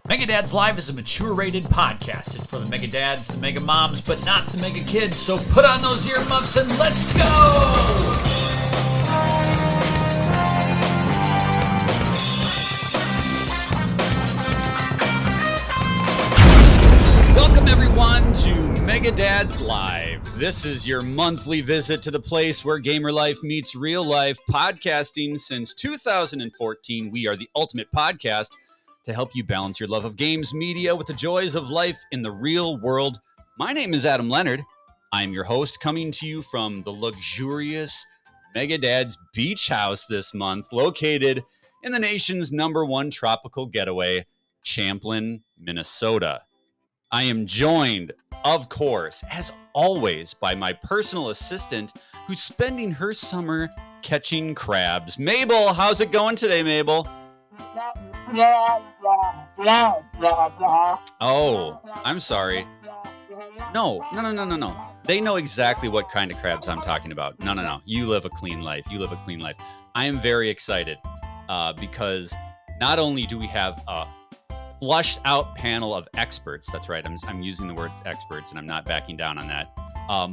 Mega Dads Live is a mature-rated podcast. It's for the Mega Dads, the Mega Moms, but not the Mega Kids. So put on those earmuffs and let's go! Welcome, everyone, to Mega Dads Live. This is your monthly visit to the place where gamer life meets real life. Podcasting since 2014, we are the ultimate podcast to help you balance your love of games media with the joys of life in the real world. My name is Adam Leonard. I'm your host, coming to you from the luxurious Mega Dads Beach House this month, located in the nation's #1 tropical getaway, Champlin, Minnesota. I am joined, of course, as always, by my personal assistant who's spending her summer catching crabs. Mabel, how's it going today, Mabel? Oh, I'm sorry. No. They know exactly what kind of crabs I'm talking about. No. You live a clean life. I am very excited because not only do we have a flushed out panel of experts. That's right. I'm using the word experts and I'm not backing down on that.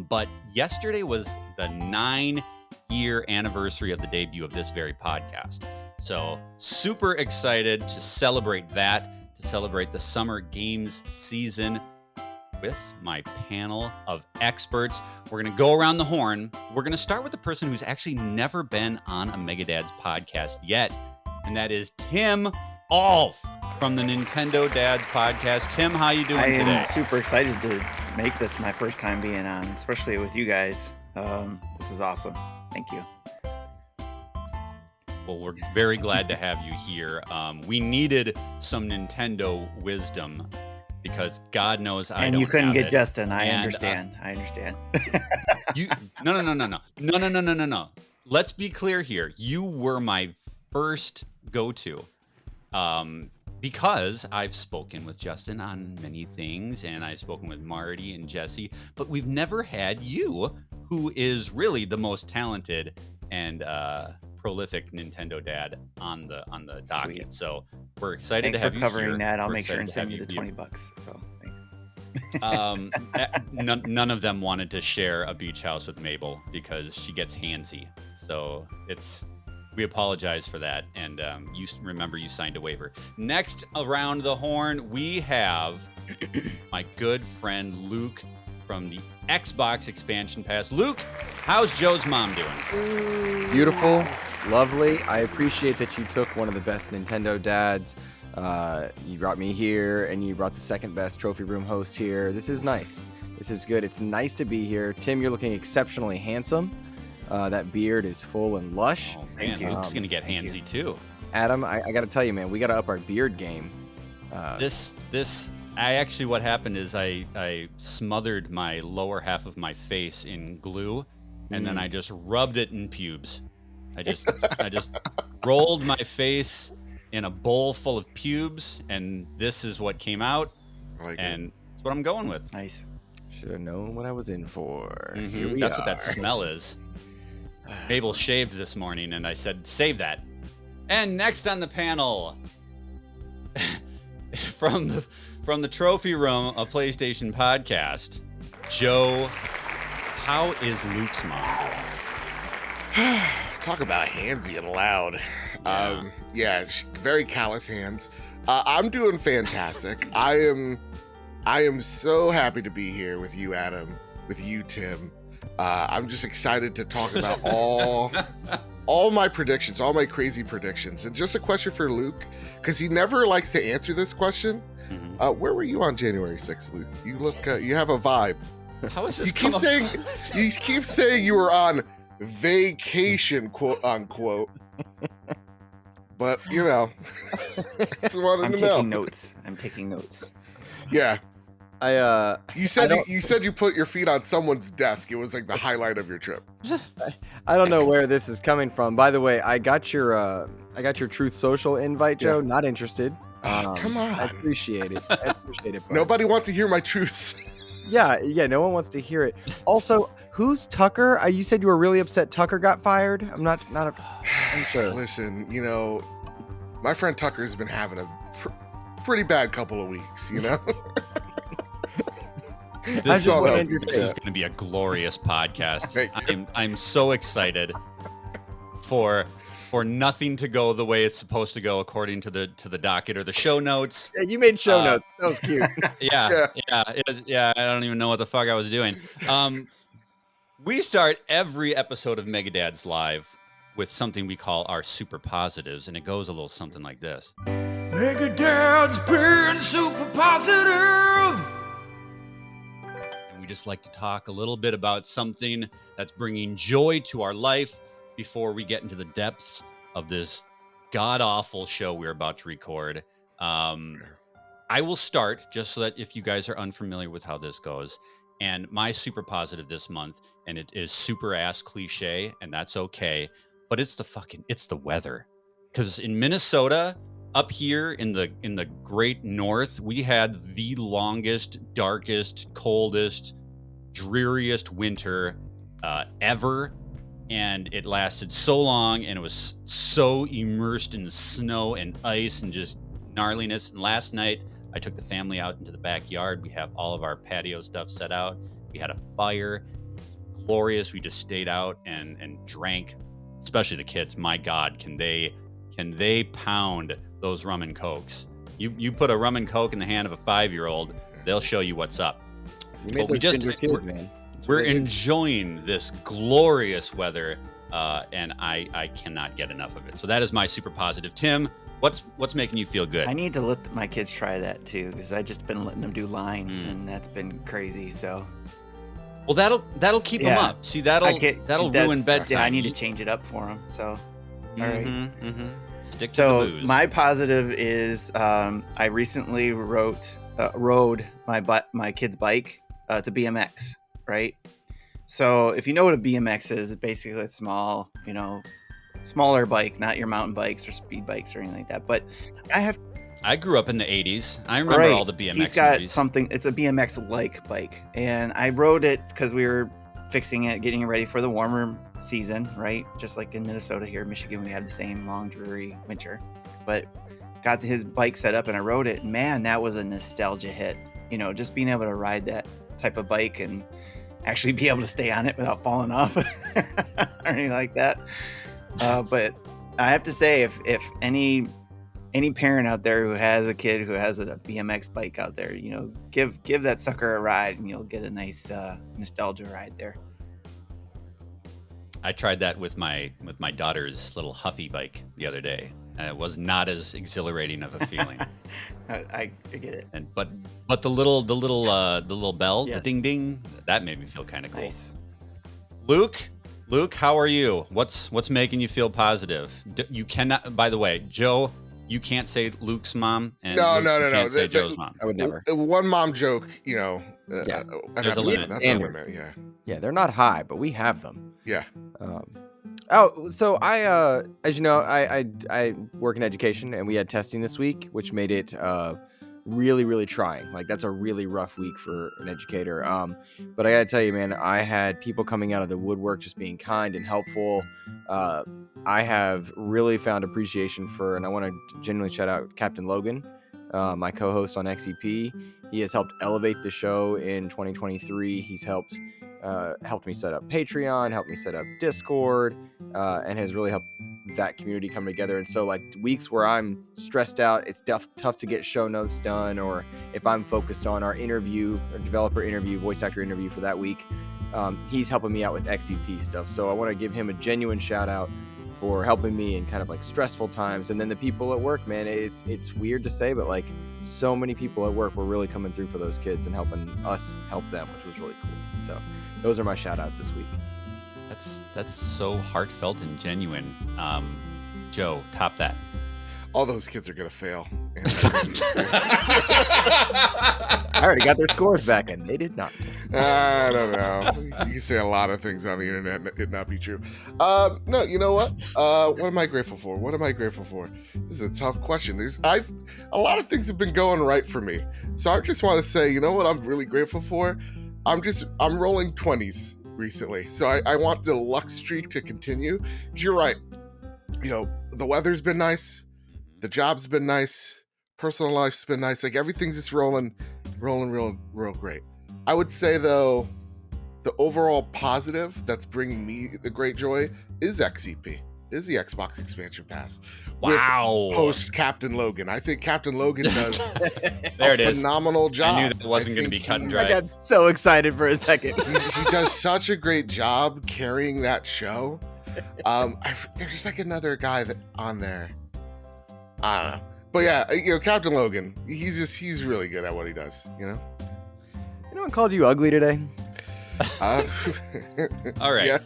But yesterday was the 9-year anniversary of the debut of this very podcast. So super excited to celebrate that, to celebrate the summer games season with my panel of experts. We're going to go around the horn. We're going to start with the person who's actually never been on a Mega Dads podcast yet. And that is Tim Aulph from the Nintendo Dads podcast. Tim, how you doing today? I'm super excited to make this my first time being on, especially with you guys. This is awesome. Thank you. Well, we're very glad to have you here. We needed some Nintendo wisdom because God knows I don't have it. And you couldn't get Justin. I understand. No. Let's be clear here. You were my first go-to. Because I've spoken with Justin on many things, and I've spoken with Marty and Jesse, but we've never had you, who is really the most talented and prolific Nintendo dad on the docket. Sweet. So we're excited Thanks to have for you covering here. that. I'll We're make sure and excited send you to the have $20. So thanks. None of them wanted to share a beach house with Mabel because she gets handsy. So we apologize for that, and you signed a waiver. Next around the horn, we have my good friend Luke from the Xbox expansion pass. Luke, how's Joe's mom doing? Beautiful, lovely. I appreciate that you took one of the best Nintendo dads. You brought me here, and you brought the second best trophy room host here. This is nice. This is good. It's nice to be here. Tim, you're looking exceptionally handsome. That beard is full and lush. Oh, man, Luke's going to get handsy, too. Adam, I got to tell you, man, we got to up our beard game. What happened is I smothered my lower half of my face in glue, and then I just rubbed it in pubes. I just rolled my face in a bowl full of pubes, and this is what came out, and it's what I'm going with. Nice. Should have known what I was in for. Mm-hmm. That's what that smell is. Mabel shaved this morning, and I said, save that. And next on the panel, from the trophy room, a PlayStation podcast, Joe, how is Luke's mom doing? Talk about handsy and loud. Very callous hands. I'm doing fantastic. I am so happy to be here with you, Adam, with you, Tim. I'm just excited to talk about all my predictions, all my crazy predictions. And just a question for Luke, because he never likes to answer this question. Mm-hmm. Where were you on January 6th, Luke? You look, you have a vibe. How is this? You keep saying you were on vacation, quote unquote. But just wanted I'm to know. I'm taking notes. Yeah. You said I you put your feet on someone's desk. It was like the highlight of your trip. I don't know where this is coming from. By the way, I got your Truth Social invite, Joe. Yeah. Not interested. Come on. I appreciate it. Bro. Nobody wants to hear my truths. Yeah. No one wants to hear it. Also, who's Tucker? You said you were really upset Tucker got fired. I'm sure. Listen, my friend Tucker's been having a pretty bad couple of weeks, you know. This just wanna is end your this is day. going to be a glorious podcast. Thank you. I'm so excited for nothing to go the way it's supposed to go according to the docket or the show notes. Yeah, you made show Uh, notes. That was cute. Yeah, yeah. I don't even know what the fuck I was doing. We start every episode of Mega Dads Live with something we call our super positives, and it goes a little something like this. Mega Dad's being super positive. And we just like to talk a little bit about something that's bringing joy to our life before we get into the depths of this god-awful show we're about to record. I will start just so that if you guys are unfamiliar with how this goes. And my super positive this month, and it is super ass cliche, and that's okay, but it's the weather. Because in Minnesota, up here in the great north, we had the longest, darkest, coldest, dreariest winter ever. And it lasted so long, and it was so immersed in snow and ice and just gnarliness. And last night, I took the family out into the backyard. We have all of our patio stuff set out. We had a fire. It was glorious. We just stayed out and drank, especially the kids. My God, can they pound those rum and cokes? You put a rum and coke in the hand of a 5-year-old, they'll show you what's up. You made But we those just- ginger kids, man. That's We're what they do. enjoying this glorious weather, and I cannot get enough of it. So that is my super positive. Tim, what's making you feel good? I need to let my kids try that too, because I just been letting them do lines, Mm. and that's been crazy. So Well, that'll keep them Yeah. up. See, that'll ruin that's- bedtime. Yeah, I need to change it up for them. So all right. Stick to So the booze. my positive is I recently rode my kid's bike to BMX, right? So if you know what a BMX is, it's basically a small, smaller bike, not your mountain bikes or speed bikes or anything like that. But I grew up in the 80s. I remember right, all the BMX he's got movies. something. It's a BMX-like bike, and I rode it because we were fixing it, getting it ready for the warmer season, right? Just like in Minnesota here, Michigan, we had the same long, dreary winter. But got his bike set up and I rode it. Man, that was a nostalgia hit. Just being able to ride that type of bike and actually be able to stay on it without falling off or anything like that. But I have to say, if any parent out there who has a kid who has a BMX bike out there, give that sucker a ride, and you'll get a nice nostalgia ride there. I tried that with my daughter's little Huffy bike the other day, and it was not as exhilarating of a feeling. I get it. But the little bell, Yes. the ding ding, that made me feel kind of cool. Nice. Luke, how are you? What's making you feel positive? You cannot. By the way, Joe, you can't say Luke's mom. And No, Luke, no, you no, can't no. say Joe's mom. I would never. One mom joke, Yeah. There's a limit. That's a Standard. limit. Yeah. Yeah, they're not high, but we have them. Yeah. So I, as you know, I work in education, and we had testing this week, which made it really, really trying. Like, that's a really rough week for an educator. But I gotta tell you, man, I had people coming out of the woodwork just being kind and helpful. I have really found appreciation for, and I want to genuinely shout out Captain Logan, my co-host on XEP. He has helped elevate the show in 2023. He's helped me set up Patreon, helped me set up Discord, and has really helped that community come together. And so, like, weeks where I'm stressed out, it's tough to get show notes done, or if I'm focused on our interview, or developer interview, voice actor interview for that week, he's helping me out with XEP stuff. So I want to give him a genuine shout out for helping me in kind of like stressful times. And then the people at work, man, it's weird to say, but like, so many people at work were really coming through for those kids and helping us help them, which was really cool. So those are my shout outs this week. That's so heartfelt and genuine. Joe, top that. All those kids are gonna fail. I already got their scores back, and they did not. I don't know. You can say a lot of things on the internet and it not be true. No, you know what? What am I grateful for? What am I grateful for? This is a tough question. A lot of things have been going right for me. So I just want to say, you know what I'm really grateful for? I'm rolling 20s recently. So I want the luck streak to continue. 'Cause you're right. The weather's been nice. The job's been nice. Personal life's been nice. Like everything's just rolling real great. I would say though, the overall positive that's bringing me the great joy is XEP, is the Xbox Expansion Pass. Wow. Post Captain Logan. I think Captain Logan does There it is. phenomenal job. I knew that wasn't going to be think cut and he's- dry. I got so excited for a second. he does such a great job carrying that show. There's just like another guy that on there. I don't know. But yeah, you know, Captain Logan, he's really good at what he does, you know? Anyone called you ugly today? Uh, All right. Yeah.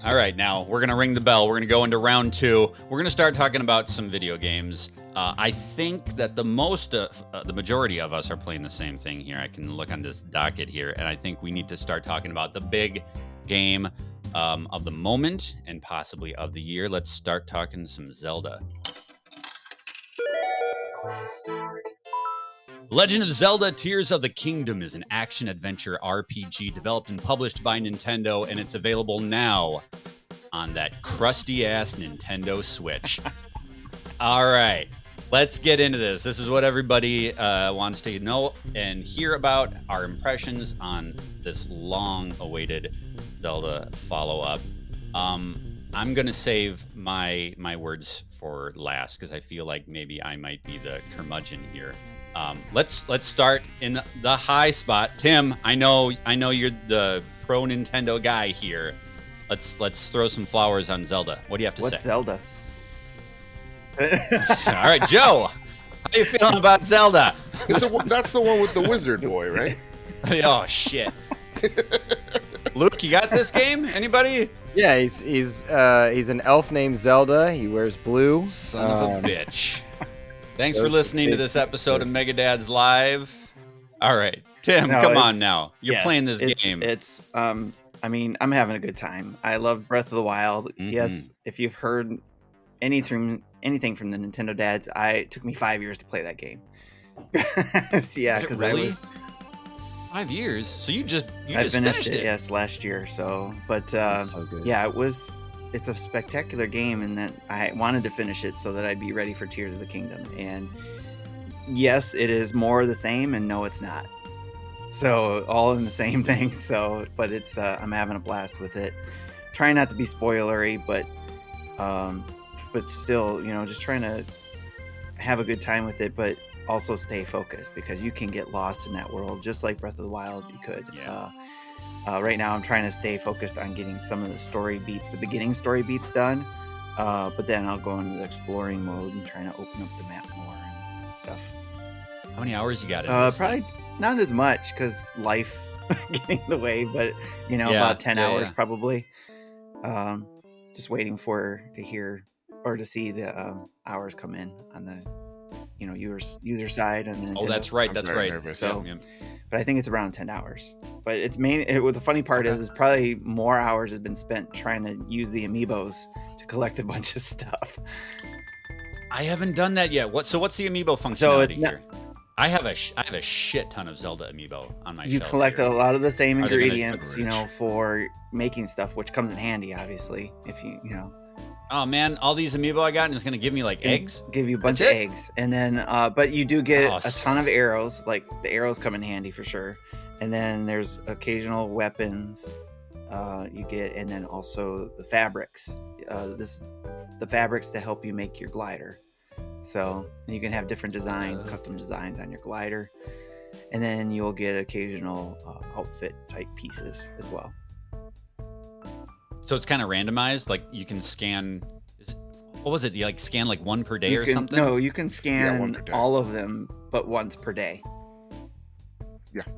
All right, now we're going to ring the bell. We're going to go into round 2. We're going to start talking about some video games. I think that the majority of us are playing the same thing here. I can look on this docket here, and I think we need to start talking about the big game of the moment and possibly of the year. Let's start talking some Zelda. Legend of Zelda Tears of the Kingdom is an action-adventure RPG developed and published by Nintendo, and it's available now on that crusty-ass Nintendo Switch. All right, let's get into this. This is what everybody wants to know and hear about, our impressions on this long-awaited Zelda follow-up. I'm going to save my words for last because I feel like maybe I might be the curmudgeon here. Let's start in the high spot. Tim, I know you're the pro Nintendo guy here. Let's throw some flowers on Zelda. What do you have to What's say? Zelda? All right, Joe, how you feeling about Zelda? that's the one with the wizard boy, right? Oh shit. Luke, you got this game? Anybody? Yeah, he's an elf named Zelda. He wears blue. Son of a bitch. Thanks for listening to this episode of Mega Dads Live. All right, Tim, No, come on it's- now. You're Yes, playing this it's- game. It's I mean, I'm having a good time. I love Breath of the Wild. Mhm. Yes, if you've heard anything from the Nintendo dads, it took me 5 years to play that game. Yeah, Did it because really? I was 5 years. So you just I finished it. yes last year. So, but so good. yeah, it's a spectacular game, and that I wanted to finish it so that I'd be ready for Tears of the Kingdom. And yes, it is more the same, and no, it's not. So all in the same thing. So, but it's I'm having a blast with it. Trying not to be spoilery, but still, you know, just trying to have a good time with it, but also stay focused because you can get lost in that world, just like Breath of the Wild. You could. Yeah. Right now, I'm trying to stay focused on getting some of the story beats, the beginning story beats done. But then I'll go into the exploring mode and trying to open up the map more and stuff. How many hours you got? In this Probably thing? not as much because life getting in the way, but you know, Yeah, about 10 yeah, hours yeah. probably. Just waiting to hear or to see the hours come in on the, you know, user side. And Oh, that's right. I'm That's very right. nervous. So- Yeah. but I think it's around 10 hours. But it's the funny part is probably more hours has been spent trying to use the amiibos to collect a bunch of stuff. I haven't done that yet. What's the amiibo functionality So it's not- here? I have a shit ton of Zelda amiibo on my You shelf collect here. a lot of the same Are they gonna ingredients, you know, rich? for making stuff, which comes in handy, obviously, if you know. Oh man, all these amiibo I got, and it's gonna give me like Gonna eggs. Give you a bunch That's of it? eggs, and then but you do get Oh, a ton of arrows. Like the arrows come in handy for sure, and then there's occasional weapons you get, and then also the fabrics. The fabrics to help you make your glider. So you can have different designs, custom designs on your glider, and then you'll get occasional outfit type pieces as well. So it's kind of randomized. Like you can scan. What was it? You like scan like one per day or something? No, you can one scan per day. all of them, but once per day.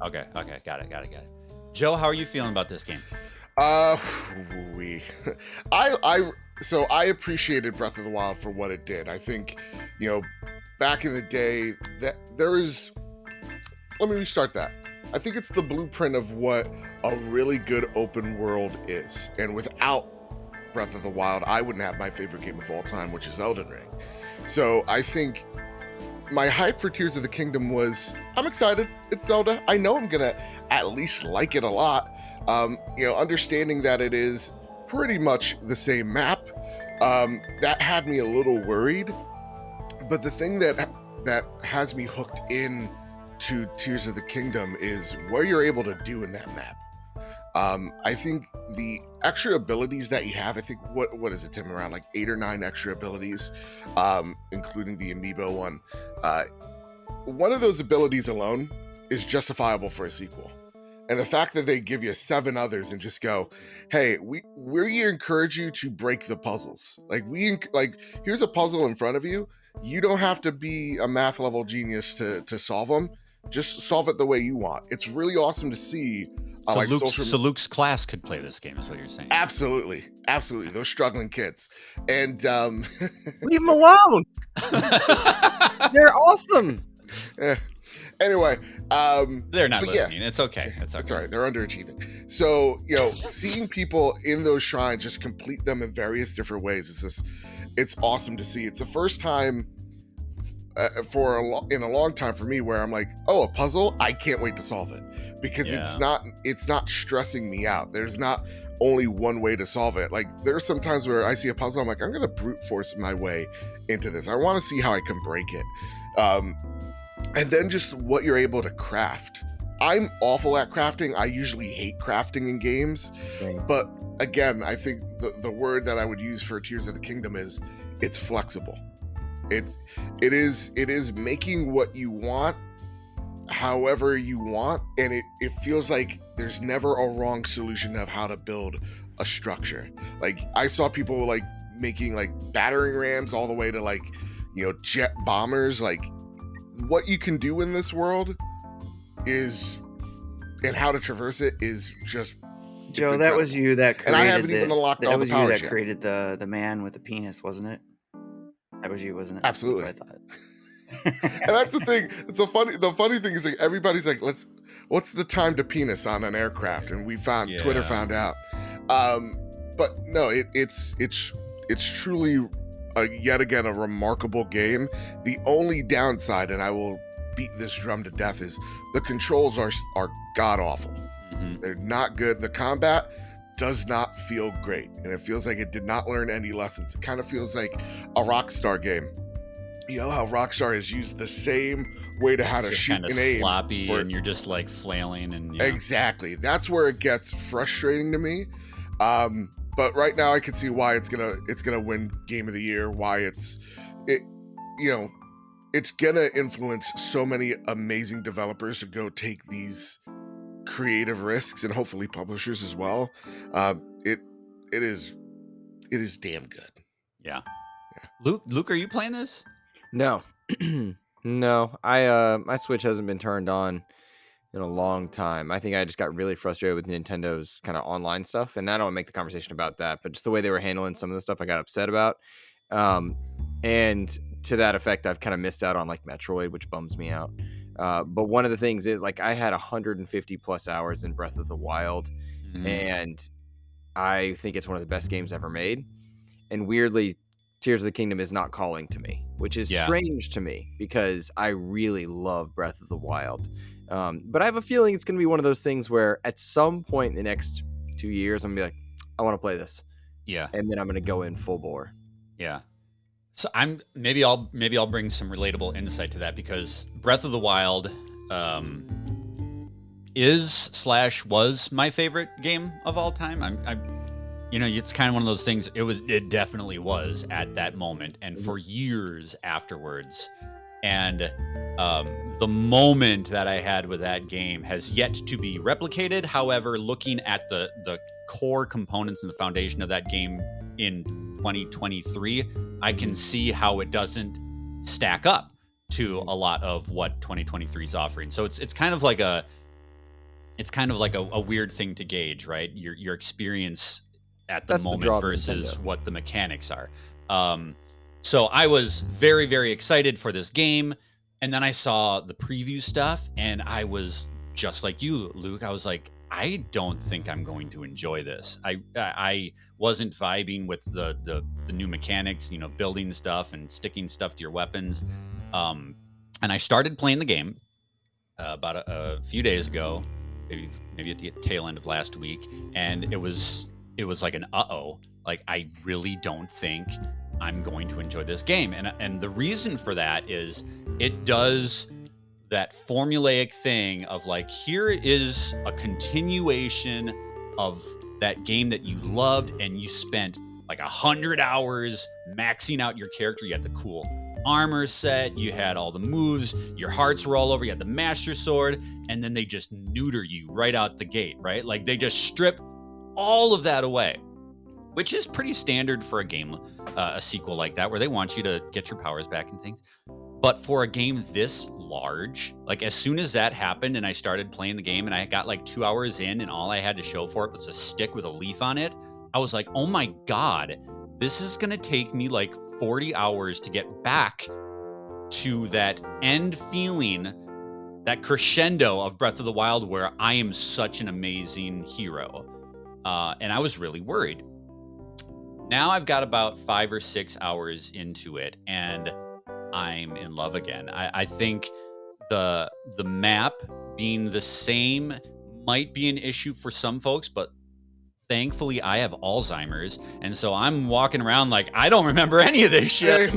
Okay. Got it. Joe, how are you feeling about this game? I appreciated Breath of the Wild for what it did. I think, you know, back in the day that there is, let me restart that. I think it's the blueprint of what a really good open world is. And without Breath of the Wild, I wouldn't have my favorite game of all time, which is Elden Ring. So I think my hype for Tears of the Kingdom was, I'm excited. It's Zelda. I know I'm gonna at least like it a lot. You know, understanding that it is pretty much the same map, that had me a little worried. But the thing that that has me hooked in to Tears of the Kingdom is what you're able to do in that map. I think the extra abilities that you have, I think what is it, Tim, around like 8 or 9 extra abilities, including the amiibo one. One of those abilities alone is justifiable for a sequel. And the fact that they give you 7 others and just go, hey, we encourage you to break the puzzles. Like here's a puzzle in front of you. You don't have to be a math level genius to solve them. Just solve it the way you want. It's really awesome to see. So Luke's class could play this game, is what you're saying. Absolutely. Those struggling kids. And Leave them alone. They're awesome. Anyway, they're not listening. Yeah, it's okay. It's all right. They're underachieving. So, seeing people in those shrines just complete them in various different ways it's awesome to see. It's the first time in a long time for me where I'm like, oh, a puzzle, I can't wait to solve it, because it's not stressing me out. There's not only one way to solve it. Like, there's some times where I see a puzzle, I'm like, I'm gonna brute force my way into this. I want to see how I can break it. And then just what you're able to craft. I'm awful at crafting. I usually hate crafting in games. Right. But again, I think the word that I would use for Tears of the Kingdom is it's flexible. It is making what you want however you want, and it feels like there's never a wrong solution of how to build a structure. Like, I saw people like making like battering rams all the way to like, jet bombers. Like, what you can do in this world is, and how to traverse it is just, Joe, that was you that created. And I haven't even unlocked all the powers yet. That was you that created the man with the penis, wasn't it? That was you, wasn't it? Absolutely. That's what I thought. And that's the thing. The funny thing is, like, everybody's like, what's the time to penis on an aircraft? And Twitter found out. But no, it's truly yet again a remarkable game. The only downside, and I will beat this drum to death, is the controls are god awful. Mm-hmm. They're not good. The combat does not feel great, and it feels like it did not learn any lessons. It kind of feels like a Rockstar game. You know how Rockstar has used the same way to how to shoot and aim, sloppy, and you're just like flailing and Exactly. That's where it gets frustrating to me. But right now I can see why it's gonna win Game of the Year. Why it's gonna influence so many amazing developers to go take these creative risks, and hopefully publishers as well. It is damn good. Yeah. Luke, are you playing this? No. No. My Switch hasn't been turned on in a long time. I think I just got really frustrated with Nintendo's kind of online stuff, and I don't want to make the conversation about that, but just the way they were handling some of the stuff I got upset about. And to that effect, I've kind of missed out on like Metroid, which bums me out. But one of the things is, like, I had 150 plus hours in Breath of the Wild, and I think it's one of the best games ever made. And weirdly, Tears of the Kingdom is not calling to me, which is strange to me, because I really love Breath of the Wild. But I have a feeling it's going to be one of those things where at some point in the next 2 years, I'm going to be like, I want to play this. Yeah. And then I'm going to go in full bore. Yeah. So maybe I'll bring some relatable insight to that, because Breath of the Wild was my favorite game of all time. It's kind of one of those things. It definitely was at that moment, and for years afterwards. And the moment that I had with that game has yet to be replicated. However, looking at the core components and the foundation of that game in 2023, I can see how it doesn't stack up to a lot of what 2023 is offering. So it's kind of like a weird thing to gauge, right? Your experience at the moment versus what the mechanics are. So I was very, very excited for this game, and then I saw the preview stuff, and I was just like you, Luke. I was like, I don't think I'm going to enjoy this. I wasn't vibing with the new mechanics, building stuff and sticking stuff to your weapons. And I started playing the game about a few days ago, maybe at the tail end of last week, and it was like an like, I really don't think I'm going to enjoy this game. And the reason for that is it does that formulaic thing of like, here is a continuation of that game that you loved and you spent like 100 hours maxing out your character. You had the cool armor set, you had all the moves, your hearts were all over, you had the master sword, and then they just neuter you right out the gate, right? Like they just strip all of that away, which is pretty standard for a game, a sequel like that, where they want you to get your powers back and things. But for a game this large, like as soon as that happened and I started playing the game and I got like 2 hours in and all I had to show for it was a stick with a leaf on it, I was like, oh my God, this is going to take me like 40 hours to get back to that end feeling, that crescendo of Breath of the Wild where I am such an amazing hero. And I was really worried. Now I've got about 5 or 6 hours into it and I'm in love again. I think the map being the same might be an issue for some folks, but thankfully I have Alzheimer's, and so I'm walking around like I don't remember any of this shit.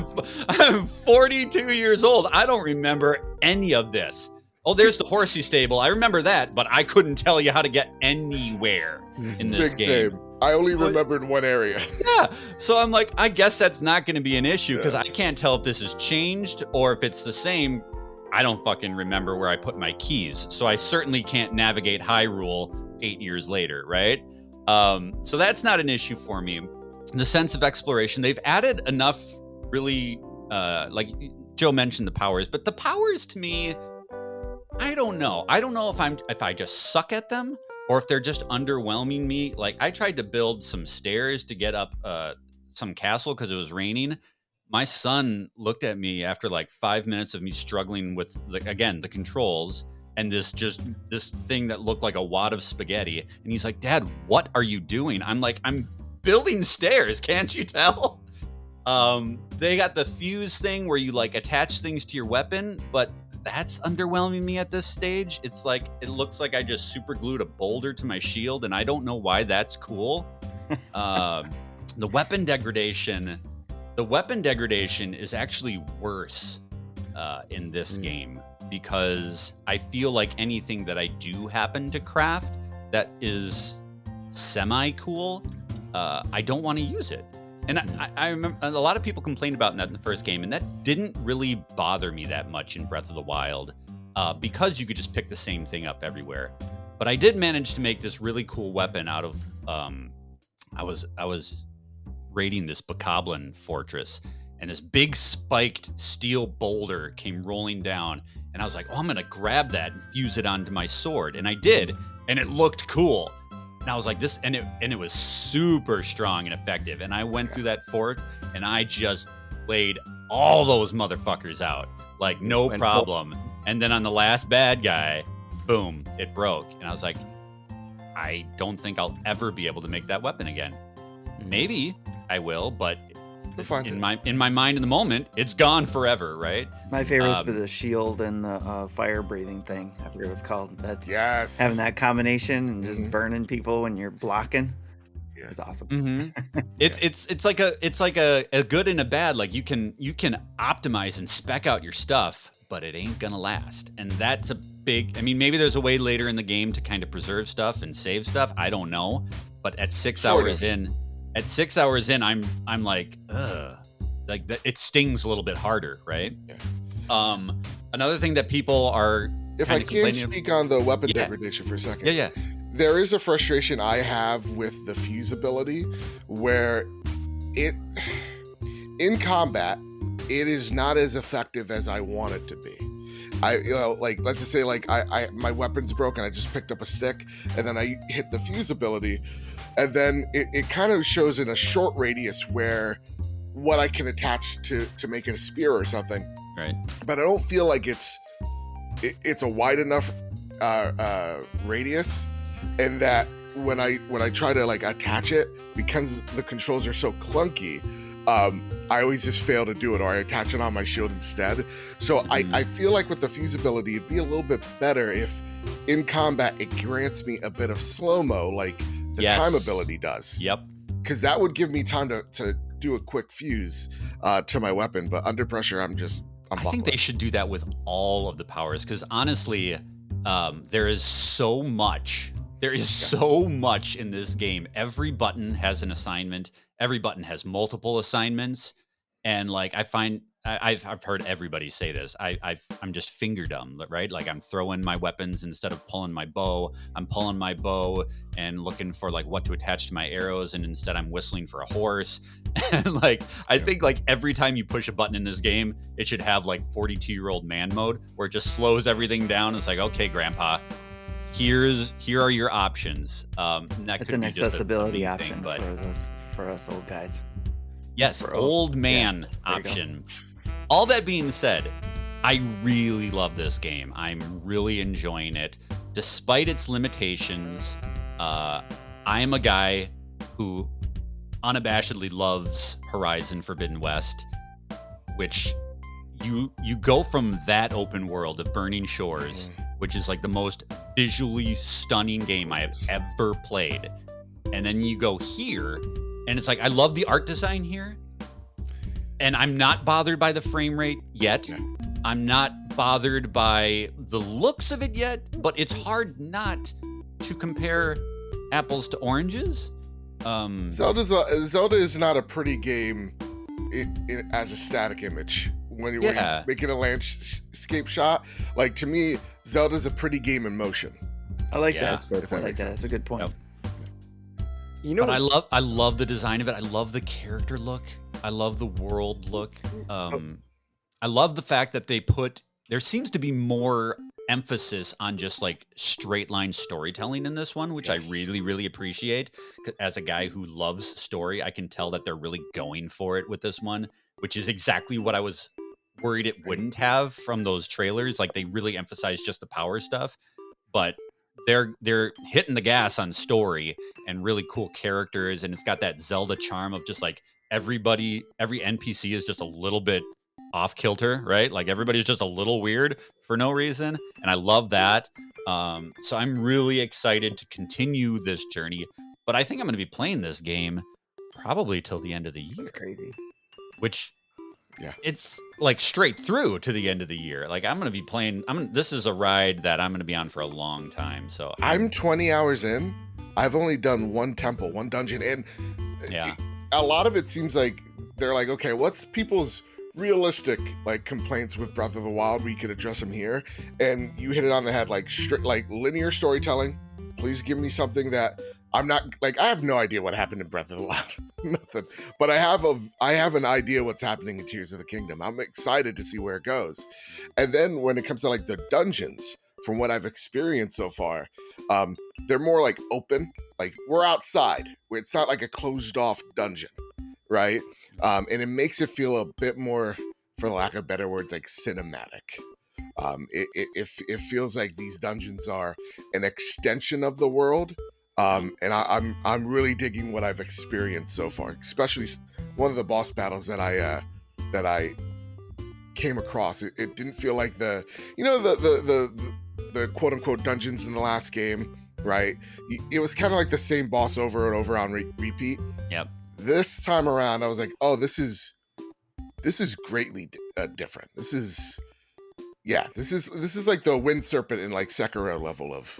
I'm 42 years old. I don't remember any of this. Oh, there's the horsey stable. I remember that, but I couldn't tell you how to get anywhere in this game. Same. I only remembered one area. Yeah. So I'm like, I guess that's not going to be an issue because I can't tell if this has changed or if it's the same. I don't fucking remember where I put my keys. So I certainly can't navigate Hyrule 8 years later, right? So that's not an issue for me. The sense of exploration, they've added enough really, like Joe mentioned the powers, but the powers to me, I don't know. I don't know if I just suck at them or if they're just underwhelming me. Like I tried to build some stairs to get up some castle because it was raining. My son looked at me after like 5 minutes of me struggling with the controls and this thing that looked like a wad of spaghetti. And he's like, Dad, what are you doing? I'm like, I'm building stairs. Can't you tell? They got the fuse thing where you like attach things to your weapon, but that's underwhelming me at this stage. It's like, it looks like I just super glued a boulder to my shield and I don't know why that's cool. The weapon degradation is actually worse in this game because I feel like anything that I do happen to craft that is semi-cool, I don't want to use it. And I remember a lot of people complained about that in the first game, and that didn't really bother me that much in Breath of the Wild because you could just pick the same thing up everywhere. But I did manage to make this really cool weapon out of, I was raiding this Bokoblin fortress, and this big spiked steel boulder came rolling down, and I was like, oh, I'm going to grab that and fuse it onto my sword. And I did, and it looked cool. And I was like, this, and it was super strong and effective. And I went through that fort and I just laid all those motherfuckers out, like no problem. And then on the last bad guy, boom, it broke. And I was like, I don't think I'll ever be able to make that weapon again. Maybe I will, but in my mind in the moment, it's gone forever, right? My favorite's the shield and the fire breathing thing. I forget what it's called. That's having that combination and just burning people when you're blocking. Yeah. It's awesome. Mm-hmm. It's like a good and a bad. Like you can optimize and spec out your stuff, but it ain't gonna last. And that's a big. I mean, maybe there's a way later in the game to kind of preserve stuff and save stuff. I don't know. But at 6 hours in. At 6 hours in, I'm like, ugh. Like it stings a little bit harder, right? Yeah. Another thing that people are if I can speak on the weapon degradation for a second. Yeah. There is a frustration I have with the fuse ability where in combat, it is not as effective as I want it to be. Like let's just say like I my weapon's broken, I just picked up a stick and then I hit the fuse ability. And then it kind of shows in a short radius where what I can attach to make it a spear or something. Right. But I don't feel like it's a wide enough radius, and that when I try to like attach it, because the controls are so clunky, I always just fail to do it, or I attach it on my shield instead. So I feel like with the fusibility, it'd be a little bit better if in combat it grants me a bit of slow-mo, like the time ability does. Yep. Because that would give me time to do a quick fuse to my weapon, but under pressure, I'm I think buckling. they should do that with all of the powers, because honestly, there is so much. There is so much in this game. Every button has an assignment. Every button has multiple assignments, and like I've heard everybody say this. I'm just finger dumb, right? Like I'm throwing my weapons instead of pulling my bow. I'm pulling my bow and looking for like what to attach to my arrows, and instead I'm whistling for a horse. And like I think like every time you push a button in this game, it should have like 42-year-old man mode, where it just slows everything down. It's like, okay, Grandpa, here are your options. That It's could an be just a accessibility me option thing, but for us old guys. yes, for us. old man There you go. option. All that being said, I really love this game. I'm really enjoying it, despite its limitations. I am a guy who unabashedly loves Horizon Forbidden West, which you go from that open world of Burning Shores, which is like the most visually stunning game I have ever played, and then you go here, and it's like I love the art design here, and I'm not bothered by the frame rate yet. I'm not bothered by the looks of it yet, but it's hard not to compare apples to oranges. Zelda is not a pretty game as a static image. When you're making a landscape shot, like to me, Zelda's a pretty game in motion. I like Yeah, that. if that I like makes that. sense. That's a good point. Yep. You know, But I love the design of it. I love the character look. I love the world look. I love the fact that there seems to be more emphasis on just like straight line storytelling in this one, which Yes. I really, really appreciate. As a guy who loves story, I can tell that they're really going for it with this one, which is exactly what I was worried it wouldn't have from those trailers. Like they really emphasize just the power stuff, but they're hitting the gas on story and really cool characters, and it's got that Zelda charm of just like every NPC is just a little bit off kilter, right? Like everybody's just a little weird for no reason, and I love that. So I'm really excited to continue this journey, but I think I'm going to be playing this game probably till the end of the year, That's crazy. which Yeah. it's like straight through to the end of the year. Like I'm going to be playing. This is a ride that I'm going to be on for a long time. So I'm 20 hours in. I've only done one temple, one dungeon, and Yeah. a lot of it seems like they're like, okay, what's people's realistic like complaints with Breath of the Wild? We could address them here, and you hit it on the head. Like like linear storytelling. Please give me something that I'm not like. I have no idea what happened in Breath of the Wild, nothing. But I have an idea what's happening in Tears of the Kingdom. I'm excited to see where it goes. And then when it comes to like the dungeons, from what I've experienced so far, they're more like open. Like we're outside. It's not like a closed off dungeon, right? And it makes it feel a bit more, for lack of better words, like cinematic. It feels like these dungeons are an extension of the world. And I'm really digging what I've experienced so far, especially one of the boss battles that I came across. It didn't feel like the quote unquote dungeons in the last game, right? It was kind of like the same boss over and over on repeat. Yep. This time around, I was like, oh, this is greatly different. This is like the Wind Serpent in like Sekiro level of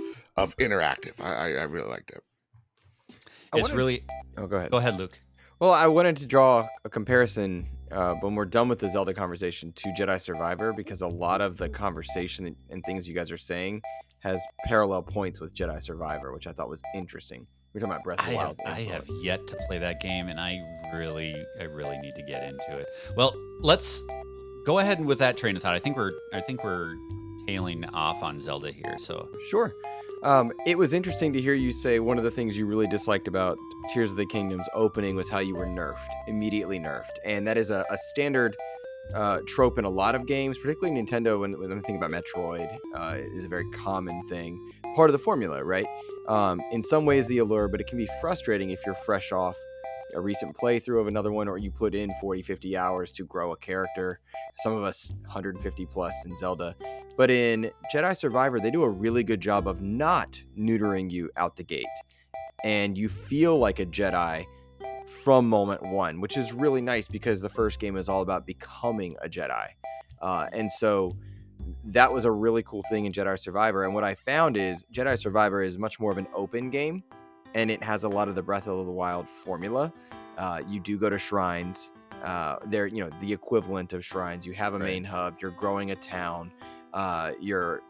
interactive. I really liked it. It's really. Oh, go ahead. Go ahead, Luke. Well, I wanted to draw a comparison when we're done with the Zelda conversation to Jedi Survivor, because a lot of the conversation and things you guys are saying has parallel points with Jedi Survivor, which I thought was interesting. We're talking about Breath of the Wild's I have influence. yet to play that game, and I really need to get into it. Well, let's go ahead with that train of thought. I think we're tailing off on Zelda here. So Sure. It was interesting to hear you say one of the things you really disliked about Tears of the Kingdom's opening was how you were immediately nerfed. And that is a standard trope in a lot of games, particularly Nintendo. When I'm thinking about Metroid, is a very common thing, part of the formula, right? In some ways the allure, but it can be frustrating if you're fresh off a recent playthrough of another one, or you put in 40-50 hours to grow a character. Some of us 150 plus in Zelda. But in Jedi Survivor, they do a really good job of not neutering you out the gate. And you feel like a Jedi from moment one, which is really nice because the first game is all about becoming a Jedi. And so that was a really cool thing in Jedi Survivor. And what I found is Jedi Survivor is much more of an open game, and it has a lot of the Breath of the Wild formula. You do go to shrines. They're, the equivalent of shrines. You have a main hub. You're growing a town. You're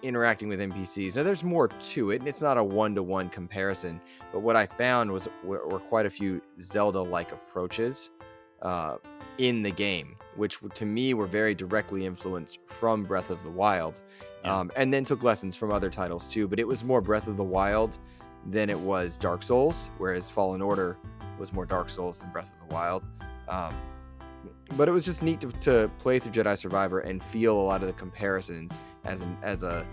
interacting with NPCs. Now, there's more to it, and it's not a one-to-one comparison. But what I found were quite a few Zelda-like approaches in the game, which to me were very directly influenced from Breath of the Wild, and then took lessons from other titles too. But it was more Breath of the Wild than it was Dark Souls, whereas Fallen Order was more Dark Souls than Breath of the Wild. But it was just neat to play through Jedi Survivor and feel a lot of the comparisons. As a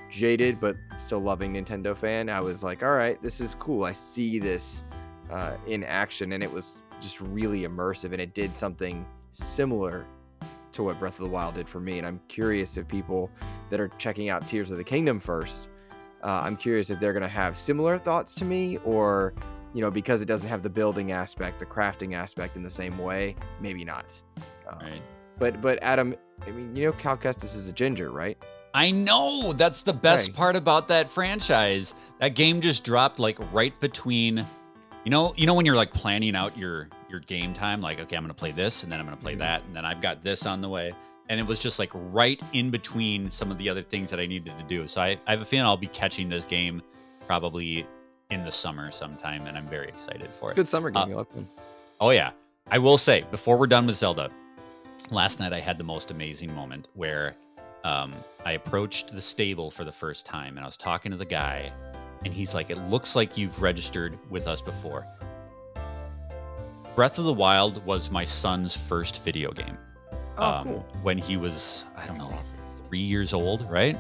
jaded but still loving Nintendo fan, I was like, all right, this is cool. I see this in action, and it was just really immersive, and it did something similar to what Breath of the Wild did for me. And I'm curious if people that are checking out Tears of the Kingdom first, I'm curious if they're going to have similar thoughts to me, or because it doesn't have the building aspect, the crafting aspect in the same way, maybe not. Right. But Adam, I mean, Cal Kestis is a ginger, right? I know, that's the best Right. part about that franchise. That game just dropped like right between, when you're like planning out your game time, like, okay, I'm going to play this, and then I'm going to play that, and then I've got this on the way. And it was just like right in between some of the other things that I needed to do. So I have a feeling I'll be catching this game probably in the summer sometime, and I'm very excited for it. Good summer game. You'll have fun. Oh yeah. I will say, before we're done with Zelda, last night I had the most amazing moment where I approached the stable for the first time, and I was talking to the guy, and he's like, it looks like you've registered with us before. Breath of the Wild was my son's first video game. Cool. When he was, I don't know, That's awesome. 3 years old, right?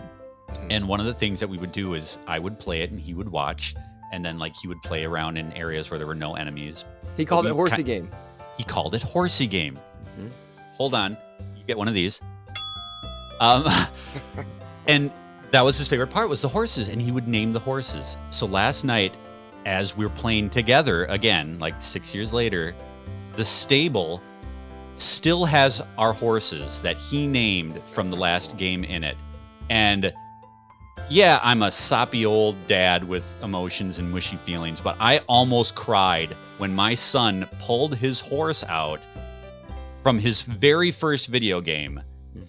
Mhm. And one of the things that we would do is I would play it and he would watch, and then like he would play around in areas where there were no enemies. He called we it horsey game. He called it horsey game. Mhm. Hold on, you get one of these. And that was his favorite part, was the horses, and he would name the horses. So last night, as we were playing together again, like 6 years later, the stable still has our horses that he named from the last game in it. And yeah, I'm a soppy old dad with emotions and wishy feelings, but I almost cried when my son pulled his horse out from his very first video game,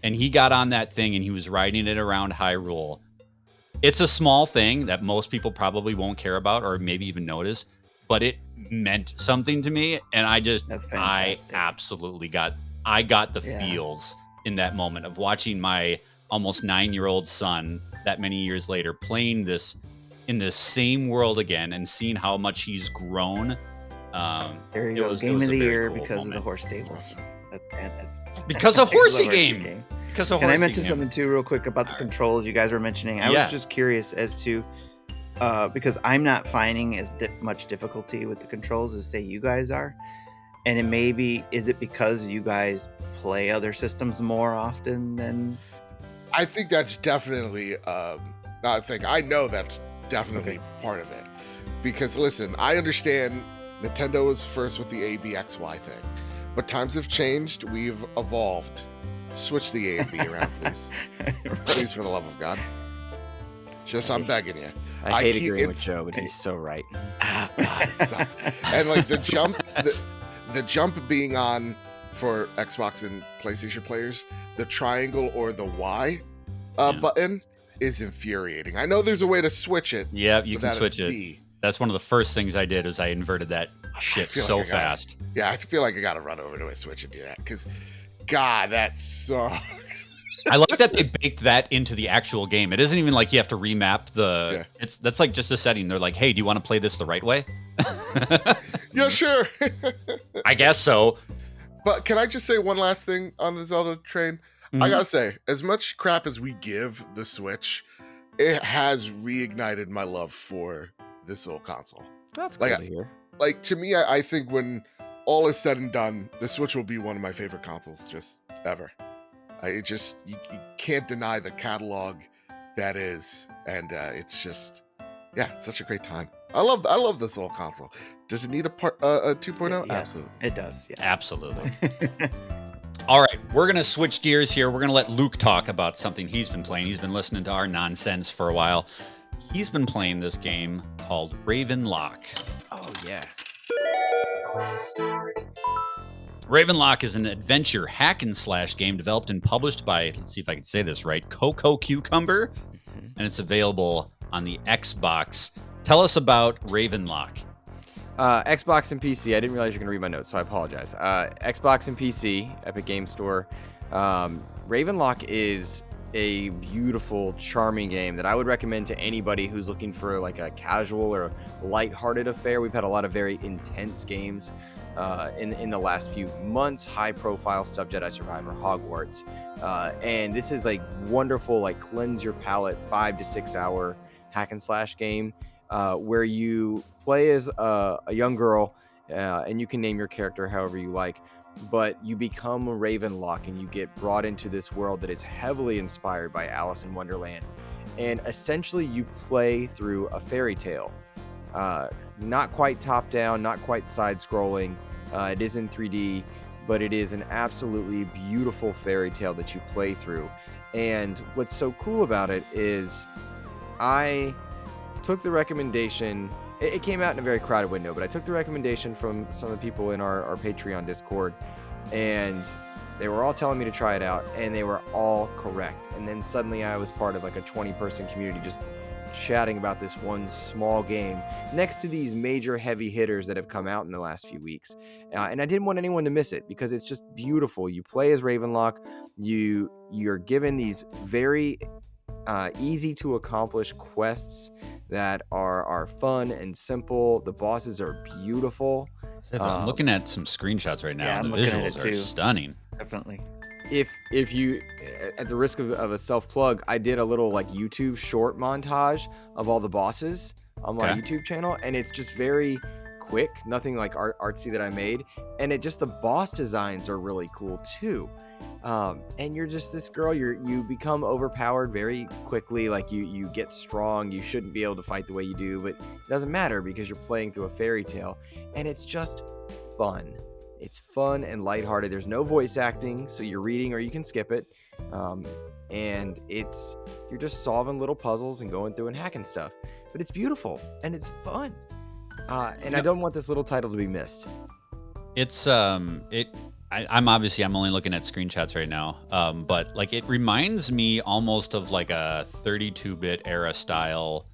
and he got on that thing and he was riding it around Hyrule. It's a small thing that most people probably won't care about or maybe even notice, but it meant something to me, and That's fantastic. I absolutely got the Yeah. feels in that moment of watching my almost 9-year-old son that many years later playing this in this same world again and seeing how much he's grown. There you It go. was- it Game was of a the very year cool because of the moment. horse stables. That's fantastic. Because of Because horsey of the game. Because of Can I horsey mention game. something too, real quick, about the All right. controls you guys were mentioning? I Yeah. was just curious as to because I'm not finding as much difficulty with the controls as say you guys are, and it may be, is it because you guys play other systems more often than? I think that's definitely I know that's definitely part of it. Because listen, I understand Nintendo was first with the ABXY thing, but times have changed. We've evolved. Switch the A and B around, please. Please, for the love of God. Just, I'm begging you. I hate keep- agreeing with it's- Joe, but he's so right. Ah, God, it sucks. And like the jump being on for Xbox and PlayStation players, the triangle or the Y Yeah. button is infuriating. I know there's a way to switch it. Yeah, you but can that switch is it. B. That's one of the first things I did is I inverted that shit feel so like I got it. fast. Yeah, I feel like I gotta run over to a switch and do that because, God, that sucks. I like that they baked that into the actual game. It isn't even like you have to remap the. Yeah. That's like just a setting. They're like, hey, do you want to play this the right way? Yeah, sure. I guess so. But can I just say one last thing on the Zelda train? I Mhm. gotta say, as much crap as we give the Switch, it has reignited my love for this old console. That's Like, cool to hear. Like, to me, I think when all is said and done, the Switch will be one of my favorite consoles just ever. You can't deny the catalog that is, and it's just, yeah, it's such a great time. I love the Soul console. Does it need a 2.0? Yes, Absolutely. it does. Yes. Absolutely. All right, we're going to switch gears here. We're going to let Luke talk about something he's been playing. He's been listening to our nonsense for a while. He's been playing this game called Ravenlok. Oh yeah. Ravenlok is an adventure hack and slash game developed and published by, let's see if I can say this right, Coco Cucumber, and it's available on the Xbox. Tell us about Ravenlok. Xbox and PC. I didn't realize you're going to read my notes, so I apologize. Xbox and PC, Epic Game Store. Ravenlok is a beautiful, charming game that I would recommend to anybody who's looking for like a casual or lighthearted affair. We've had a lot of very intense games in the last few months, high-profile stuff, Jedi Survivor, Hogwarts, and this is like wonderful, like cleanse your palate, 5 to 6 hour hack and slash game. Where you play as a young girl, and you can name your character however you like, but you become a Ravenlok and you get brought into this world that is heavily inspired by Alice in Wonderland. And essentially you play through a fairy tale. Not quite top down, not quite side scrolling. It is in 3D, but it is an absolutely beautiful fairy tale that you play through. And what's so cool about it is I took the recommendation. It came out in a very crowded window, but I took the recommendation from some of the people in our Patreon Discord, and they were all telling me to try it out, and they were all correct. And then suddenly I was part of like a 20-person community just chatting about this one small game next to these major heavy hitters that have come out in the last few weeks. And I didn't want anyone to miss it because it's just beautiful. You play as Ravenlok. You're given these very easy to accomplish quests that are fun and simple. The bosses are beautiful. I'm looking at some screenshots right now. Yeah, and I'm the looking at visuals it are too. stunning. Definitely. If you, at the risk of a self plug, I did a little like YouTube short montage of all the bosses on my YouTube channel, and it's just very quick, nothing like artsy that I made, and it just, the boss designs are really cool too. And you're just this girl, you become overpowered very quickly, like you get strong. You shouldn't be able to fight the way you do, but it doesn't matter because you're playing through a fairy tale, and it's just fun. It's fun and lighthearted. There's no voice acting, so you're reading or you can skip it. And you're just solving little puzzles and going through and hacking stuff. But it's beautiful and it's fun. And I don't want this little title to be missed. It's I'm only looking at screenshots right now. But like it reminds me almost of like a 32-bit era style.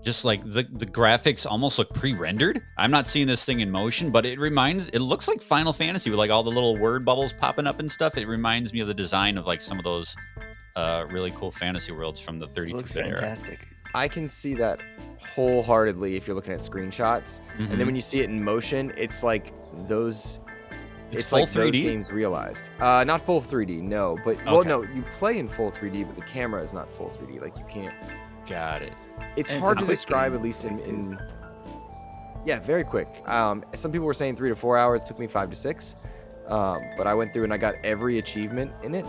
Just like the graphics almost look pre-rendered. I'm not seeing this thing in motion, but it looks like Final Fantasy with like all the little word bubbles popping up and stuff. It reminds me of the design of like some of those really cool fantasy worlds from the 32-bit Looks era. fantastic. I can see that wholeheartedly if you're looking at screenshots. Mhm. And then when you see it in motion, it's like those... It's full like 3D? those games realized. Not full 3D, no. But, well, Okay. no, you play in full 3D, but the camera is not full 3D. Like, you can't... Got it. It's And it's hard a to quick describe, game, at least I think, in... Yeah, very quick. Some people were saying 3 to 4 hours. It took me 5 to 6. But I went through and I got every achievement in it,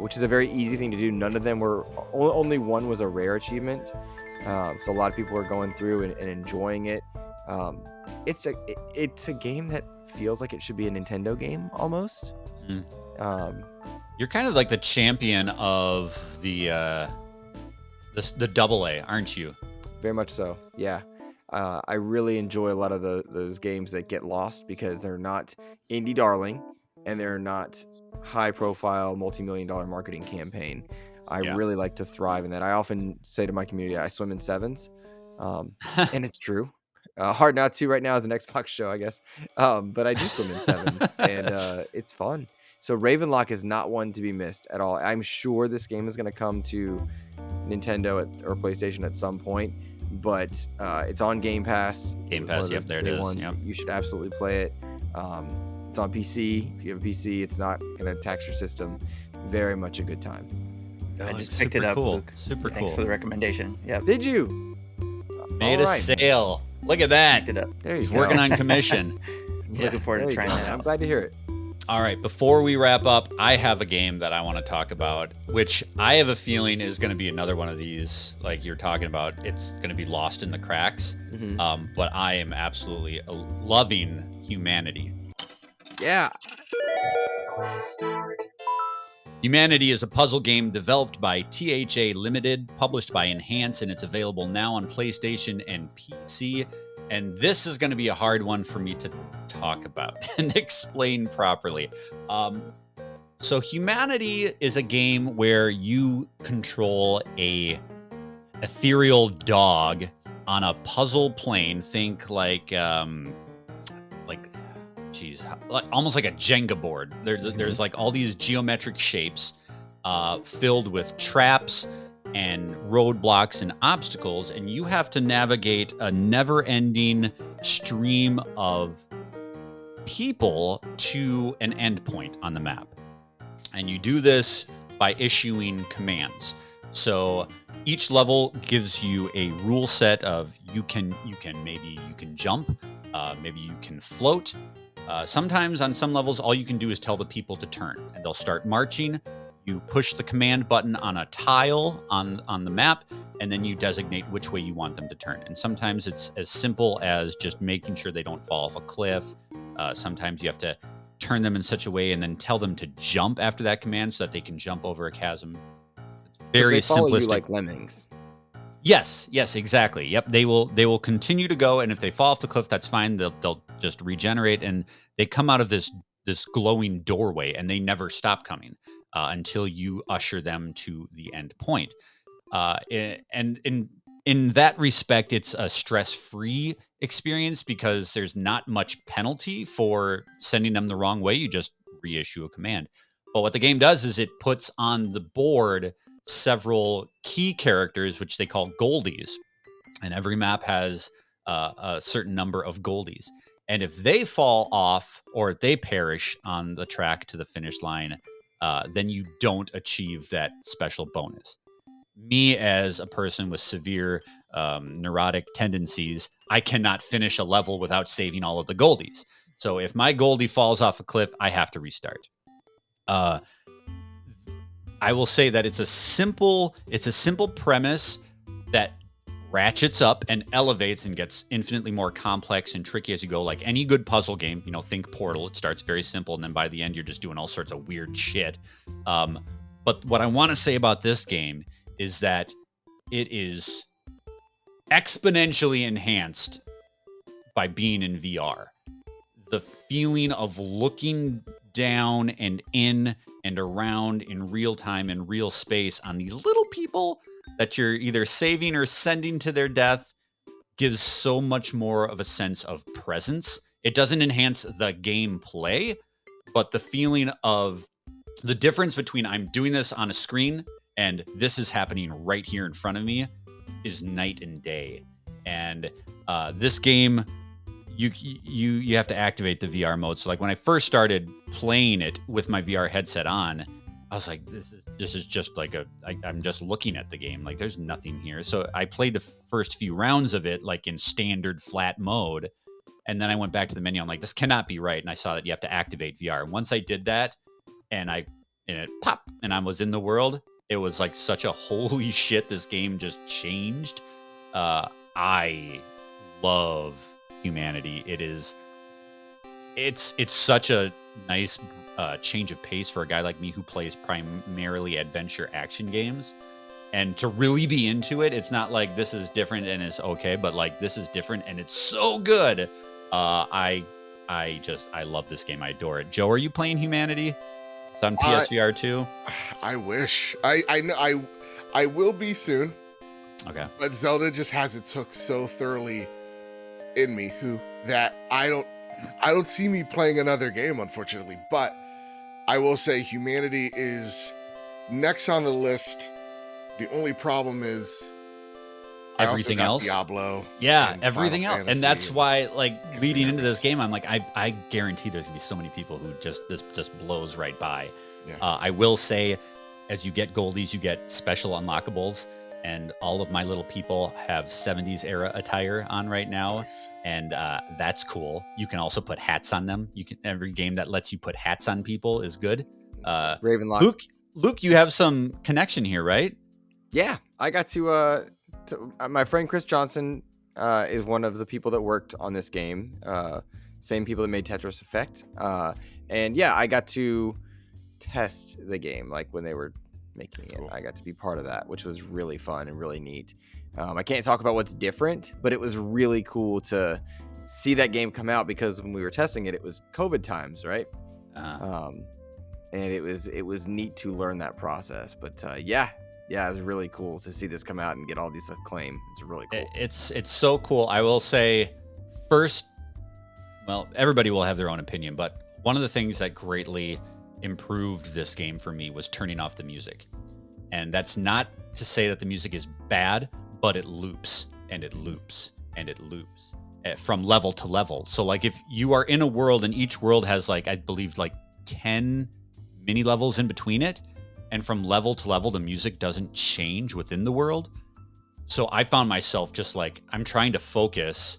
which is a very easy thing to do. None of them were... Only one was a rare achievement. So a lot of people are going through and enjoying it. It's a game that feels like it should be a Nintendo game almost. Mm. You're kind of like the champion of the AA, aren't you? Very much so. Yeah. I really enjoy a lot of those games that get lost because they're not indie darling and they're not high profile multi-million-dollar marketing campaign. I really like to thrive in that. I often say to my community, I swim in sevens. And it's true. Hard not to right now as an Xbox show, I guess. But I do swim in sevens and it's fun. So Ravenlok is not one to be missed at all. I'm sure this game is going to come to Nintendo or PlayStation at some point, but it's on Game Pass. Game Pass, yep, there it is. Yep. You should absolutely play it. It's on PC. If you have a PC, it's not going to tax your system. Very much a good time. I Oh, just it's picked it super up, cool. Luke. Super Thanks cool. for the recommendation. Yep. Did you? Made All a right. sale. Look at that. Picked it up. There you He's go. working on commission. Looking forward There to you trying go. that I'm out. glad to hear it. All right, before we wrap up, I have a game that I want to talk about, which I have a feeling is going to be another one of these, like you're talking about. It's going to be lost in the cracks. But I am absolutely loving Humanity. Yeah. Humanity is a puzzle game developed by THA Limited, published by Enhance, and it's available now on PlayStation and PC. And this is going to be a hard one for me to talk about and explain properly. So Humanity is a game where you control a ethereal dog on a puzzle plane. Think like almost like a Jenga board. There's like all these geometric shapes filled with traps and roadblocks and obstacles, and you have to navigate a never-ending stream of people to an endpoint on the map. And you do this by issuing commands. So each level gives you a rule set of you can jump, maybe you can float. Sometimes on some levels, all you can do is tell the people to turn, and they'll start marching. You push the command button on a tile on the map, and then you designate which way you want them to turn. And sometimes it's as simple as just making sure they don't fall off a cliff. Sometimes you have to turn them in such a way and then tell them to jump after that command so that they can jump over a chasm. It's very they follow simplistic. You like lemmings. Yes, exactly. Yep, they will continue to go, and if they fall off the cliff, that's fine. They'll just regenerate, and they come out of this glowing doorway, and they never stop coming until you usher them to the end point. And in that respect, it's a stress-free experience because there's not much penalty for sending them the wrong way. You just reissue a command. But what the game does is it puts on the board several key characters, which they call goldies. And every map has a certain number of goldies. And if they fall off or if they perish on the track to the finish line, then you don't achieve that special bonus. Me, as a person with severe neurotic tendencies, I cannot finish a level without saving all of the goldies. So if my goldie falls off a cliff, I have to restart. I will say that it's a simple premise that ratchets up and elevates and gets infinitely more complex and tricky as you go. Like any good puzzle game, think Portal. It starts very simple, and then by the end, you're just doing all sorts of weird shit. But what I want to say about this game is that it is exponentially enhanced by being in VR. The feeling of looking down and in and around in real time in real space on these little people that you're either saving or sending to their death gives so much more of a sense of presence. It doesn't enhance the gameplay, but the feeling of the difference between I'm doing this on a screen and this is happening right here in front of me is night and day. And this game, you have to activate the VR mode. So like when I first started playing it with my VR headset on, I was like, this is just like I'm just looking at the game. Like there's nothing here. So I played the first few rounds of it like in standard flat mode. And then I went back to the menu. I'm like, this cannot be right. And I saw that you have to activate VR. And once I did that and it popped and I was in the world, it was like such a holy shit. This game just changed. I love Humanity. It's such a nice change of pace for a guy like me who plays primarily adventure action games, and to really be into it. It's not like this is different and it's okay, but like this is different and it's so good. I love this game. I adore it. Joe, are you playing Humanity? It's on PSVR too. I wish. I will be soon. Okay. But Zelda just has its hook so thoroughly in me that I don't see me playing another game, unfortunately. But I will say Humanity is next on the list. The only problem is everything else. Diablo. Yeah, everything else. Fantasy, and that's why, like, leading into nervous. this game, I'm like, I guarantee there's gonna be so many people who this just blows right by. Yeah. I will say, as you get goldies, you get special unlockables. and all of my little people have 70s era attire on right now. Nice. And that's cool. You can also put hats on them. Every game that lets you put hats on people is good. Ravenlok. Luke, you have some connection here, right? Yeah, I got to my friend Chris Johnson is one of the people that worked on this game. Same people that made Tetris Effect. And yeah, I got to test the game like when they were making That's it. cool. I got to be part of that, which was really fun and really neat. I can't talk about what's different, but it was really cool to see that game come out because when we were testing it, it was COVID times, right? And it was neat to learn that process. But yeah, it was really cool to see this come out and get all these acclaim. It's really cool. It's so cool. I will say first, well, everybody will have their own opinion, but one of the things that greatly improved this game for me was turning off the music. And that's not to say that the music is bad, but it loops and it loops and it loops from level to level. So like if you are in a world and each world has like, I believe like 10 mini levels in between it, and from level to level, the music doesn't change within the world. So I found myself just like, I'm trying to focus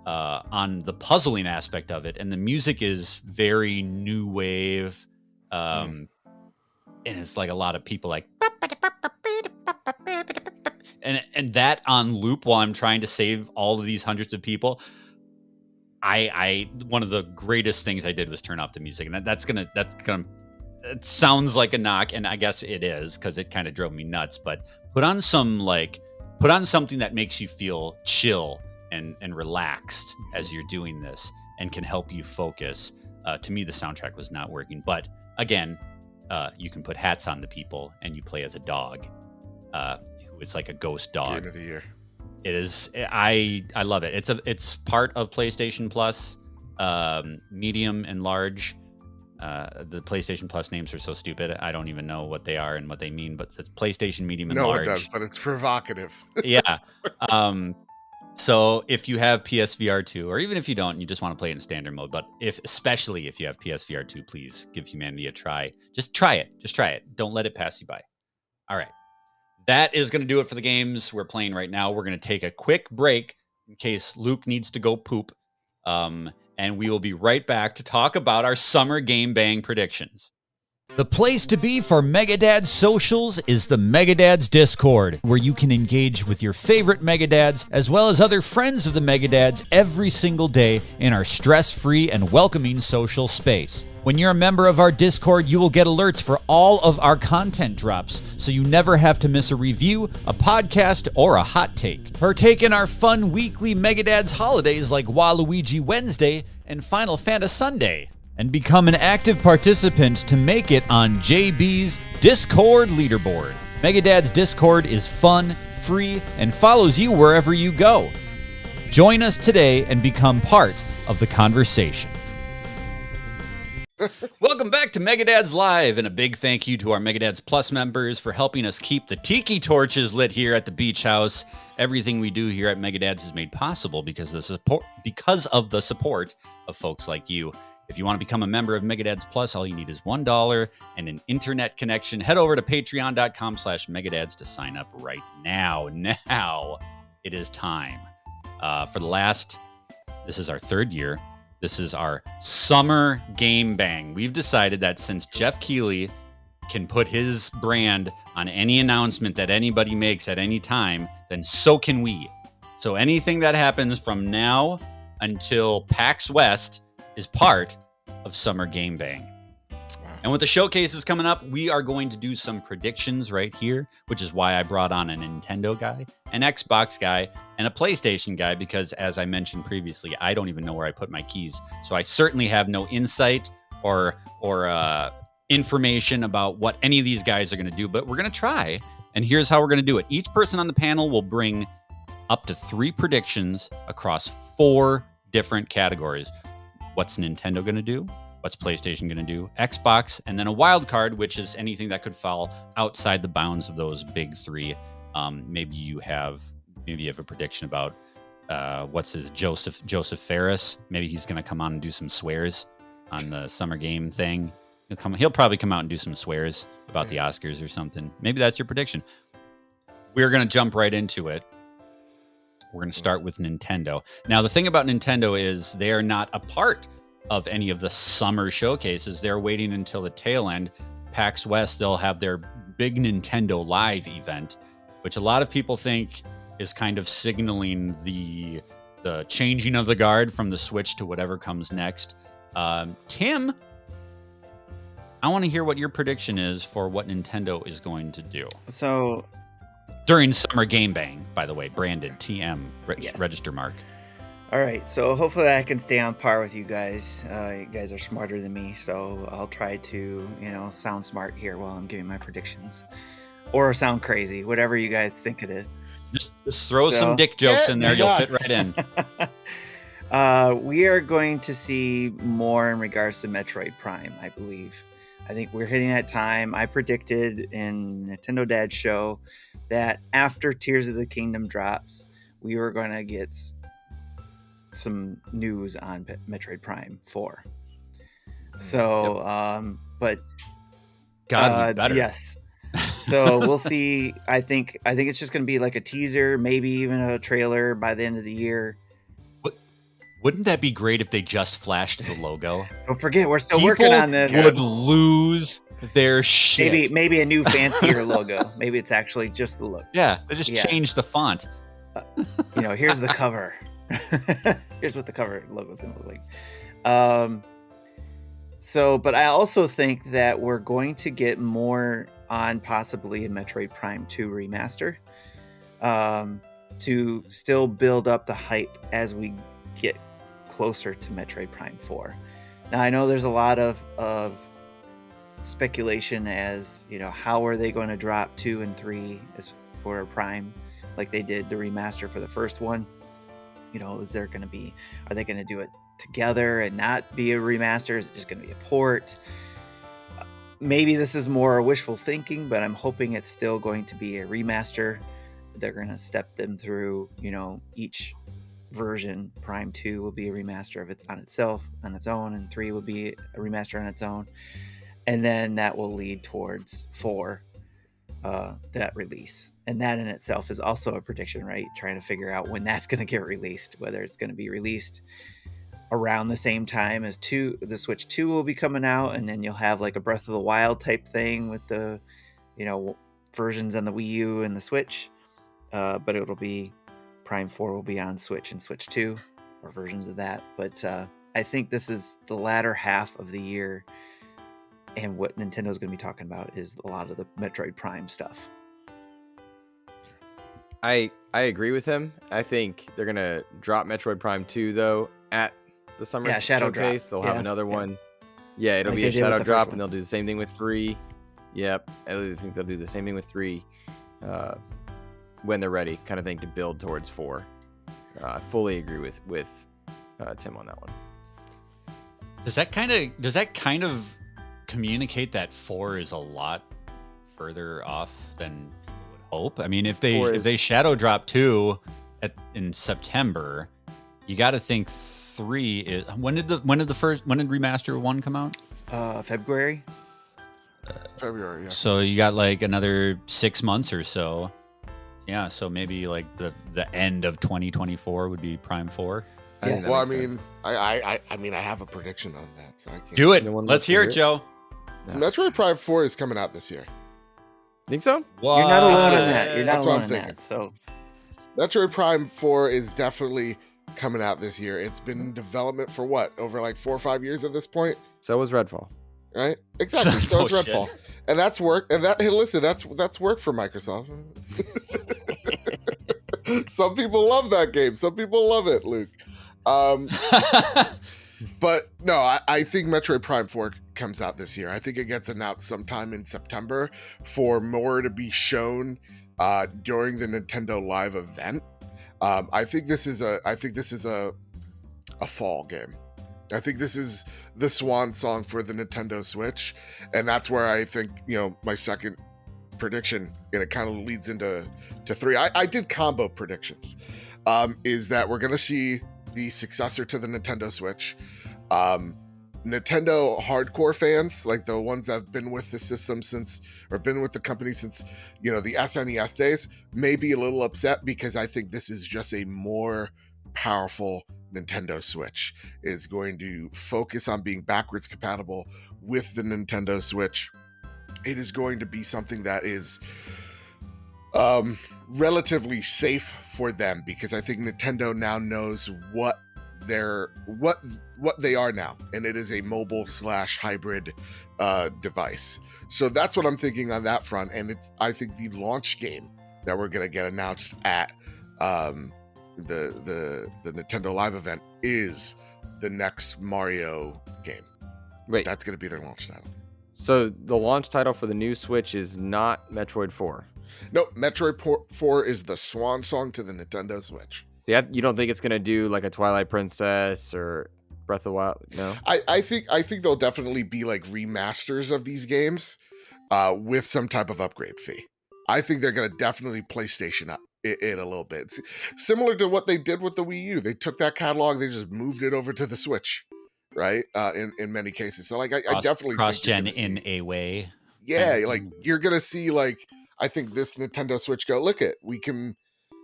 on the puzzling aspect of it. And the music is very new wave. And it's like a lot of people like, and that on loop while I'm trying to save all of these hundreds of people. I one of the greatest things I did was turn off the music, and that's gonna it sounds like a knock, and I guess it is because it kind of drove me nuts. But put on something that makes you feel chill and relaxed as you're doing this, and can help you focus. To me, the soundtrack was not working, but again, you can put hats on the people, and you play as a dog. It's like a ghost dog. Game of the year. It is. I love it. It's part of PlayStation Plus, medium and large. The PlayStation Plus names are so stupid. I don't even know what they are and what they mean. But it's PlayStation Medium and No, Large. it does, but it's provocative. Yeah. So if you have PSVR 2, or even if you don't, you just want to play it in standard mode. But especially if you have PSVR 2, please give humanity a try. Just try it. Just try it. Don't let it pass you by. All right. That is going to do it for the games we're playing right now. We're going to take a quick break in case Luke needs to go poop. And we will be right back to talk about our summer game bang predictions. The place to be for Megadads socials is the Megadads Discord, where you can engage with your favorite Megadads as well as other friends of the Megadads every single day in our stress-free and welcoming social space. When you're a member of our Discord, you will get alerts for all of our content drops, so you never have to miss a review, a podcast, or a hot take. Partake in our fun weekly Megadads holidays like Waluigi Wednesday and Final Fantasy Sunday, and become an active participant to make it on JB's Discord leaderboard. Megadads Discord is fun, free, and follows you wherever you go. Join us today and become part of the conversation. Welcome back to Megadads Live, and a big thank you to our Megadads Plus members for helping us keep the tiki torches lit here at the beach house. Everything we do here at Megadads is made possible because of the support of folks like you. If you want to become a member of Megadads Plus, all you need is $1 and an internet connection. Head over to patreon.com/Megadads to sign up right now. Now it is time. This is our third year. This is our summer game bang. We've decided that since Jeff Keighley can put his brand on any announcement that anybody makes at any time, then so can we. So anything that happens from now until PAX West is part of Summer Game Bang. And with the showcases coming up, we are going to do some predictions right here, which is why I brought on a Nintendo guy, an Xbox guy, and a PlayStation guy, because as I mentioned previously, I don't even know where I put my keys. So I certainly have no insight or information about what any of these guys are going to do, but we're going to try. And here's how we're going to do it. Each person on the panel will bring up to 3 predictions across 4 different categories. What's Nintendo going to do? What's PlayStation going to do? Xbox, and then a wild card, which is anything that could fall outside the bounds of those big 3. Maybe you have a prediction about what's his Joseph Ferris. Maybe he's going to come on and do some swears on the summer game thing. He'll probably come out and do some swears about the Oscars or something. Maybe that's your prediction. we're going to jump right into it. We're going to start with Nintendo. Now, the thing about Nintendo is they are not a part of any of the summer showcases. They're waiting until the tail end. PAX West, they'll have their big Nintendo Live event, which a lot of people think is kind of signaling the changing of the guard from the Switch to whatever comes next. Tim, I want to hear what your prediction is for what Nintendo is going to do. So During Summer Game Bang, by the way, branded TM Yes. register mark. all right, so hopefully I can stay on par with you guys. You guys are smarter than me, so I'll try to, sound smart here while I'm giving my predictions, or sound crazy, whatever you guys think it is. Just throw some So- dick jokes in there. You'll fit Nuts. right in. We are going to see more in regards to Metroid Prime, I believe. I think we're hitting that time. I predicted in Nintendo Dad's show that after Tears of the Kingdom drops, we were going to get some news on Metroid Prime 4. So, but God, we better. yes. So we'll see. I think it's just going to be like a teaser, maybe even a trailer by the end of the year. Wouldn't that be great if they just flashed the logo? Don't forget, we're still People working on this. would lose their shit. Maybe a new fancier logo. Maybe it's actually just the look. Yeah, they just Yeah. changed the font. Here's the cover. Here's what the cover logo is going to look like. But I also think that we're going to get more on possibly a Metroid Prime 2 remaster to still build up the hype as we get closer to Metroid Prime 4. Now, I know there's a lot of speculation as, how are they going to drop 2 and 3 as for Prime like they did the remaster for the first one? Is there going to be, are they going to do it together and not be a remaster? Is it just going to be a port? Maybe this is more wishful thinking, but I'm hoping it's still going to be a remaster. They're going to step them through, each version. Prime 2 will be a remaster of it on its own, and 3 will be a remaster on its own. And then that will lead towards 4, that release. And that in itself is also a prediction, right? Trying to figure out when that's going to get released, whether it's going to be released around the same time as the Switch 2 will be coming out, and then you'll have like a Breath of the Wild type thing with the, versions on the Wii U and the Switch. But it'll be Prime 4 will be on Switch and Switch 2, or versions of that. But I think this is the latter half of the year, and what Nintendo's going to be talking about is a lot of the Metroid Prime stuff. I agree with him. I think they're gonna drop Metroid Prime 2 though at the summer Shadow Drop. showcase. They'll have Yeah, another yeah. one. Yeah, it'll Like be they a did with Shadow the Drop, first and they'll do the same thing with 3. Yep, I think they'll do the same thing with 3 when they're ready, kind of thing, to build towards 4. I fully agree with Tim on that one. Does that kind of communicate that 4 is a lot further off than people would hope? I mean, if they shadow drop 2 in September, you got to think 3 is when did remaster 1 come out? February. February, yeah. So you got like another 6 months or so. Yeah, so maybe like the end of 2024 would be Prime 4. I think Yes. that Well, I makes mean, sense. I mean, I have a prediction on that, so I can't. Do it. Anyone Let's wants to hear hear it, it? Joe. Yeah. Metroid Prime 4 is coming out this year. Think so? You're not alone in What? that. You're not That's what alone I'm in thinking. that. So Metroid Prime 4 is definitely coming out this year. It's been in development for what? Over like 4 or 5 years at this point, So was Redfall. right? Exactly. So it's Oh, shit. Redfall. And that's work. And hey, listen, that's work for Microsoft. Some people love that game. Some people love it, Luke. But no, I think Metroid Prime 4 comes out this year. I think it gets announced sometime in September for more to be shown during the Nintendo Live event. I think this is a fall game. I think this is the swan song for the Nintendo Switch, and that's where I think, my second prediction, and it kind of leads into 3. I did combo predictions. Is that we're gonna see the successor to the Nintendo Switch, Nintendo hardcore fans, like the ones that have been with the system since, or been with the company since, the SNES days, may be a little upset because I think this is just a more powerful Nintendo Switch. It's going to focus on being backwards compatible with the Nintendo Switch. It is going to be something that is relatively safe for them, because I think Nintendo now knows what they are now, and it is a mobile / hybrid device. So that's what I'm thinking on that front. And I think the launch game that we're gonna get announced at the Nintendo Live event is the next Mario game. Wait, That's gonna be their launch title. so the launch title for the new Switch is not Metroid 4. No, Metroid 4 is the swan song to the Nintendo Switch. Yeah, you don't think it's gonna do like a Twilight Princess or Breath of the Wild? No. I think there'll definitely be like remasters of these games with some type of upgrade fee. I think they're gonna definitely PlayStation up it a little bit. It's similar to what they did with the Wii U. They took that catalog, they just moved it over to the Switch, right? In many cases. So like I definitely cross-gen think you're gonna in a way. yeah, like you're gonna see, like, I think this Nintendo Switch go, look at, we can,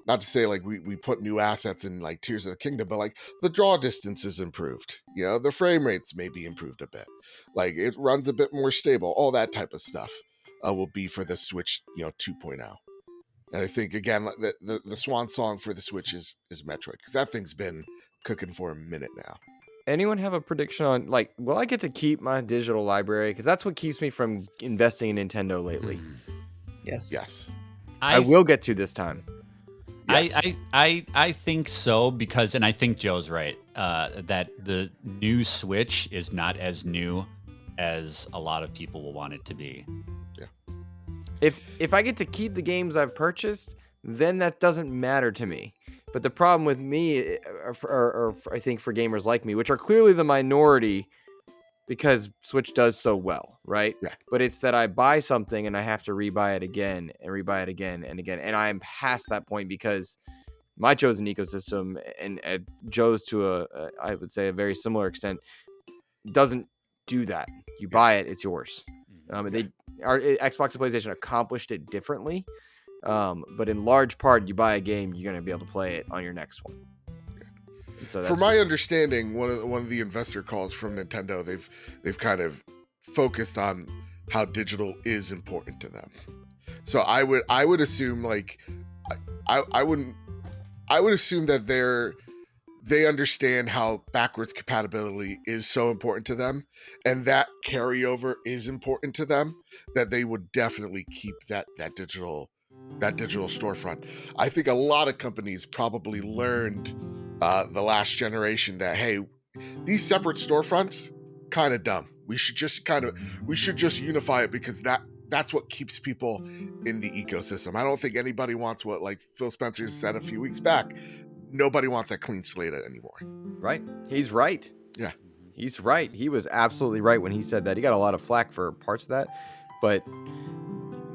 not to say like we put new assets in like Tears of the Kingdom, but like the draw distance is improved. The frame rates may be improved a bit. Like it runs a bit more stable. All that type of stuff will be for the Switch, 2.0. And I think again the swan song for the Switch is Metroid, because that thing's been cooking for a minute now. Anyone have a prediction on, like, will I get to keep my digital library? Because that's what keeps me from investing in Nintendo lately. Yes. Yes. I will get to this time. Yes. I think so, because, and I think Joe's right, that the new Switch is not as new as a lot of people will want it to be. If I get to keep the games I've purchased, then that doesn't matter to me. But the problem with me, or I think for gamers like me, which are clearly the minority, because Switch does so well, right? Yeah. But it's that I buy something and I have to rebuy it again and rebuy it again and again. And I'm past that point because my chosen ecosystem, and Joe's to I would say a very similar extent, doesn't do that. You buy it, it's yours. Xbox and PlayStation accomplished it differently. But in large part, you buy a game, you're going to be able to play it on your next one. And so From my understanding, one of the investor calls from Nintendo, they've kind of focused on how digital is important to them. So I would assume, like, I would assume that they understand how backwards compatibility is so important to them, and that carryover is important to them, that they would definitely keep that digital storefront. I think a lot of companies probably learned the last generation that, hey, these separate storefronts, kind of dumb. We should just unify it, because that's what keeps people in the ecosystem. I don't think anybody wants what, like Phil Spencer said a few weeks back. Nobody wants that clean slate anymore. Right. He's right. Yeah. He's right. He was absolutely right when he said that. He got a lot of flack for parts of that, but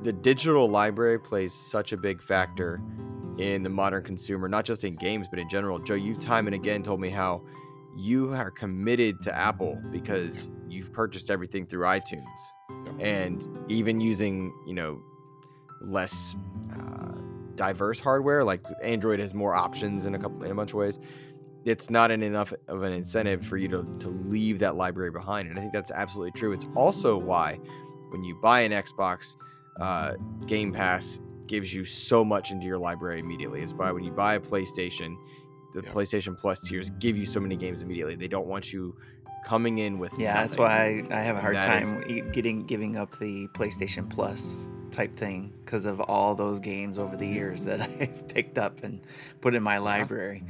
the digital library plays such a big factor in the modern consumer, not just in games, but in general. Joe, you've time and again told me how you are committed to Apple because you've purchased everything through iTunes. Yep. And even using, less diverse hardware, like Android has more options in a bunch of ways. It's not enough of an incentive for you to leave that library behind. And I think that's absolutely true. It's also why when you buy an Xbox, Game Pass gives you so much into your library immediately. It's why when you buy a PlayStation, the PlayStation Plus tiers give you so many games immediately. They don't want you coming in with nothing. That's why I have a hard time giving up the PlayStation Plus type thing, because of all those games over the years that I've picked up and put in my library.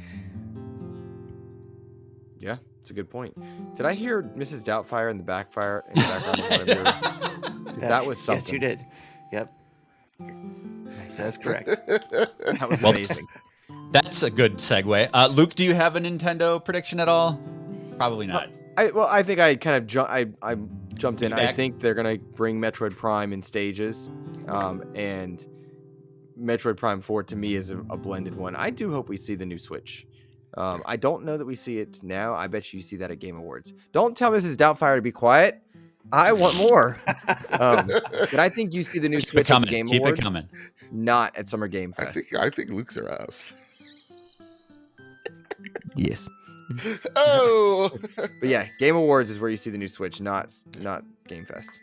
Yeah, it's a good point. Did I hear Mrs. Doubtfire in the background? Of what I'm doing? That was something. Yes, you did. Yep. That's correct. That was Well, amazing. That's a good segue. Luke, do you have a Nintendo prediction at all? Probably not. I think I kind of I jumped in. I Feedback? think they're gonna bring Metroid Prime in stages, and Metroid Prime 4 to me is a blended one. I do hope we see the new Switch. I don't know that we see it now. I bet you see that at Game Awards. Don't tell Mrs. Doubtfire to be quiet. I want more. But I think you see the new Keep it Switch at the coming. Game Keep Awards, it coming. not at Summer Game I Fest. think Luke's are us. Yes. Oh, But yeah, Game Awards is where you see the new Switch, not Game Fest.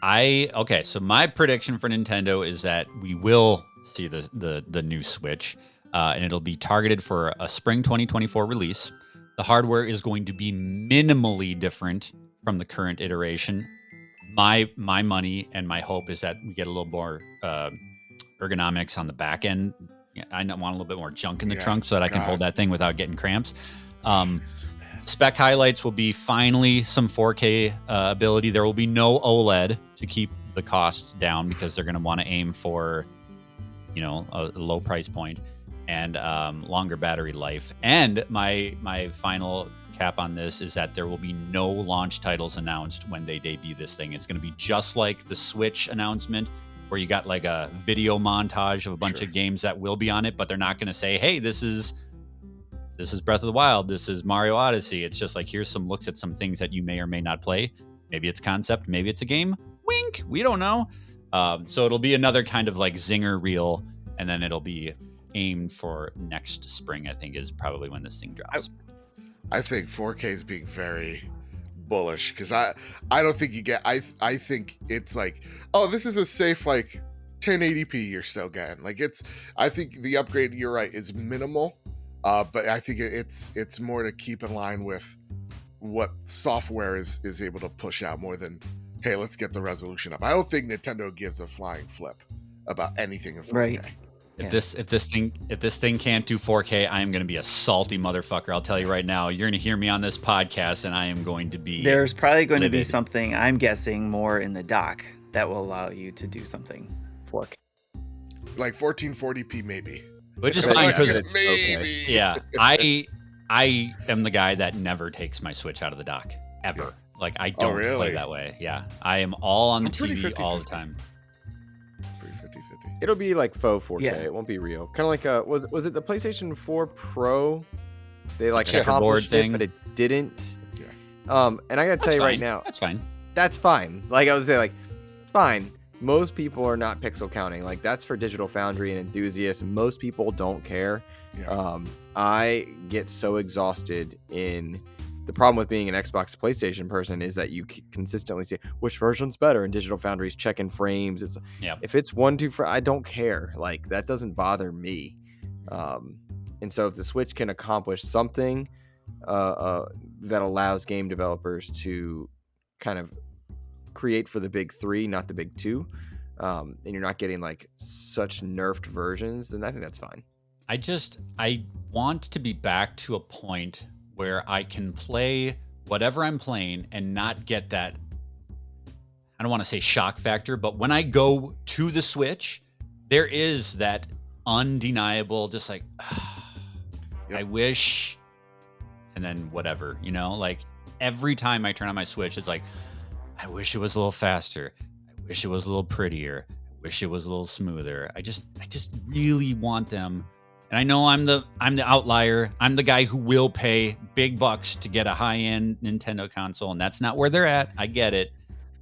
Okay, so my prediction for Nintendo is that we will see the new Switch, and it'll be targeted for a spring 2024 release. The hardware is going to be minimally different from the current iteration. My money and my hope is that we get a little more ergonomics on the back end. I want a little bit more junk in the trunk so that I can hold that thing without getting cramps. Spec highlights will be finally some 4K ability. There will be no OLED to keep the cost down because they're going to want to aim for, a low price point and longer battery life. And my final cap on this is that there will be no launch titles announced when they debut this thing. It's going to be just like the Switch announcement, where you got like a video montage of a bunch of games that will be on it, but they're not going to say, hey, this is Breath of the Wild, this is Mario Odyssey. It's just like, here's some looks at some things that you may or may not play. Maybe it's concept, maybe it's a game. Wink, we don't know. So it'll be another kind of like zinger reel, and then it'll be aimed for next spring, I think, is probably when this thing drops. I think 4K is being very bullish because I don't think you get. I think it's like, oh, this is a safe like 1080p you're still getting. Like I think the upgrade, you're right, is minimal. But I think it's more to keep in line with what software is able to push out more than, hey, let's get the resolution up. I don't think Nintendo gives a flying flip about anything in 4K. Right. If this thing can't do 4K, I am going to be a salty motherfucker. I'll tell you right now. You're going to hear me on this podcast, and I am going to be. There's probably going to be livid. something, I'm guessing, more in the dock that will allow you to do something 4K. Like 1440p maybe. Which is Like, fine yeah, because it's maybe. okay. yeah, I am the guy that never takes my Switch out of the dock ever. Like I don't really? play that way. Yeah, I am all on the I'm pretty TV all 50-50. the time. Pretty 50-50. It'll be like faux 4K. Yeah. It won't be real. Kind of like was it the PlayStation 4 Pro? They like Checkerboard accomplished thing. it, but it didn't. Yeah. And I gotta tell That's you right fine. now, That's fine. that's fine. Like I was saying, like fine. Most people are not pixel counting. Like that's for Digital Foundry and enthusiasts. Most people don't care. Yeah. I get so exhausted in the problem with being an Xbox PlayStation person is that you consistently say which version's better, and Digital Foundry's checking frames. It's Yep. if it's 1-2 I don't care. Like that doesn't bother me. And so if the Switch can accomplish something that allows game developers to kind of create for the big three, not the big two, and you're not getting like such nerfed versions, then I think that's fine. I want to be back to a point where I can play whatever I'm playing and not get that, I don't want to say shock factor, but when I go to the Switch, there is that undeniable, just like, I wish, and then whatever, like every time I turn on my Switch, it's like, I wish it was a little faster. I wish it was a little prettier. I wish it was a little smoother. I just really want them. And I know I'm the outlier. I'm the guy who will pay big bucks to get a high-end Nintendo console, and that's not where they're at. I get it,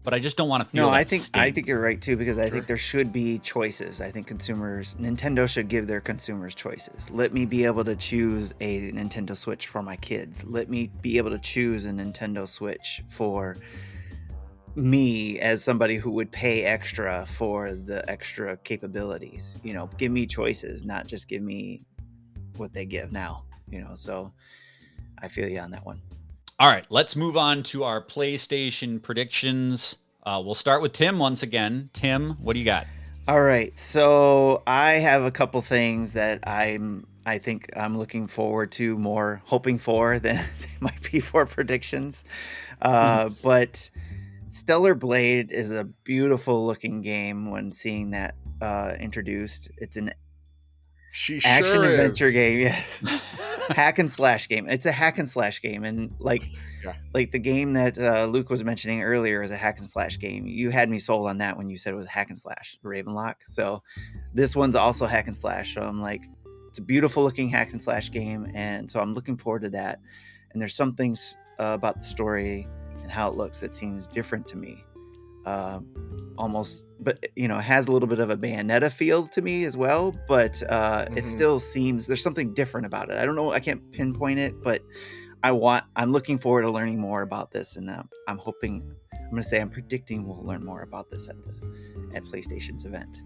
but I just don't want to feel. No, that I sting. think you're right too, because I Sure. think there should be choices. I think Nintendo should give their consumers choices. Let me be able to choose a Nintendo Switch for my kids. Let me be able to choose a Nintendo Switch for me as somebody who would pay extra for the extra capabilities. Give me choices, not just give me what they give now. So I feel you on that one. All right, let's move on to our PlayStation predictions. We'll start with Tim once again. Tim, what do you got? All right, so I have a couple things that I think I'm looking forward to more, hoping for than they might be for predictions. But Stellar Blade is a beautiful looking game when seeing that introduced. It's an She action sure adventure is. game, yes. Hack and slash game. It's a hack and slash game, and like the game that Luke was mentioning earlier is a hack and slash game. You had me sold on that when you said it was hack and slash, Ravenlok. So this one's also hack and slash. So I'm like, it's a beautiful looking hack and slash game, and so I'm looking forward to that. And there's some things about the story and how it looks that seems different to me, almost, but it has a little bit of a Bayonetta feel to me as well, but it still seems there's something different about it. I don't know, I can't pinpoint it, but I'm looking forward to learning more about this, and I'm predicting we'll learn more about this at PlayStation's event.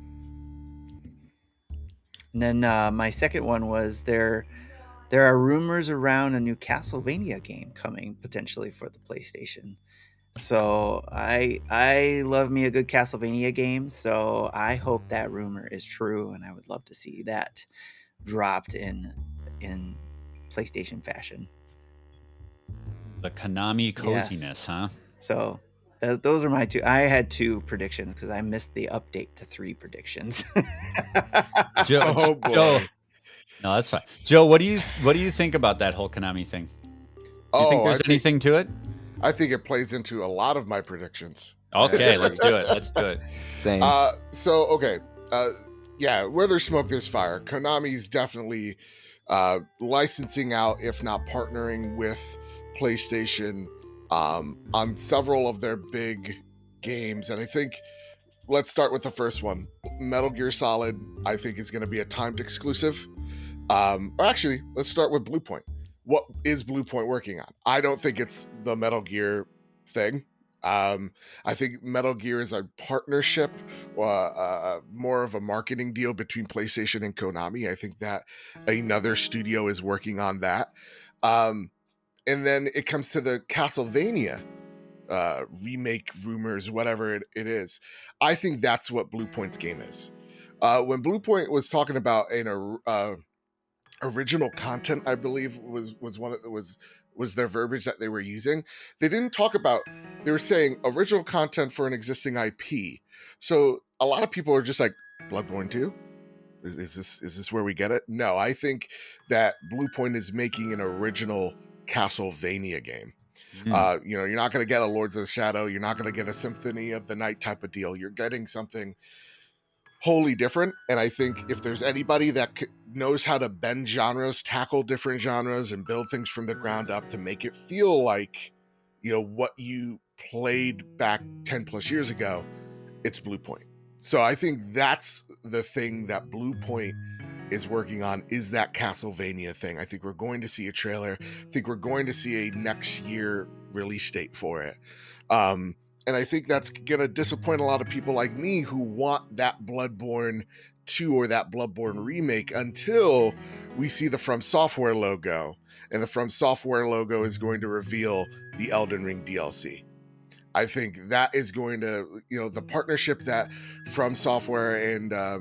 And then my second one was there are rumors around a new Castlevania game coming potentially for the PlayStation. So I love me a good Castlevania game, so I hope that rumor is true, and I would love to see that dropped in PlayStation fashion. The Konami coziness, huh? So those are my two. I had 2 predictions because I missed the update to 3 predictions. Joe, Oh, boy. Joe, no, that's fine. Joe, what do you think about that whole Konami thing? Do you think there's anything to it? I think it plays into a lot of my predictions. Okay, let's do it. Let's do it. Same. Where there's smoke, there's fire. Konami's definitely licensing out, if not partnering with PlayStation on several of their big games. And I think, let's start with the first one. Metal Gear Solid, I think, is going to be a timed exclusive. Or actually, let's start with Blue Point. What is Blue Point working on? I don't think it's the Metal Gear thing. I think Metal Gear is a partnership, more of a marketing deal between PlayStation and Konami. I think that another studio is working on that. And then it comes to the Castlevania remake rumors, whatever it is. I think that's what Blue Point's game is. When Blue Point was talking about original content, I believe was their verbiage that they were using. They didn't talk about, they were saying original content for an existing IP. So a lot of people are just like, Bloodborne 2? Is this where we get it? No, I think that Blue Point is making an original Castlevania game. You're not going to get a Lords of the Shadow. You're not going to get a Symphony of the Night type of deal. You're getting something wholly different. And I think if there's anybody that knows how to bend genres, tackle different genres, and build things from the ground up to make it feel like, what you played back 10 plus years ago, it's Blue Point. So I think that's the thing that Blue Point is working on, is that Castlevania thing. I think we're going to see a trailer. I think we're going to see a next year release date for it. And I think that's going to disappoint a lot of people like me who want that Bloodborne 2 or that Bloodborne remake until we see the From Software logo. And the From Software logo is going to reveal the Elden Ring DLC. I think that is going to, the partnership that From Software and I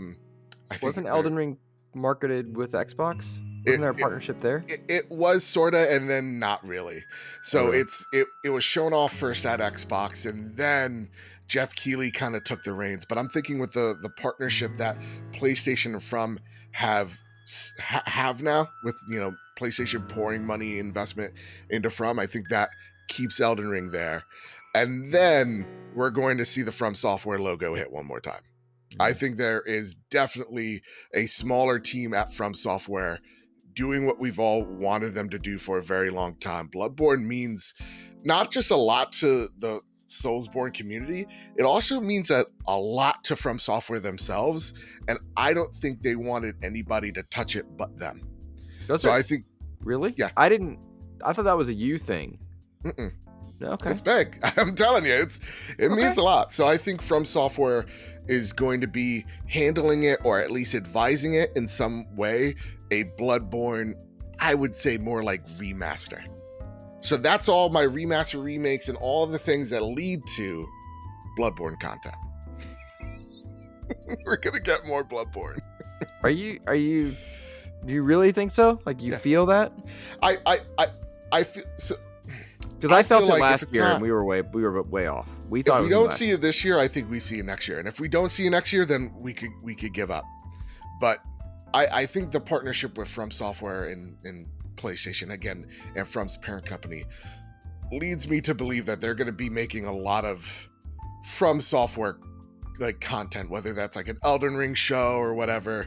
think wasn't Elden Ring marketed with Xbox? Wasn't there a partnership there? It was sorta, and then not really. So it was shown off first at Xbox, and then Jeff Keighley kind of took the reins. But I'm thinking with the partnership that PlayStation and From have now, with PlayStation pouring money investment into From, I think that keeps Elden Ring there. And then we're going to see the From Software logo hit one more time. I think there is definitely a smaller team at From Software doing what we've all wanted them to do for a very long time. Bloodborne means not just a lot to the Soulsborne community, it also means a lot to From Software themselves, and I don't think they wanted anybody to touch it but them. I think... Really? Yeah. I thought that was a you thing. Mm-mm. Okay. It's big. I'm telling you, it means a lot. So I think From Software is going to be handling it, or at least advising it in some way, a Bloodborne, I would say more like remaster. So that's all my remaster, remakes, and all the things that lead to Bloodborne content. We're gonna get more Bloodborne. Do you really think so? Like, you feel that? I feel so. Because I felt it like last year, and we were way off. We thought if we don't see it this year, I think we see it next year. And if we don't see it next year, then we could give up. But I think the partnership with From Software and PlayStation, again, and From's parent company, leads me to believe that they're going to be making a lot of From Software like content, whether that's like an Elden Ring show or whatever.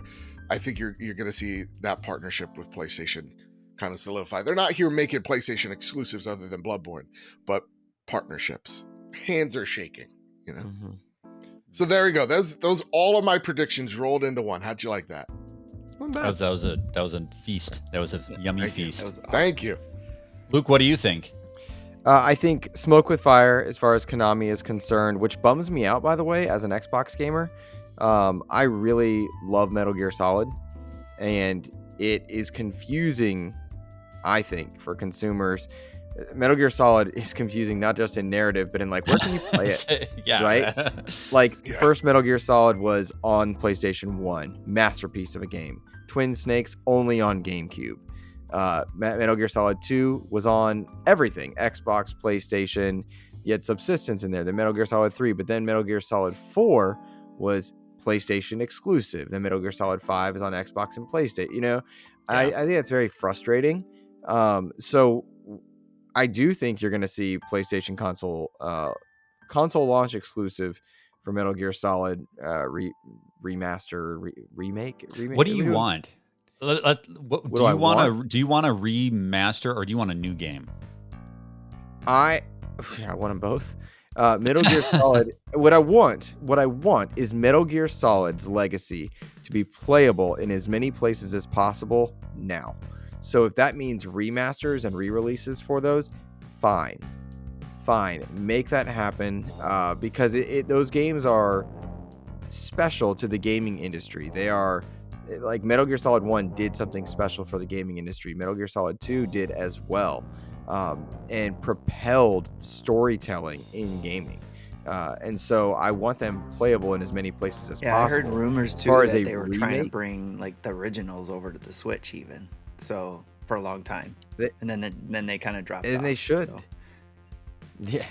I think you're going to see that partnership with PlayStation kind of solidify. They're not here making PlayStation exclusives other than Bloodborne, but partnerships. Hands are shaking, you know. Mm-hmm. So there we go. Those all of my predictions rolled into one. How'd you like that? That was a feast. That was a yummy Thank you. feast. That was awesome. Thank you. Luke, what do you think? I think Smoke with Fire, as far as Konami is concerned, which bums me out, by the way, as an Xbox gamer. I really love Metal Gear Solid, and it is confusing, I think, for consumers. Metal Gear Solid is confusing not just in narrative, but in like, where can you play it? Yeah. Right? Like, Yeah. first Metal Gear Solid was on PlayStation 1, masterpiece of a game. Twin Snakes only on GameCube. Metal Gear Solid 2 was on everything, Xbox, PlayStation. You had Subsistence in there. Then Metal Gear Solid 3, but then Metal Gear Solid 4 was PlayStation exclusive. Then Metal Gear Solid 5 is on Xbox and PlayStation. You know, I think that's very frustrating. So I do think you're going to see PlayStation console launch exclusive for Metal Gear Solid remaster, remake. What do you want? Do you want a remaster or do you want a new game? I want them both. Metal Gear Solid. What I want is Metal Gear Solid's legacy to be playable in as many places as possible now. So if that means remasters and re-releases for those, fine, make that happen. Because those games are special to the gaming industry. They are. Like Metal Gear Solid 1 did something special for the gaming industry. Metal Gear Solid 2 did as well, and propelled storytelling in gaming. And so I want them playable in as many places as possible. I heard rumors too far as that a they were trying to remake? bring like the originals over to the Switch even. So for a long time, and then they kind of dropped. And off, they should. so. Yeah,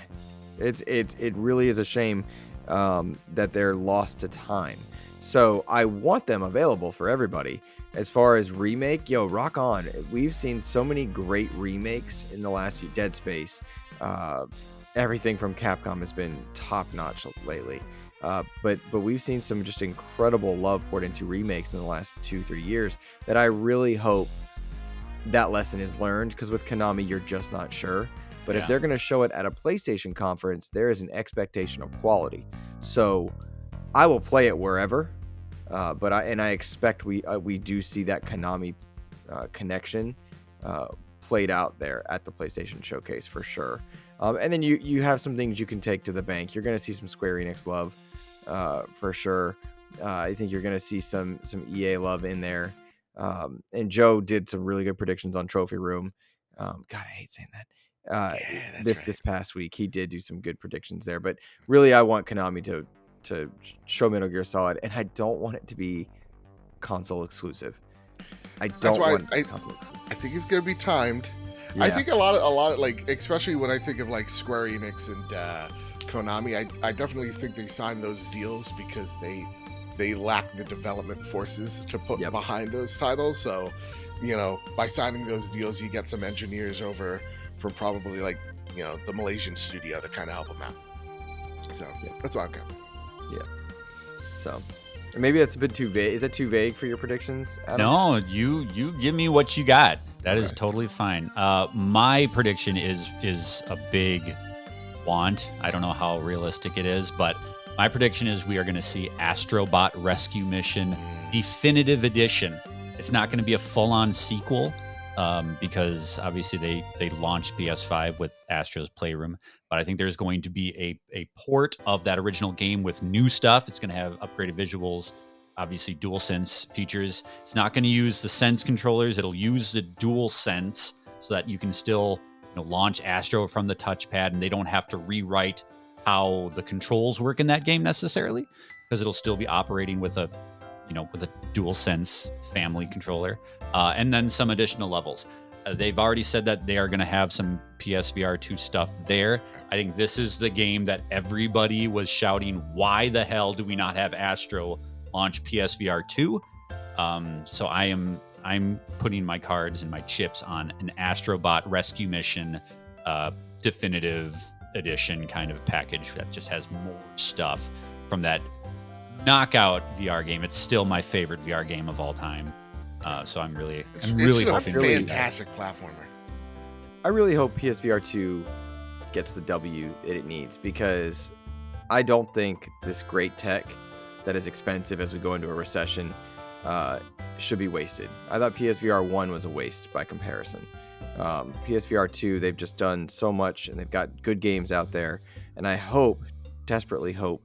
it really is a shame that they're lost to time. So I want them available for everybody. As far as remake, rock on. We've seen so many great remakes in the last few. Dead Space, everything from Capcom has been top notch lately. But we've seen some just incredible love poured into remakes in the last 2-3 years that I really hope that lesson is learned, because with Konami you're just not sure. But if they're going to show it at a PlayStation conference, there is an expectation of quality. So I will play it wherever, but I expect we do see that Konami connection played out there at the PlayStation Showcase for sure. And then you have some things you can take to the bank. You're going to see some Square Enix love for sure. I think you're going to see some EA love in there. And Joe did some really good predictions on Trophy Room. God, I hate saying that. This past week he did do some good predictions there, but really I want Konami to show Metal Gear Solid, and I don't want it to be console exclusive. I think it's gonna be timed. Yeah. I think a lot of like, especially when I think of like Square Enix and Konami, I definitely think they signed those deals because they lack the development forces to put behind those titles. So, by signing those deals, you get some engineers over from probably like, the Malaysian studio to kind of help them out. So that's what I've got. Yeah. So maybe that's a bit too vague. Is that too vague for your predictions, Adam? No, you give me what you got. That is totally fine. My prediction is a big want. I don't know how realistic it is, but my prediction is we are going to see Astrobot Rescue Mission Definitive Edition. It's not going to be a full-on sequel, because obviously they launched PS5 with Astro's Playroom, but I think there's going to be a port of that original game with new stuff. It's going to have upgraded visuals, obviously DualSense features. It's not going to use the Sense controllers. It'll use the DualSense so that you can still launch Astro from the touchpad, and they don't have to rewrite how the controls work in that game necessarily, because it'll still be operating with a DualSense family controller, and then some additional levels. They've already said that they are going to have some PSVR 2 stuff there. I think this is the game that everybody was shouting, why the hell do we not have Astro launch PSVR 2? So I'm putting my cards and my chips on an Astrobot Rescue Mission Definitive Edition kind of package that just has more stuff from that knockout VR game. It's still my favorite VR game of all time. So I'm really It's hoping a they do that. fantastic platformer. I really hope PSVR 2 gets the W that it needs, because I don't think this great tech that is expensive as we go into a recession should be wasted. I thought PSVR 1 was a waste by comparison. PSVR 2, they've just done so much, and they've got good games out there, and I hope, desperately hope,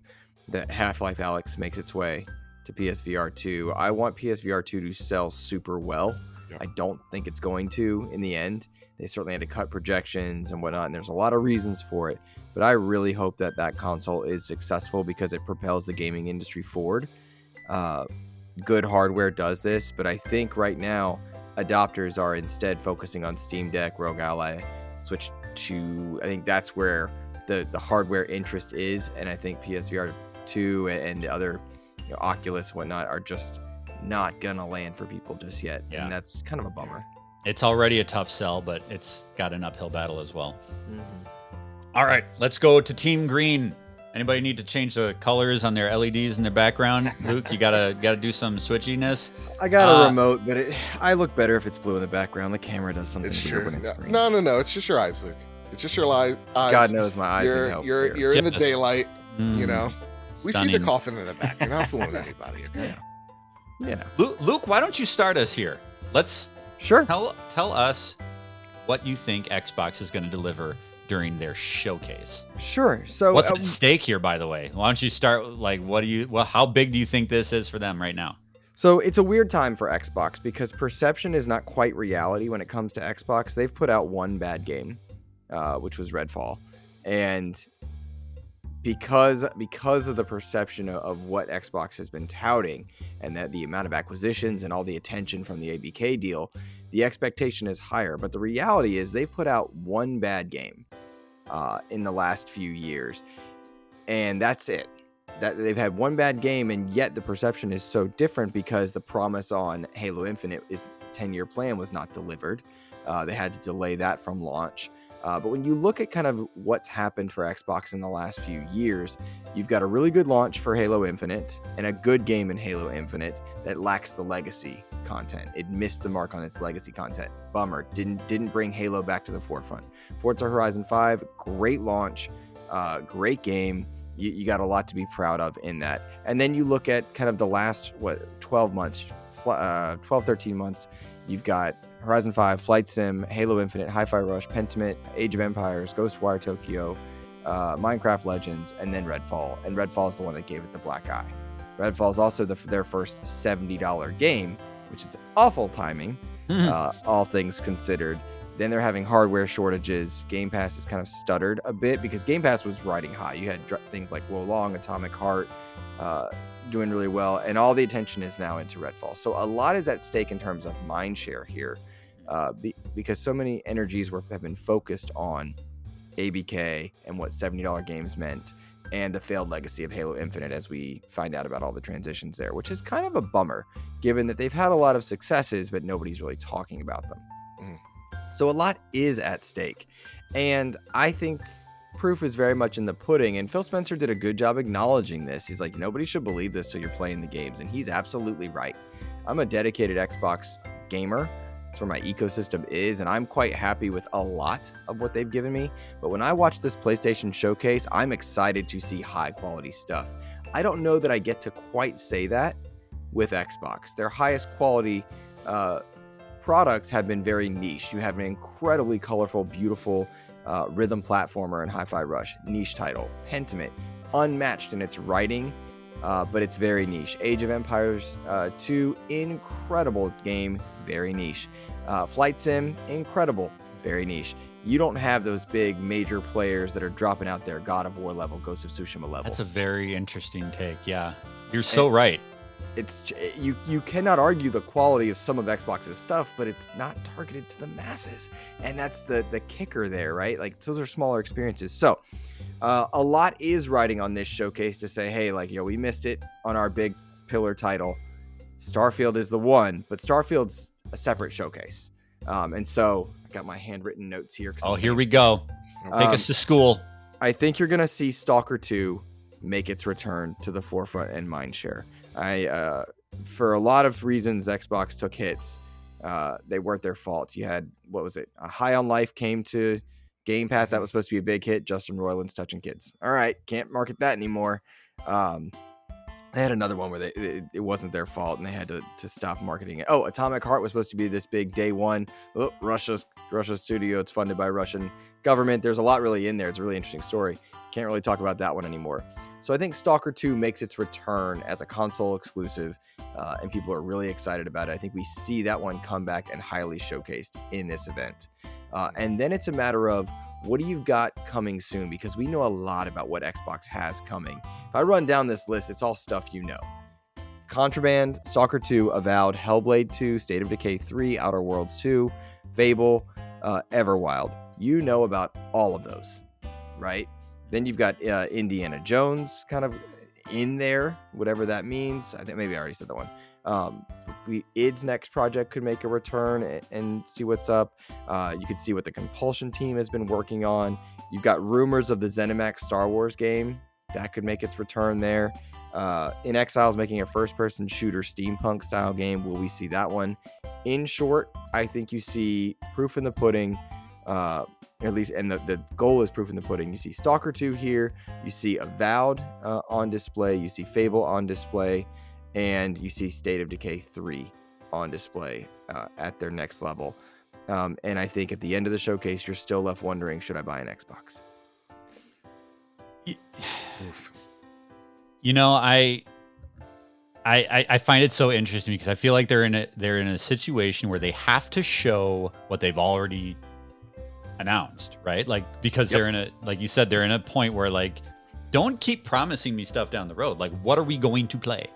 that Half-Life Alyx makes its way to PSVR 2. I want PSVR 2 to sell super well. Yep. I don't think it's going to in the end. They certainly had to cut projections and whatnot, and there's a lot of reasons for it. But I really hope that that console is successful, because it propels the gaming industry forward. Good hardware does this, but I think right now adopters are instead focusing on Steam Deck, Rogue Ally, Switch 2. I think that's where the hardware interest is, and I think PSVR 2 and other Oculus and whatnot are just not gonna land for people just yet. Yeah. And that's kind of a bummer. It's already a tough sell, but it's got an uphill battle as well. All right, let's go to Team Green. Anybody need to change the colors on their LEDs in their background? Luke, you gotta do some switchiness. I got a remote, but I look better if it's blue in the background. The camera does something It's weird true. when it's green. No. It's just your eyes, Luke. It's just your eyes. God knows my eyes need help You're there. in the Yes. daylight. You know, we see the Stunning. coffin in the back. You're not fooling anybody. Okay? Yeah. Luke, why don't you start us here? Let's Sure. tell us what you think Xbox is going to deliver during their showcase. Sure. So What's at stake here, by the way? Why don't you start? Like, how big do you think this is for them right now? So it's a weird time for Xbox, because perception is not quite reality when it comes to Xbox. They've put out one bad game, which was Redfall, and because of the perception of what Xbox has been touting, and that the amount of acquisitions and all the attention from the ABK deal, the expectation is higher. But the reality is they've put out one bad game in the last few years, and that's it. That they've had one bad game, and yet the perception is so different, because the promise on Halo Infinite is 10-year plan was not delivered. They had to delay that from launch. But when you look at kind of what's happened for Xbox in the last few years, you've got a really good launch for Halo Infinite and a good game in Halo Infinite that lacks the legacy content. It missed the mark on its legacy content. Bummer. Didn't bring Halo back to the forefront. Forza Horizon 5, great launch, great game. You got a lot to be proud of in that. And then you look at kind of the last 12 months, 13 months. You've got Horizon 5, Flight Sim, Halo Infinite, Hi-Fi Rush, Pentiment, Age of Empires, Ghostwire Tokyo, Minecraft Legends, and then Redfall. And Redfall is the one that gave it the black eye. Redfall is also their first $70 game, which is awful timing, all things considered. Then they're having hardware shortages. Game Pass has kind of stuttered a bit, because Game Pass was riding high. You had things like Wolong, Atomic Heart, doing really well, and all the attention is now into Redfall. So a lot is at stake in terms of mind share here, because so many energies have been focused on ABK and what $70 games meant, and the failed legacy of Halo Infinite, as we find out about all the transitions there, which is kind of a bummer, given that they've had a lot of successes, but nobody's really talking about them. So a lot is at stake, and I think proof is very much in the pudding, and Phil Spencer did a good job acknowledging this. He's like, nobody should believe this till you're playing the games, and he's absolutely right. I'm a dedicated Xbox gamer. That's where my ecosystem is, and I'm quite happy with a lot of what they've given me. But when I watch this PlayStation showcase, I'm excited to see high quality stuff. I don't know that I get to quite say that with Xbox. Their highest quality products have been very niche. You have an incredibly colorful, beautiful rhythm platformer in Hi-Fi Rush, niche title. Pentiment, unmatched in its writing, but it's very niche. Age of Empires 2, incredible game, very niche. Flight Sim, incredible, very niche. You don't have those big major players that are dropping out there, God of War level, Ghost of Tsushima level. That's a very interesting take. Yeah, you're so right. It's you cannot argue the quality of some of Xbox's stuff, but it's not targeted to the masses, and that's the kicker there, right? Like, those are smaller experiences. So a lot is riding on this showcase to say, hey, like, we missed it on our big pillar title. Starfield is the one, but Starfield's a separate showcase, and so I got my handwritten notes here. Oh, here we go. Take us to school. I think you're gonna see Stalker 2 make its return to the forefront and mindshare. For a lot of reasons, Xbox took hits. They weren't their fault. You had, what was it? A High on Life came to Game Pass. That was supposed to be a big hit. Justin Roiland's touching kids. All right, can't market that anymore. They had another one where it wasn't their fault and they had to stop marketing it. Oh, Atomic Heart was supposed to be this big day one. Oh, Russia's studio. It's funded by Russian government. There's a lot really in there. It's a really interesting story. Can't really talk about that one anymore. So I think Stalker 2 makes its return as a console exclusive, and people are really excited about it. I think we see that one come back and highly showcased in this event. And then it's a matter of, what do you got coming soon? Because we know a lot about what Xbox has coming. If I run down this list, it's all stuff you know. Contraband, Stalker 2, Avowed, Hellblade 2, State of Decay 3, Outer Worlds 2, Fable, Everwild. You know about all of those, right? Then you've got Indiana Jones kind of in there, whatever that means. I think maybe I already said that one. id's next project could make a return and see what's up. You could see what the Compulsion team has been working on. You've got rumors of the ZeniMax Star Wars game that could make its return there. In Exile's making a first-person shooter steampunk style game. Will we see that one? In short, I think you see proof in the pudding, at least, and the goal is proof in the pudding. You see Stalker 2 here, you see Avowed on display, you see Fable on display, and you see State of Decay 3 on display at their next level. And I think at the end of the showcase, you're still left wondering, should I buy an Xbox? You know, I find it so interesting because I feel like they're in a situation where they have to show what they've already announced, right? Like, because they're in a, like you said, they're in a point where, like, don't keep promising me stuff down the road. Like, what are we going to play?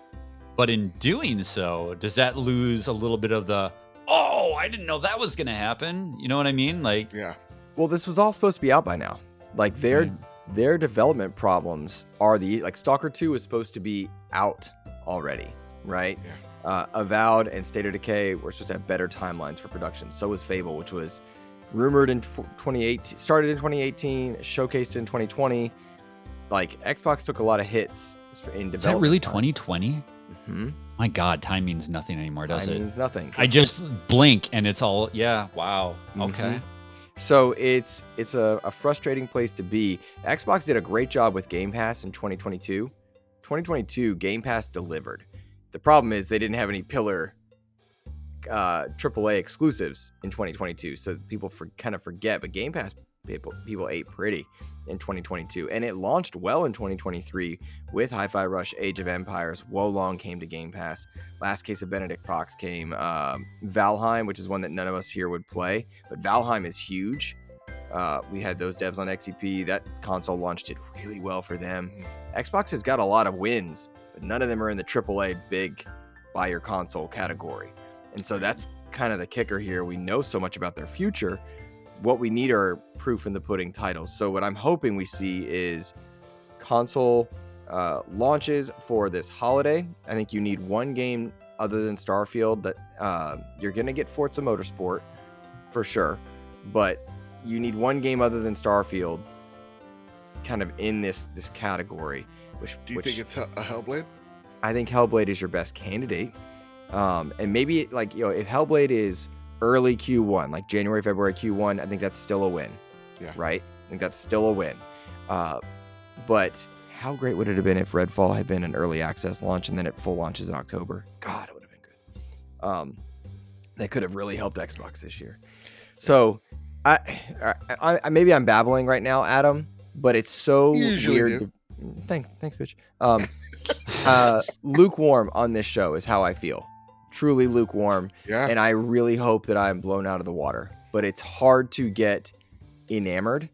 But in doing so, does that lose a little bit of the, oh, I didn't know that was going to happen? You know what I mean? Like, Yeah. Well, this was all supposed to be out by now. Like, their development problems are like Stalker 2 is supposed to be out already, right? Yeah. Avowed and State of Decay were supposed to have better timelines for production. So was Fable, which was rumored in 2018, started in 2018, showcased in 2020. Like, Xbox took a lot of hits in development. is that really 2020? Mm-hmm. My God, time means nothing anymore, does Time it? means nothing. I just blink and it's all, yeah, wow, okay. So it's a frustrating place to be. Xbox did a great job with Game Pass in 2022. 2022, Game Pass delivered. The problem is they didn't have any pillar AAA exclusives in 2022, so people kind of forget. But Game Pass people ate pretty in 2022, and it launched well in 2023 with Hi-Fi Rush, Age of Empires. Wolong came to Game Pass. Last Case of Benedict Fox came. Valheim, which is one that none of us here would play, but Valheim is huge. We had those devs on XCP. That console launch did really well for them. Xbox has got a lot of wins, but none of them are in the AAA big buy your console category. And so that's kind of the kicker here. We know so much about their future. What we need are proof in the pudding titles. So what I'm hoping we see is console launches for this holiday. I think you need one game other than Starfield that you're going to get Forza Motorsport for sure, but you need one game other than Starfield kind of in this category. Do you think it's a Hellblade? I think Hellblade is your best candidate. And maybe, like, you know, if Hellblade is early Q1, like January, February Q1, I think that's still a win. Yeah. Right? I think that's still a win. But how great would it have been if Redfall had been an early access launch and then it full launches in October? God, it would have been good. That could have really helped Xbox this year. So I maybe I'm babbling right now, Adam, but it's so weird. Thanks, bitch. Lukewarm on this show is how I feel. Truly lukewarm. Yeah. And I really hope that I'm blown out of the water. But it's hard to get enamored,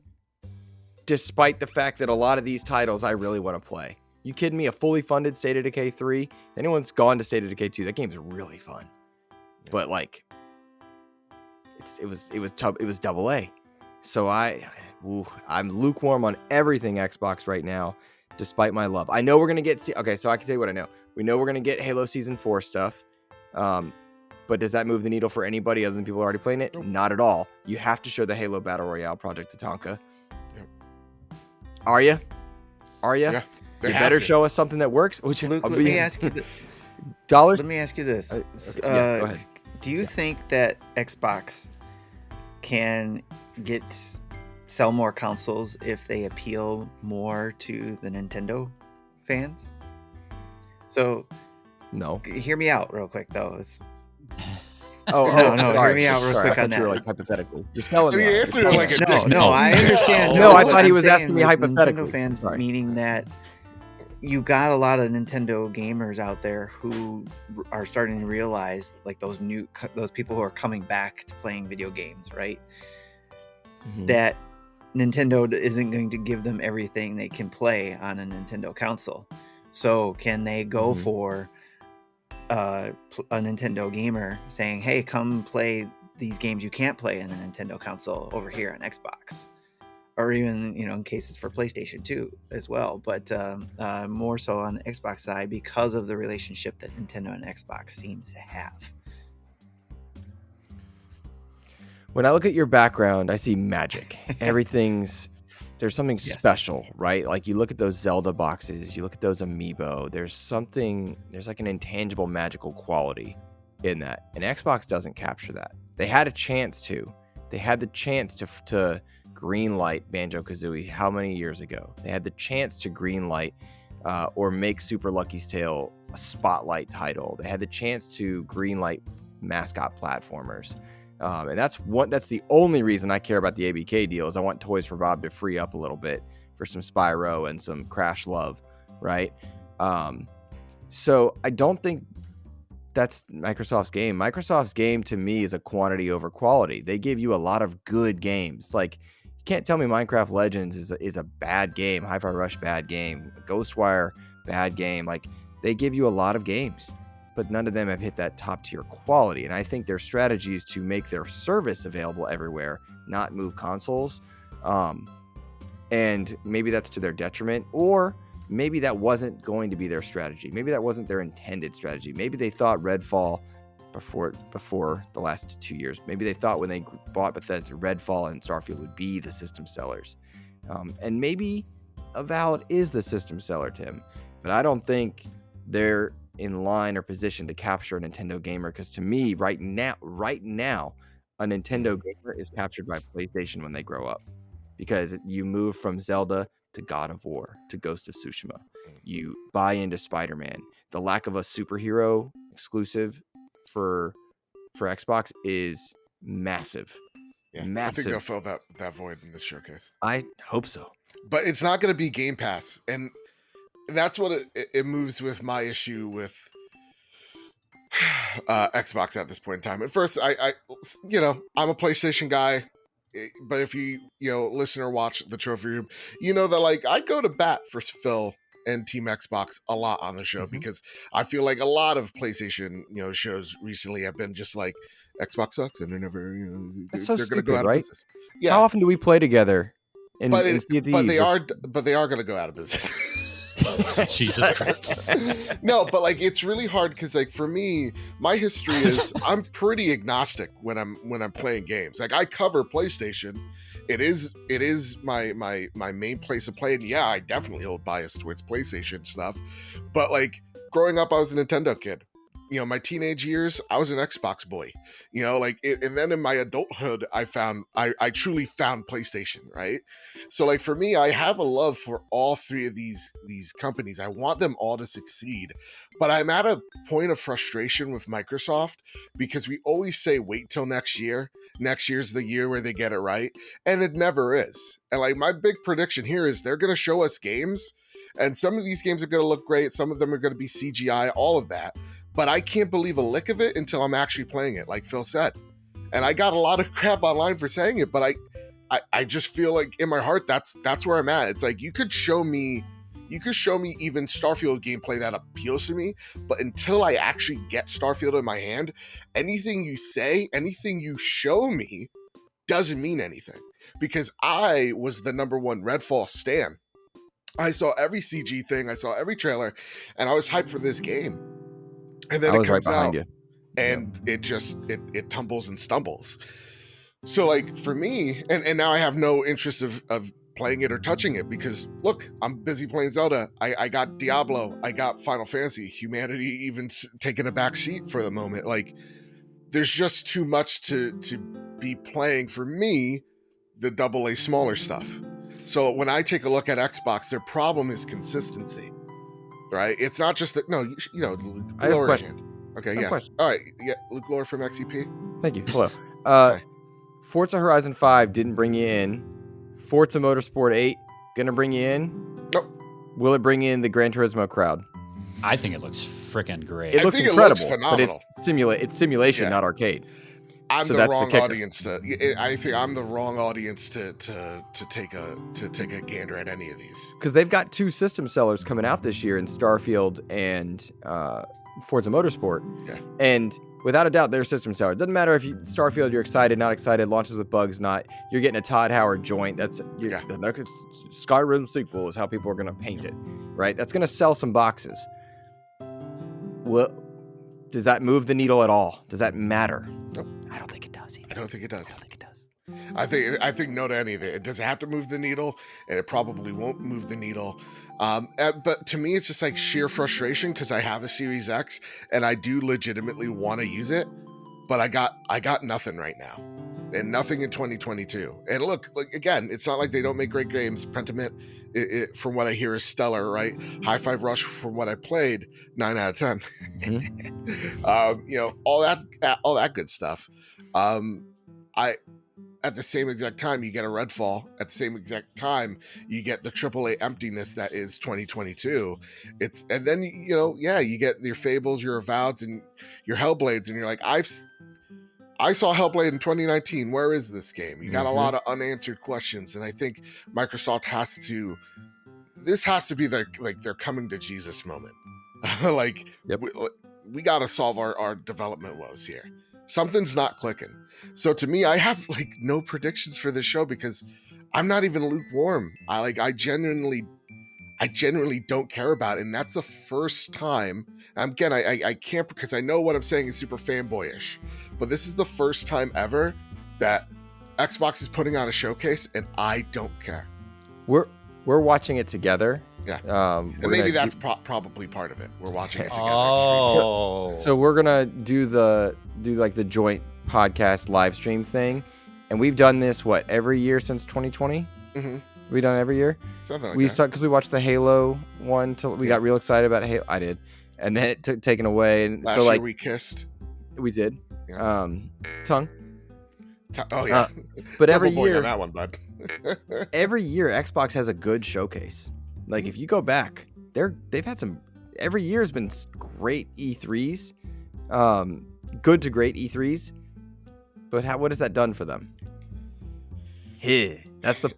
despite the fact that a lot of these titles I really want to play. You kidding me? A fully funded State of Decay 3? If anyone's gone to State of Decay 2, that game's really fun. Yeah. But like, it was double A. So I'm lukewarm on everything Xbox right now, despite my love. I know we're gonna get okay, so I can tell you what I know. We know we're gonna get Halo Season 4 stuff. But does that move the needle for anybody other than people already playing it? Nope. Not at all. You have to show the Halo Battle Royale Project Tatanka. Are you? Yep. Yeah. They You have better to. show us something that works. Which Luke, I'll let be me ask you this. dollars. Let me ask you this. Okay, yeah, go ahead. Do you think that Xbox can sell more consoles if they appeal more to the Nintendo fans? So No. hear me out real quick though. Oh, No, sorry. hear me out real Sorry, quick I on thought you were that. like hypothetically. You're telling I mean, me. answer You're it telling like me. a No, I understand. No, I what thought he I'm was saying asking me with hypothetically. Nintendo fans, Sorry. meaning that you got a lot of Nintendo gamers out there who are starting to realize, like those people who are coming back to playing video games, right? Mhm. That Nintendo isn't going to give them everything they can play on a Nintendo console. So can they go Mhm. for a Nintendo gamer saying, "Hey, come play these games you can't play in the Nintendo console over here on Xbox," or even in cases for PlayStation 2 as well, but more so on the Xbox side because of the relationship that Nintendo and Xbox seems to have. When I look at your background, I see magic. There's something Yes. special, right? Like you look at those Zelda boxes, you look at those amiibo, there's like an intangible magical quality in that. And Xbox doesn't capture that. They had a chance to. They had the chance to greenlight Banjo-Kazooie how many years ago? They had the chance to greenlight or make Super Lucky's Tale a spotlight title. They had the chance to greenlight mascot platformers. And that's the only reason I care about the ABK deal is I want Toys for Bob to free up a little bit for some Spyro and some Crash Love, right? So I don't think that's Microsoft's game. Microsoft's game to me is a quantity over quality. They give you a lot of good games. Like you can't tell me Minecraft Legends is a bad game, Hi-Fi Rush bad game, Ghostwire bad game. Like they give you a lot of games, but none of them have hit that top tier quality. And I think their strategy is to make their service available everywhere, not move consoles. And maybe that's to their detriment, or maybe that wasn't going to be their strategy. Maybe that wasn't their intended strategy. Maybe they thought Redfall before the last 2 years. Maybe they thought when they bought Bethesda, Redfall and Starfield would be the system sellers. And maybe Avowed is the system seller, Tim. But I don't think they're in line or position to capture a Nintendo gamer, because to me right now a Nintendo gamer is captured by PlayStation when they grow up, because you move from Zelda to God of War to Ghost of Tsushima, you buy into Spider-Man. The lack of a superhero exclusive for Xbox is massive. Yeah, I Massive. think they'll fill that void in this showcase. I hope so. But it's not going to be Game Pass, and that's what it moves with my issue with Xbox at this point in time. At first, I'm a PlayStation guy, but if you listen or watch the Trophy Room, you know that like I go to bat for Phil and Team Xbox a lot on the show, because I feel like a lot of PlayStation shows recently have been just like Xbox sucks and they're never That's so they're going to stupid, go out right? of business. Yeah, How often do we play together? but they are going to go out of business. Jesus Christ. No, but like it's really hard because like for me, my history is I'm pretty agnostic when I'm playing games. Like I cover PlayStation. It is my main place of play, and yeah, I definitely hold bias towards PlayStation stuff. But like growing up, I was a Nintendo kid. My teenage years, I was an Xbox boy. And then in my adulthood, I truly found PlayStation, right? So like for me, I have a love for all three of these companies. I want them all to succeed, but I'm at a point of frustration with Microsoft because we always say wait till next year. Next year's the year where they get it right, and it never is. And like my big prediction here is they're going to show us games, and some of these games are going to look great. Some of them are going to be CGI, all of that. But I can't believe a lick of it until I'm actually playing it, like Phil said. And I got a lot of crap online for saying it, but I just feel like in my heart that's where I'm at. It's like you could show me even Starfield gameplay that appeals to me, but until I actually get Starfield in my hand, anything you say, anything you show me doesn't mean anything. Because I was the number one Redfall stan. I saw every CG thing, I saw every trailer, and I was hyped for this game. And then it comes out, and it tumbles and stumbles. So like for me, and now I have no interest of playing it or touching it because look, I'm busy playing Zelda. I got Diablo, I got Final Fantasy, humanity even taking a back seat for the moment. Like there's just too much to be playing for me, the AA smaller stuff. So when I take a look at Xbox, their problem is consistency, right? It's not just that. No, you know, I have a lower question. hand. Okay, I have a yes. question. All right, yeah, Luke Lohr from XEP. Thank you. Hello. Hi. Forza Horizon 5 didn't bring you in. Forza Motorsport 8 gonna bring you in. Nope. Will it bring in the Gran Turismo crowd? I think it looks freaking great. It looks think it incredible, looks but it's simulation, Yeah. not arcade. I'm So the that's the wrong kicker. audience. I think I'm the wrong audience to take a gander at any of these. Because they've got 2 system sellers coming out this year in Starfield and Forza Motorsport. Yeah. And without a doubt, they're system sellers. Doesn't matter if Starfield, you're excited, not excited, launches with bugs, not. You're getting a Todd Howard joint. The next Skyrim sequel is how people are going to paint it, right? That's going to sell some boxes. Well, does that move the needle at all? Does that matter? Nope. I don't think it does either. I don't think it does. I don't think it does. I think no to any of it. It doesn't have to move the needle, and it probably won't move the needle. But to me, it's just like sheer frustration because I have a Series X and I do legitimately want to use it, but I got nothing right now, and nothing in 2022. And look, like again, it's not like they don't make great games. Pentiment, from what I hear, is stellar, right? High Five Rush, from what I played, 9 out of 10. Mm-hmm. You know, all that good stuff. At the same exact time, you get a Redfall. At the same exact time, you get the AAA emptiness that is 2022. And then you get your Fables, your Avoweds, and your Hellblades, and you're like, I saw Hellblade in 2019. Where is this game? You got a lot of unanswered questions, and I think Microsoft this has to be their coming to Jesus moment. Like, yep. we got to solve our development woes here. Something's not clicking. So to me, I have like no predictions for this show because I'm not even lukewarm. I genuinely don't care about it. And that's the first time. Again, I can't, because I know what I'm saying is super fanboyish, but this is the first time ever that Xbox is putting on a showcase and I don't care. We're watching it together. Yeah. And maybe that's probably part of it. We're watching it together. Oh. So we're gonna do the joint podcast live stream thing, and we've done this every year since 2020. Mm-hmm. We done every year. Something like We that. start because we watched the Halo one till we got real excited about Halo. I did, and then it took taken away. And Last so year we kissed. we did. Yeah. Tongue. Oh yeah. But every Double point year on that one, bud. every year Xbox has a good showcase. Like if you go back, they've had some. Every year has been great E3s, good to great E3s. But what has that done for them? That's why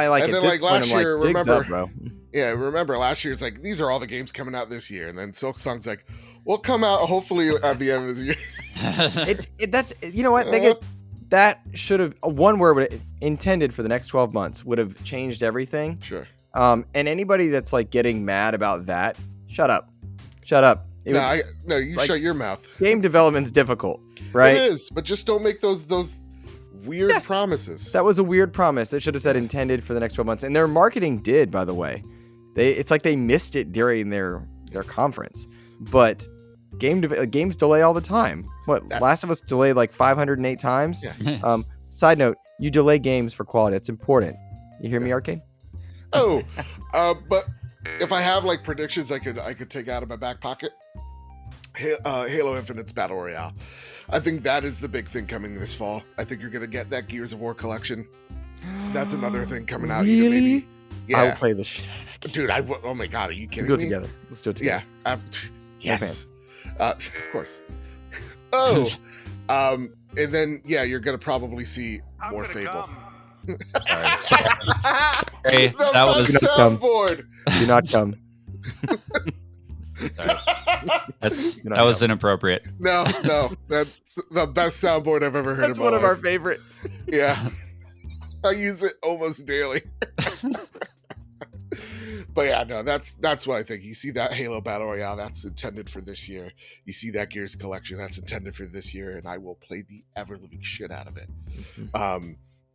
And at then, this like, point last I'm year, like, "Bigs remember- up, bro." Yeah, remember last year? It's like these are all the games coming out this year, and then Silksong's like, "We'll come out hopefully at the end of this year." That's you know what they get. That should have one word intended for the next 12 months would have changed everything. Sure. And anybody that's like getting mad about that, shut up. No, you like- shut your mouth. Game development's difficult, right? It is, but just don't make those weird promises. That was a weird promise. They should have said intended for the next 12 months. And their marketing did, by the way. It's like they missed it during their conference. But games delay all the time. Last of Us delayed like 508 times. Yeah. Side note, you delay games for quality. It's important. You hear me, Arcade? Oh, but if I have like predictions, I could take out of my back pocket. Halo Infinite's Battle Royale. I think that is the big thing coming this fall. I think you're gonna get that Gears of War collection. That's another thing coming out. Really? Maybe. Yeah. I will play this shit. Dude, oh my god, are you kidding We'll me? do it together. Let's do it together. Yeah. Yes. Of course. Oh. And then you're gonna probably see more Fable. Hey, The that was- best soundboard. Do not come. That was inappropriate. No, that's the best soundboard I've ever heard. That's in my one of our life. favorites. Yeah, I use it almost daily. But yeah, no, that's what I think. You see that Halo Battle Royale, that's intended for this year. You see that Gears collection, that's intended for this year, and I will play the ever living shit out of it.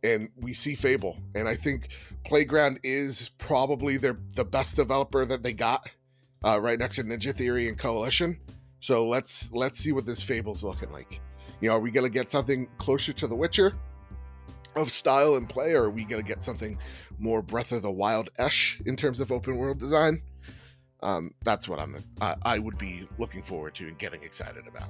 and we see Fable, and I think Playground is probably the best developer that they got, right next to Ninja Theory and Coalition. So let's see what this Fable's looking like. Are we gonna get something closer to The Witcher of style and play, or are we gonna get something more Breath of the Wild-esh in terms of open world design? That's what I would be looking forward to and getting excited about.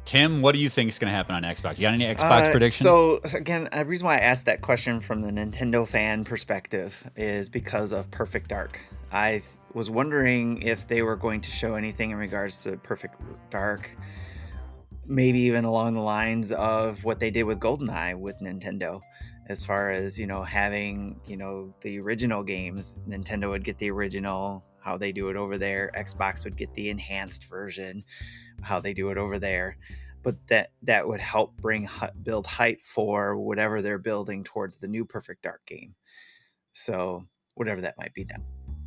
Tim, what do you think is going to happen on Xbox? You got any Xbox predictions? So again, the reason why I asked that question from the Nintendo fan perspective is because of Perfect Dark. I was wondering if they were going to show anything in regards to Perfect Dark, maybe even along the lines of what they did with GoldenEye with Nintendo, as far as, having, the original games. Nintendo would get the original, how they do it over there. Xbox would get the enhanced version, how they do it over there. But that would help build hype for whatever they're building towards the new Perfect Dark game. So whatever that might be now.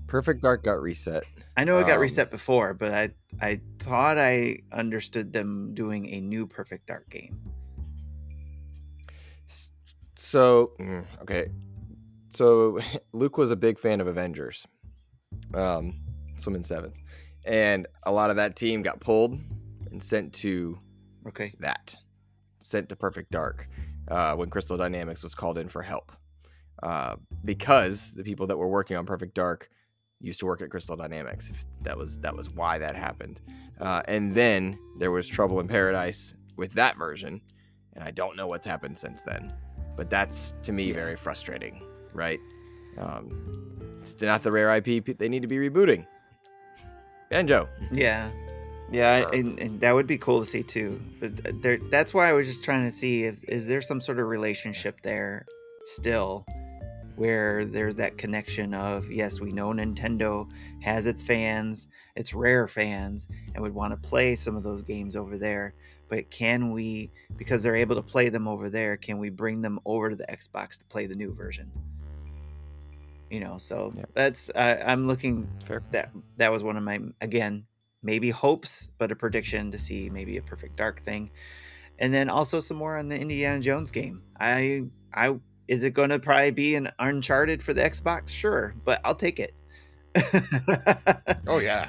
Perfect Dark got reset. I know it got reset before, but I thought I understood them doing a new Perfect Dark game. So, okay. So Luke was a big fan of Avengers, Swimming Sevens, and a lot of that team got pulled and sent to Perfect Dark when Crystal Dynamics was called in for help, because the people that were working on Perfect Dark used to work at Crystal Dynamics. That was why that happened. And then there was Trouble in Paradise with that version, and I don't know what's happened since then. But that's, to me, very frustrating, right? It's not the rare IP they need to be rebooting. Banjo. Yeah, and that would be cool to see too. But that's why I was just trying to see is there some sort of relationship there still, where there's that connection of, yes, we know Nintendo has its fans, its rare fans, and would want to play some of those games over there. But can we, because they're able to play them over there, can we bring them over to the Xbox to play the new version? So that's I'm looking. Fair. That was one of my, again, maybe hopes, but a prediction to see maybe a Perfect Dark thing, and then also some more on the Indiana Jones game. Is it going to probably be an Uncharted for the Xbox? Sure, but I'll take it. Oh yeah.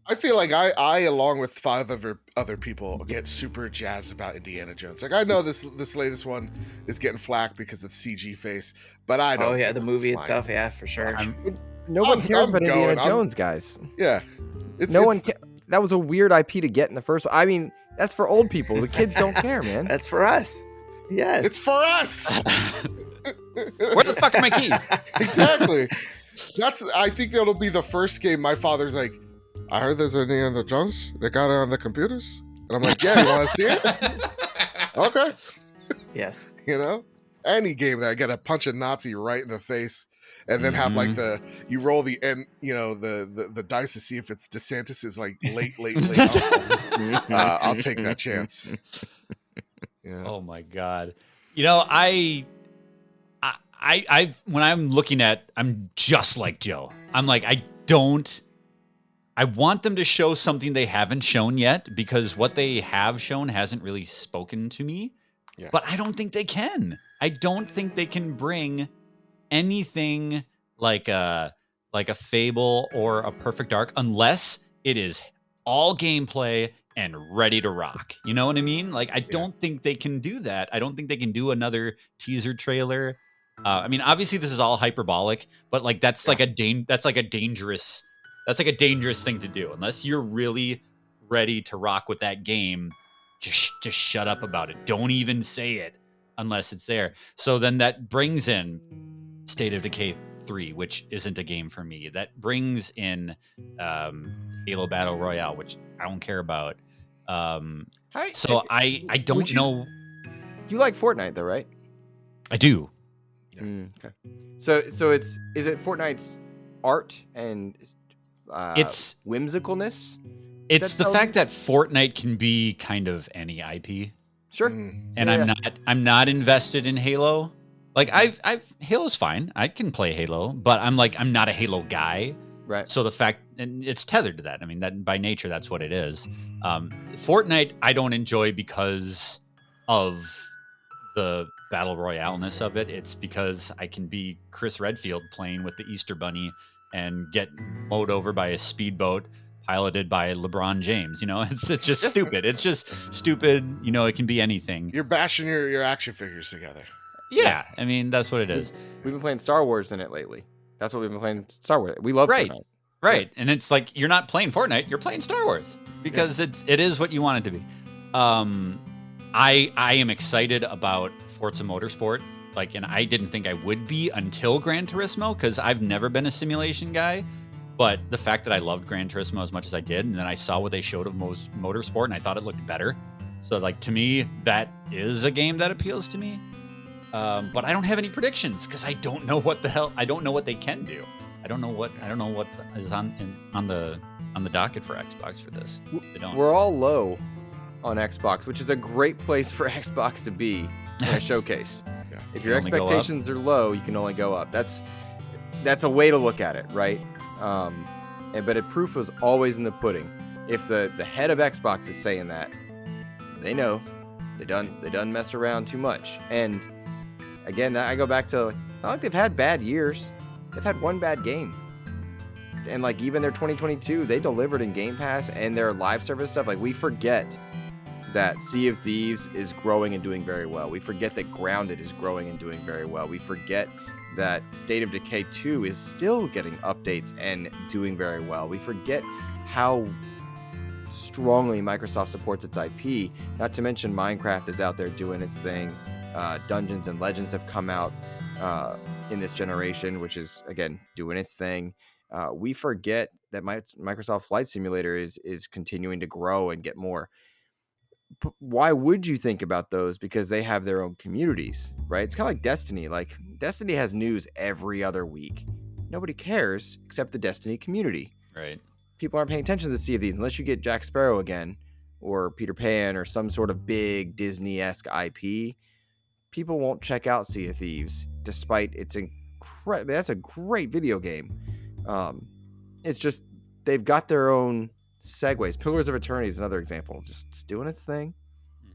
I feel like I along with 5 other people get super jazzed about Indiana Jones. Like, I know this latest one is getting flack because of CG face, but I don't. Oh yeah, the movie itself, yeah, for sure. No one cares about Indiana Jones, guys. Yeah, that was a weird IP to get in the first one. I mean, that's for old people. The kids don't care, man. That's for us. Yes, it's for us. Where the fuck are my keys? Exactly. I think it'll be the first game my father's like, I heard there's an Indiana Jones. They got it on the computers. And I'm like, yeah, you want to see it? Okay. Yes. Any game that I get a punch a Nazi right in the face and then have like you roll the end, the dice to see if it's DeSantis is like late. I'll take that chance. Yeah. Oh my God. I when I'm looking at, I'm just like Joe. I'm like, I want them to show something they haven't shown yet, because what they have shown hasn't really spoken to me. Yeah. But I don't think they can. I don't think they can bring anything like a Fable or a Perfect Dark unless it is all gameplay and ready to rock. You know what I mean? Like, I don't think they can do that. I don't think they can do another teaser trailer. I mean, obviously this is all hyperbolic, but like that's like a dangerous thing to do. Unless you're really ready to rock with that game, just shut up about it. Don't even say it unless it's there. So then that brings in State of Decay 3, which isn't a game for me. That brings in Halo Battle Royale, which I don't care about. So I don't know. You like Fortnite though, right? I do. Okay. So is it Fortnite's art and it's whimsicalness? It's the fact that Fortnite can be kind of any IP. Sure. And I'm not invested in Halo. Like Halo's fine. I can play Halo, but I'm not a Halo guy. Right. So the fact, and it's tethered to that. I mean, that by nature, that's what it is. Fortnite, I don't enjoy because of the battle royale-ness of it. It's because I can be Chris Redfield playing with the Easter Bunny and get mowed over by a speedboat piloted by LeBron James. You know, it's just stupid. It's just stupid. You know, it can be anything. You're bashing your action figures together. Yeah, I mean, that's what it is. We've been playing Star Wars in it lately. That's what we've been playing. Star Wars. We love Right. Fortnite. Right. And it's like you're not playing Fortnite, you're playing Star Wars because it is what you want it to be. I am excited about Forza Motorsport. Like, and I didn't think I would be until Gran Turismo because I've never been a simulation guy. But the fact that I loved Gran Turismo as much as I did, and then I saw what they showed of Motorsport, and I thought it looked better. So, like, to me, that is a game that appeals to me. But I don't have any predictions because I don't know what the hell. I don't know what they can do. I don't know what is on the docket for Xbox for this. They don't. We're all low on Xbox, which is a great place for Xbox to be in a showcase. Yeah. If You your only go up. expectations are low, you can only go up. That's a way to look at it, right? But proof was always in the pudding. If the head of Xbox is saying that, they know they done messed around too much. And again, I go back to, it's not like they've had bad years. They've had one bad game. And like even their 2022, they delivered in Game Pass and their live service stuff. Like we forget that Sea of Thieves is growing and doing very well. We forget that Grounded is growing and doing very well. We forget that State of Decay 2 is still getting updates and doing very well. We forget how strongly Microsoft supports its IP. Not to mention Minecraft is out there doing its thing. Dungeons and Legends have come out in this generation, which is, again, doing its thing. We forget that Microsoft Flight Simulator is continuing to grow and get more. Why would you think about those? Because they have their own communities, right? It's kind of like Destiny. Like Destiny has news every other week. Nobody cares except the Destiny community. Right. People aren't paying attention to the Sea of Thieves unless you get Jack Sparrow again or Peter Pan or some sort of big Disney-esque IP. People won't check out Sea of Thieves despite it's that's a great video game. It's just they've got their own segues. Pillars of Eternity is another example. Just doing its thing.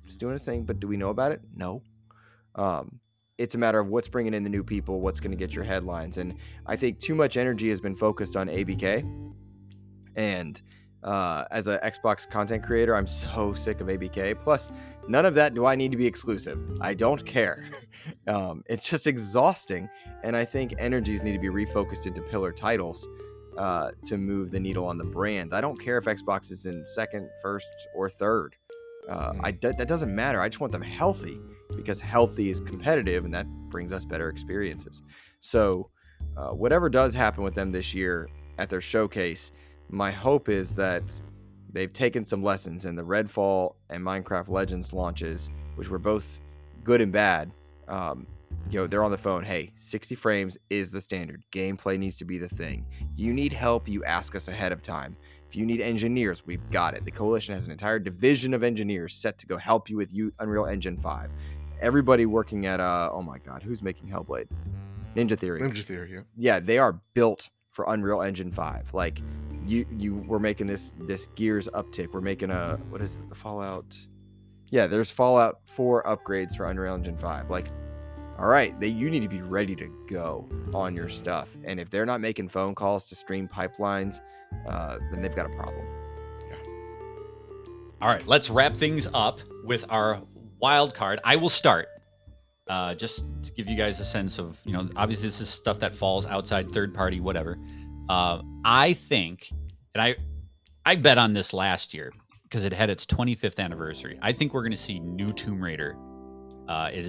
Just doing its thing. But do we know about it? No. It's a matter of what's bringing in the new people, what's going to get your headlines. And I think too much energy has been focused on ABK. And as an Xbox content creator, I'm so sick of ABK. Plus, none of that do I need to be exclusive. I don't care. It's just exhausting. And I think energies need to be refocused into pillar titles to move the needle on the brand. I don't care if Xbox is in second, first, or third. That doesn't matter. I just want them healthy because healthy is competitive and that brings us better experiences. So whatever does happen with them this year at their showcase, my hope is that they've taken some lessons in the Redfall and Minecraft Legends launches, which were both good and bad. They're on the phone. Hey, 60 frames is the standard. Gameplay needs to be the thing. You need help, you ask us ahead of time. If you need engineers, we've got it. The Coalition has an entire division of engineers set to go help you with Unreal Engine 5. Everybody working at, oh my God, who's making Hellblade? Ninja Theory. Ninja Theory, yeah. Yeah, they are built for Unreal Engine 5. Like, we're making this Gears uptick. We're making what is it, the Fallout? Yeah, there's Fallout 4 upgrades for Unreal Engine 5. Like, all right, you need to be ready to go on your stuff. And if they're not making phone calls to stream pipelines, then they've got a problem. Yeah. All right, let's wrap things up with our wild card. I will start. Just to give you guys a sense of, obviously this is stuff that falls outside third party, whatever. I think, and I bet on this last year because it had its 25th anniversary. I think we're going to see new Tomb Raider. It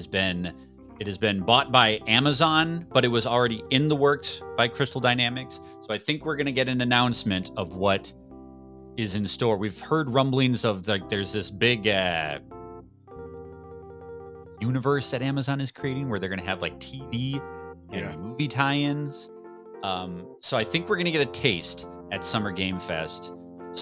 has been bought by Amazon, but it was already in the works by Crystal Dynamics. So I think we're going to get an announcement of what is in store. We've heard rumblings of there's this big universe that Amazon is creating where they're going to have like TV and movie tie-ins. So I think we're going to get a taste at Summer Game Fest,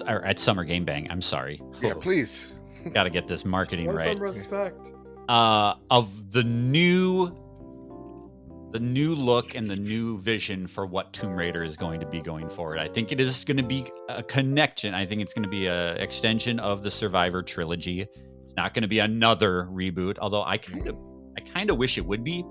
or at Summer Game Bang. I'm sorry. Yeah, please. Got to get this marketing right. Some respect. Of the new look and the new vision for what Tomb Raider is going to be going forward. I think it is going to be a connection. I think it's going to be an extension of the Survivor trilogy. It's not going to be another reboot, although I kind I kind of wish it would be.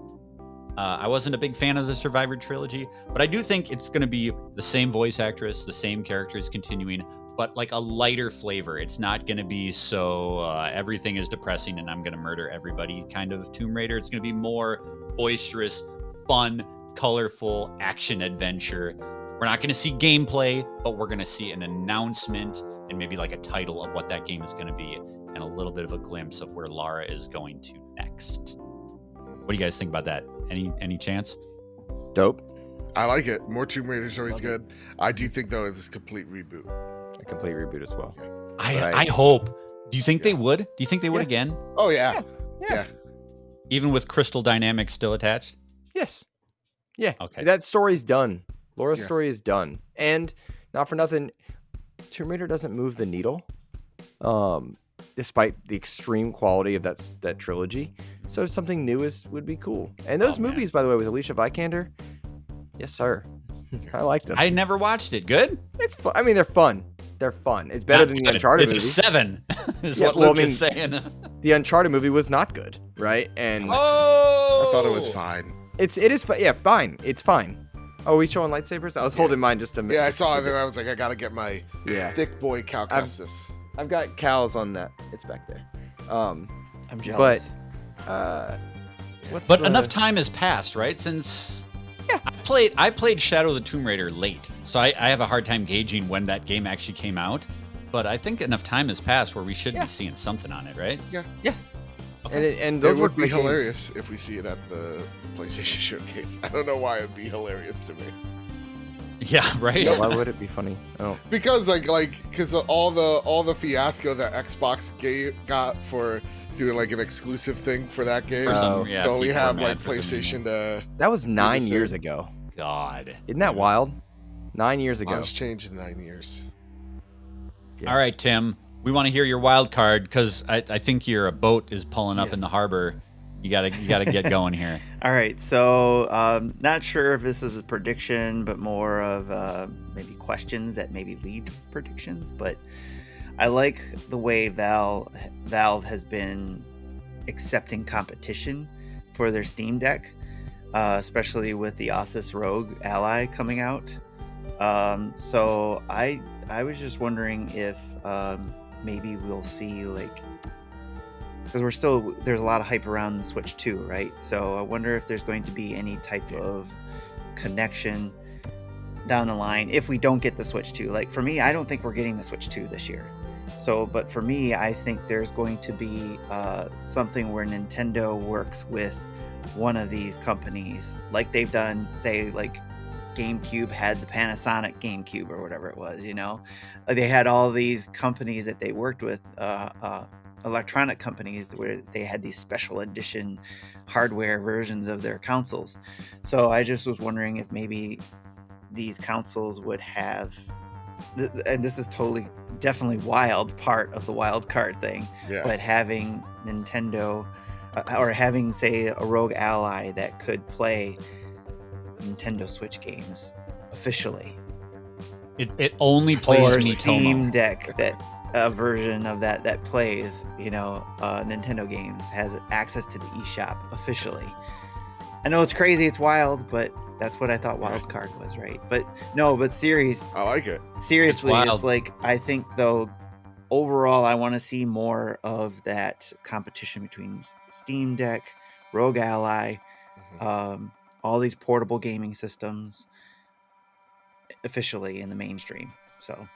I wasn't a big fan of the Survivor trilogy, but I do think it's going to be the same voice actress, the same characters continuing, but like a lighter flavor. It's not going to be so everything is depressing and I'm going to murder everybody kind of Tomb Raider. It's going to be more boisterous, fun, colorful action adventure. We're not going to see gameplay, but we're going to see an announcement and maybe like a title of what that game is going to be and a little bit of a glimpse of where Lara is going to next. What do you guys think about that? Any chance? Dope. I like it. More Tomb Raider is always good. I do think though it's a complete reboot. A complete reboot as well. I hope. Do you think they would? Do you think they would again? Oh yeah. Yeah. Even with Crystal Dynamics still attached? Yes. Yeah. Okay. That story's done. Laura's Yeah. story is done. And not for nothing, Tomb Raider doesn't move the needle. Despite the extreme quality of that trilogy. So something new would be cool. And those movies, by the way, with Alicia Vikander, yes, sir. I liked them. I never watched it. Good? It's fun. I mean, they're fun. They're fun. It's better than the Uncharted movie. It's a 7, is Yeah, what well, Luke I mean, is saying. The Uncharted movie was not good, right? And Oh! I thought it was fine. it is yeah, fine. It's fine. Oh, are we showing lightsabers? I was holding mine just a minute. Yeah, I saw it and I was like, I gotta get my thick boy Cal Kestis. I've got cows on that. It's back there. I'm jealous. But enough time has passed, right? Since I played Shadow of the Tomb Raider late, so I have a hard time gauging when that game actually came out. But I think enough time has passed where we should be seeing something on it, right? Yeah. Okay. And It those would be my games. hilarious if we see it at the PlayStation Showcase. I don't know why it'd be hilarious to me. Yeah, right. Why would it be funny? Oh, Because because all the fiasco that Xbox got for doing like an exclusive thing for that game. For some- Oh. yeah, to only people are have mad like for some PlayStation to that was 9 the years same. ago. God. Isn't that wild? 9 years ago. It's changed in 9 years. Yeah. All right, Tim. We want to hear your wild card because I think your boat is pulling up in the harbor. You gotta get going here. All right, so not sure if this is a prediction, but more of maybe questions that maybe lead to predictions. But I like the way Valve has been accepting competition for their Steam Deck, especially with the Asus ROG Ally coming out. So I was just wondering if maybe we'll see because there's a lot of hype around the Switch 2, right? So I wonder if there's going to be any type of connection down the line if we don't get the Switch 2. Like for me, I don't think we're getting the Switch 2 this year. So, but for me, I think there's going to be something where Nintendo works with one of these companies, like they've done, say, like GameCube had the Panasonic GameCube or whatever it was, They had all these companies that they worked with, electronic companies where they had these special edition hardware versions of their consoles. So I just was wondering if maybe these consoles would have, and this is definitely wild part of the wild card thing, but having Nintendo or having, say, a ROG Ally that could play Nintendo Switch games officially. It only plays Or Miitomo. Steam Deck, that a version of that plays, Nintendo games, has access to the eShop officially. I know it's crazy, it's wild, but that's what I thought wild card was, right? But no, but I like it. seriously, wild. it's like, I think though, overall, I want to see more of that competition between Steam Deck, ROG Ally, all these portable gaming systems officially in the mainstream. So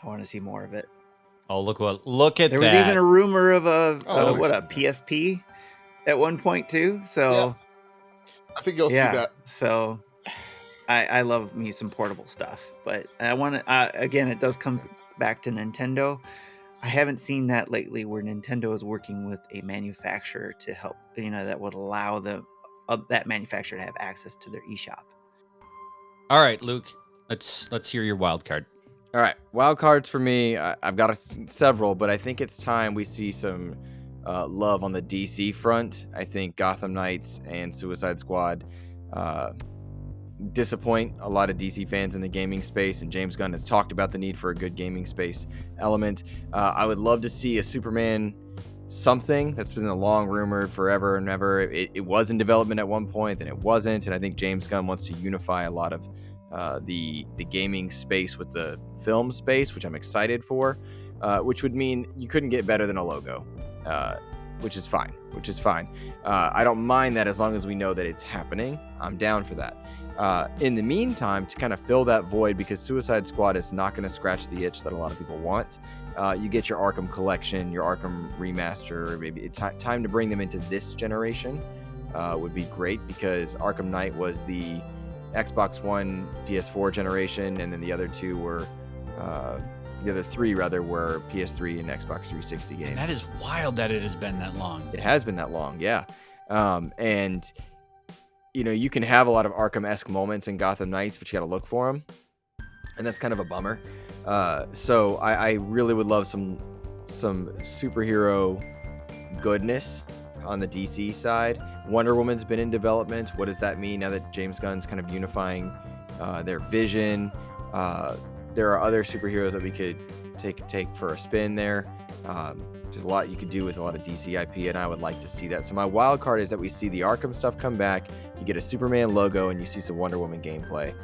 I want to see more of it. Oh, look at There that. was even a rumor of a Oh, PSP at one point too. So I think you'll see that. So I love me some portable stuff, but I want to again, it does come back to Nintendo. I haven't seen that lately where Nintendo is working with a manufacturer to help, that would allow that manufacturer to have access to their eShop. All right, Luke. Let's hear your wild card. All right, wild cards for me. I've got several, but I think it's time we see some love on the DC front. I think Gotham Knights and Suicide Squad disappoint a lot of DC fans in the gaming space, and James Gunn has talked about the need for a good gaming space element. I would love to see a Superman something that's been a long rumored forever and ever. It was in development at one point, then it wasn't, and I think James Gunn wants to unify a lot of the gaming space with the film space, which I'm excited for. Which would mean you couldn't get better than a logo, which is fine. I don't mind that as long as we know that it's happening. I'm down for that. In the meantime, to kind of fill that void, because Suicide Squad is not going to scratch the itch that a lot of people want, you get your Arkham collection, your Arkham remaster. Maybe it's time to bring them into this generation. Would be great, because Arkham Knight was the Xbox One, PS4 generation, and then the other two were... the other three, rather, were PS3 and Xbox 360 games. And that is wild that it has been that long. It has been that long, yeah. And, you know, you can have a lot of Arkham-esque moments in Gotham Knights, but you got to look for them. And that's kind of a bummer. So I really would love some superhero goodness on the DC side. Wonder Woman's been in development. What does that mean now that James Gunn's kind of unifying their vision? There are other superheroes that we could take for a spin there. There's a lot you could do with a lot of DC IP, and I would like to see that. So my wild card is that we see the Arkham stuff come back, you get a Superman logo, and you see some Wonder Woman gameplay.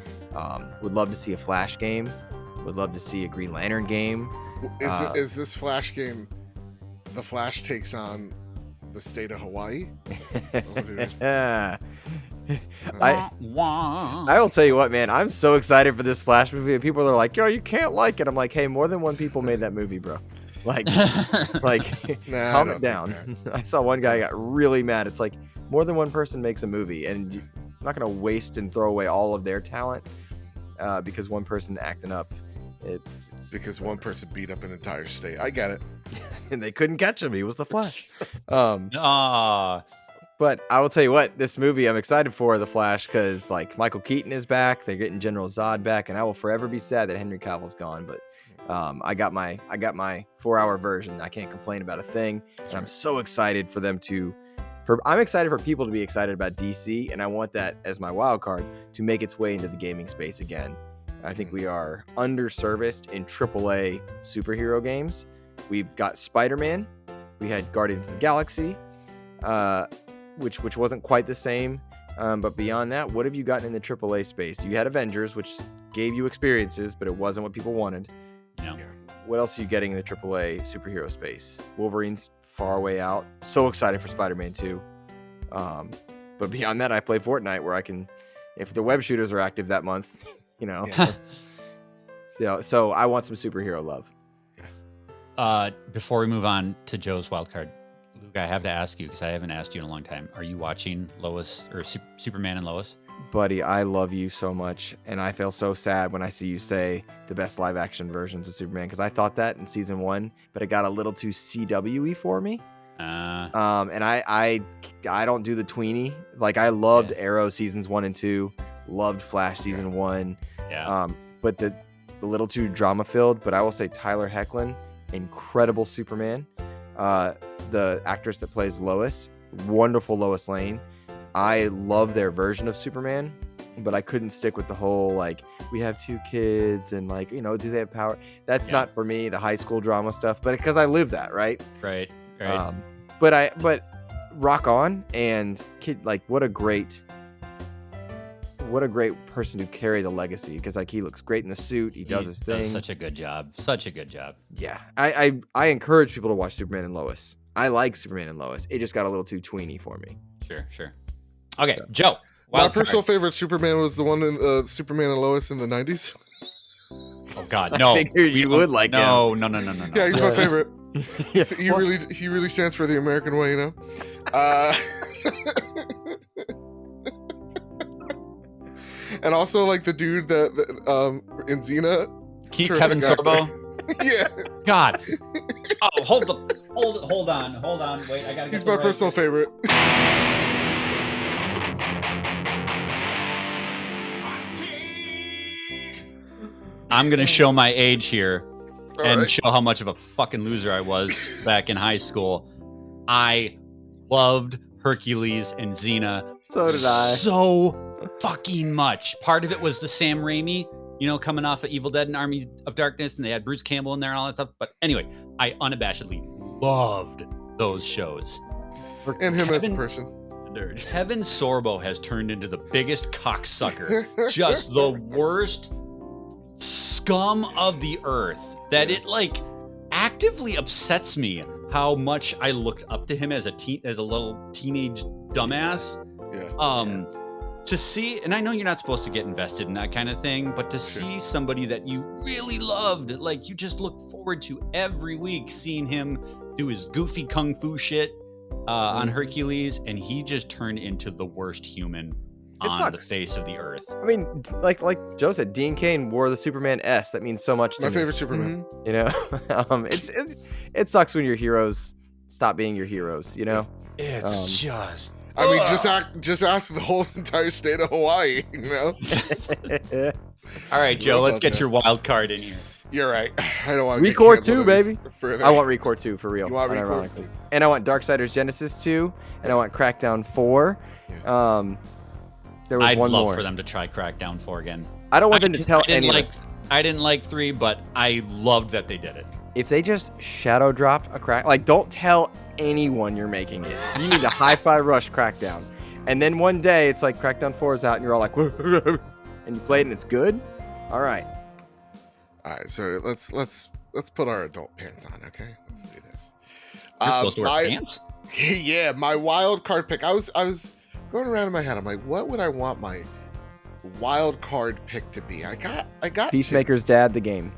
Would love to see a Flash game. Would love to see a Green Lantern game. Is this Flash game, the Flash takes on the state of Hawaii? I will tell you what, man, I'm so excited for this Flash movie, and people are like, yo, you can't like it. I'm like, hey, more than one people made that movie, bro. Like calm it down. I saw one guy got really mad. It's like, more than one person makes a movie, and I'm not going to waste and throw away all of their talent because one person acting up. It's because one person beat up an entire state. I get it. And they couldn't catch him. He was the Flash. But I will tell you what, this movie I'm excited for, The Flash, because like Michael Keaton is back, they're getting General Zod back, and I will forever be sad that Henry Cavill's gone. But I got my 4-hour version. I can't complain about a thing, and I'm so excited for them to. I'm excited for people to be excited about DC, and I want that as my wild card to make its way into the gaming space again. I think we are underserviced in AAA superhero games. We've got Spider-Man, we had Guardians of the Galaxy. Which wasn't quite the same. But beyond that, what have you gotten in the AAA space? You had Avengers, which gave you experiences, but it wasn't what people wanted. Yeah. What else are you getting in the AAA superhero space? Wolverine's far way out. So excited for Spider-Man 2. But beyond that, I play Fortnite, where I can, if the web shooters are active that month, you know. Yeah. So I want some superhero love. Before we move on to Joe's wildcard, Luke, I have to ask you, because I haven't asked you in a long time. Are you watching Lois or Superman and Lois? Buddy, I love you so much, and I feel so sad when I see you say the best live action versions of Superman, because I thought that in season 1, but it got a little too CW-y for me. And I don't do the tweeny. Like, I loved Arrow seasons 1 and 2, loved Flash season 1. Yeah. But the little too drama filled. But I will say Tyler Hoechlin, incredible Superman. The actress that plays Lois, wonderful Lois Lane. I love their version of Superman, but I couldn't stick with the whole, like, we have 2 kids and, like, you know, do they have power? That's not for me, the high school drama stuff, but because I live that, right? Right. But rock on, and kid, like, what a great person to carry the legacy, because, like, he looks great in the suit, he does his thing. Does such a good job. Yeah. I encourage people to watch Superman and Lois. I like Superman and Lois. It just got a little too tweeny for me. Sure. Okay, Joe. My personal favorite Superman was the one in Superman and Lois in the 90s. Oh God, no! I figured you would like him. No. Yeah, he's my favorite. He really stands for the American way, you know. And also, like, the dude that in Xena, Kevin Sorbo. Yeah. God. Oh, hold on. Wait, I gotta get. He's my personal favorite. I'm gonna show my age here and right. show how much of a fucking loser I was back in high school. I loved Hercules and Xena. So did I. So fucking much. Part of it was the Sam Raimi, you know, coming off of Evil Dead and Army of Darkness, and they had Bruce Campbell in there and all that stuff. But anyway, I unabashedly loved those shows. And him as a Kevin- person. Nerd. Kevin Sorbo has turned into the biggest cocksucker, just the worst scum of the earth. That it like actively upsets me how much I looked up to him as a little teenage dumbass. Yeah. To see, and I know you're not supposed to get invested in that kind of thing, but to see somebody that you really loved, like you just look forward to every week, seeing him do his goofy kung fu shit on Hercules, and he just turned into the worst human on the face of the earth. I mean, like Joe said, Dean Cain wore the Superman S. That means so much to My me. favorite Superman. You know, it sucks when your heroes stop being your heroes. You know, It's just. I mean, just ask the whole entire state of Hawaii, you know? All right, Joe, Love let's get that. your wild card in here. You're right. I don't want to Record 2, baby. Further. I want Record 2 for real. You want Record unironically. And I want Darksiders Genesis 2, and I want Crackdown 4. There was I'd one love more. for them to try Crackdown 4 again. I don't want them to tell any of us. I didn't like 3, but I loved that they did it. If they just shadow drop a crack, like don't tell anyone you're making it. You need to hi-fi rush Crackdown. And then one day it's like Crackdown 4 is out and you're all like, and you play it and it's good. All right. All right, so let's put our adult pants on, okay? Let's do this. You're supposed to wear pants? Yeah, my wild card pick. I was going around in my head. I'm like, what would I want my wild card pick to be? I got Peacemaker's dad, the game.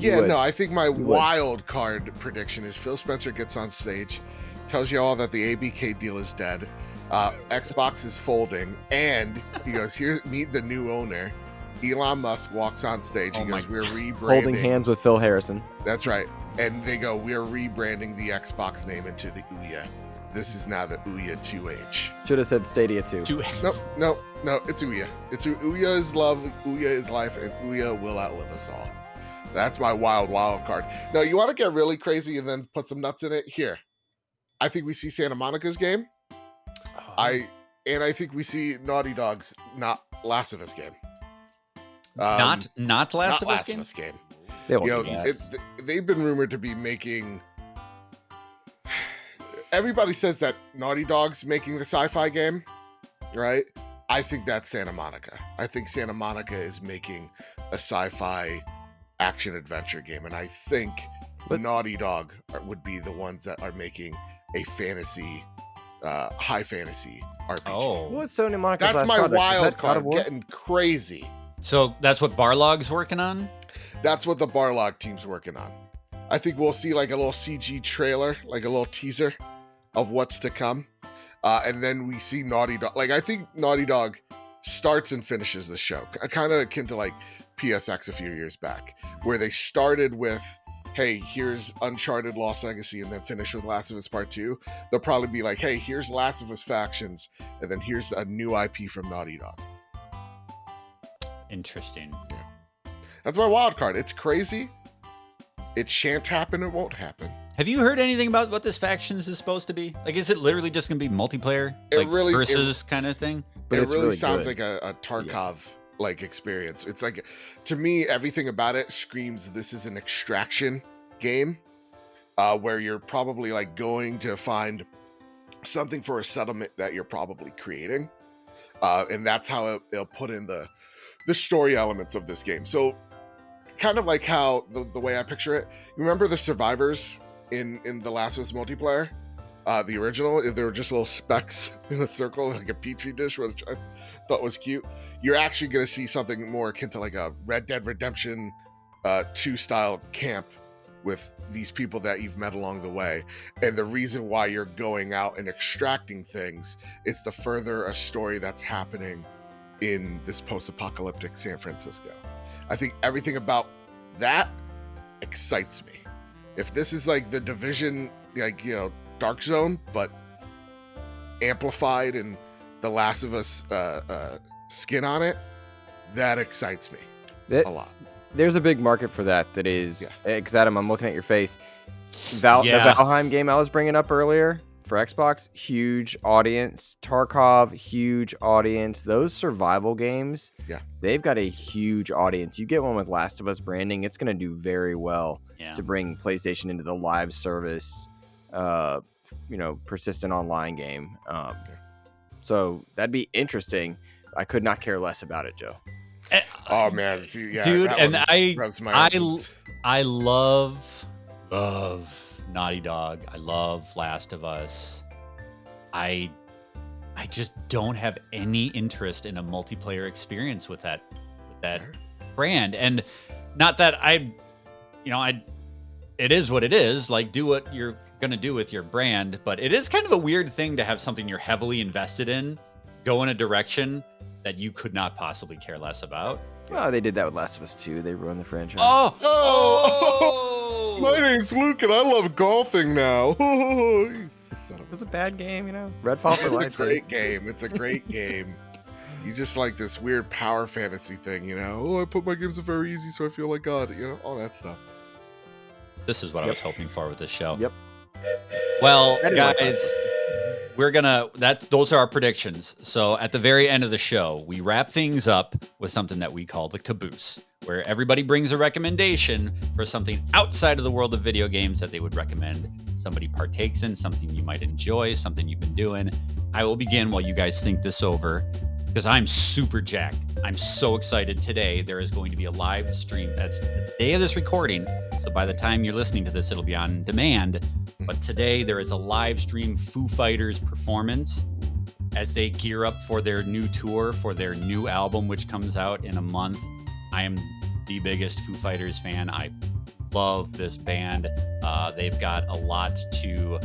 Yeah, would. no, I think my would. wild card prediction is Phil Spencer gets on stage, tells you all that the ABK deal is dead, Xbox is folding, and he goes, "Here, meet the new owner." Elon Musk walks on stage. He goes, "We're rebranding." Holding hands with Phil Harrison. That's right. And they go, "We're rebranding the Xbox name into the Ouya. This is now the Ouya 2H." Should have said Stadia 2. No, it's Ouya. It's Ouya is love, Ouya is life, and Ouya will outlive us all. That's my wild card. Now, you want to get really crazy and then put some nuts in it? Here. I think we see Santa Monica's game. I think we see Naughty Dog's not Last of Us game. Not Last of Us Us game? game. They won't You know, do that. they've been rumored to be making. Everybody says that Naughty Dog's making the sci-fi game, right? I think that's Santa Monica. I think Santa Monica is making a sci-fi action adventure game, and I think Naughty Dog would be the ones that are making a fantasy, high fantasy RPG. Oh. What's Sony Monica's That's last my project? Is wild that God of card. War? Getting crazy. So that's what Barlog's working on? That's what the Barlog team's working on. I think we'll see like a little CG trailer, like a little teaser of what's to come. And then we see Naughty Dog. Like, I think Naughty Dog starts and finishes the show. Kind of akin to like PSX a few years back, where they started with, hey, here's Uncharted Lost Legacy, and then finish with Last of Us Part 2. They'll probably be like, hey, here's Last of Us Factions, and then here's a new IP from Naughty Dog. Interesting. That's my wild card. It's crazy. It shan't happen. It won't happen. Have you heard anything about what this Factions is supposed to be? Like, is it literally just going to be multiplayer? It Like really- versus kind of thing? But it it's really really sounds good. like a Tarkov like experience. It's like, to me, everything about it screams this is an extraction game, where you're probably like going to find something for a settlement that you're probably creating, and that's how it'll put in the story elements of this game. So kind of like how the way I picture it, you remember the survivors in the Last of Us multiplayer, the original? They were just little specks in a circle, like a petri dish, which I thought was cute. You're actually going to see something more akin to like a Red Dead Redemption 2 style camp with these people that you've met along the way. And the reason why you're going out and extracting things is to further a story that's happening in this post-apocalyptic San Francisco. I think everything about that excites me. If this is like the Division, like, you know, Dark Zone, but amplified and the Last of Us skin on it, that excites me a lot. There's a big market for that is, because Adam, I'm looking at your face. The Yeah. Valheim game I was bringing up earlier for Xbox, huge audience. Tarkov, huge audience. Those survival games, they've got a huge audience. You get one with Last of Us branding, it's going to do very well to bring PlayStation into the live service persistent online game. So that'd be interesting. I could not care less about it, Joe. Oh man, see, yeah, Dude, that and one rubs my elbows. I love Naughty Dog. I love Last of Us. I just don't have any interest in a multiplayer experience with that brand. And not that it is what it is. Like, do what you're gonna do with your brand, but it is kind of a weird thing to have something you're heavily invested in go in a direction that you could not possibly care less about. Oh, they did that with Last of Us 2. They ruined the franchise. Oh! My name's Luke, and I love golfing now. You son of It was a bad game, Redfall for It's a life. great game. It's a great game. You just like this weird power fantasy thing, Oh, I put my games up very easy, so I feel like God, all that stuff. This is what I was hoping for with this show. Yep. Well, That is what I guys, those are our predictions. So at the very end of the show, we wrap things up with something that we call the caboose, where everybody brings a recommendation for something outside of the world of video games that they would recommend somebody partakes in, something you might enjoy, something you've been doing. I will begin while you guys think this over, because I'm super jacked. I'm so excited. Today, there is going to be a live stream. That's the day of this recording. So by the time you're listening to this, it'll be on demand. But today, there is a live stream Foo Fighters performance as they gear up for their new tour, for their new album, which comes out in a month. I am the biggest Foo Fighters fan. I love this band. They've got a lot to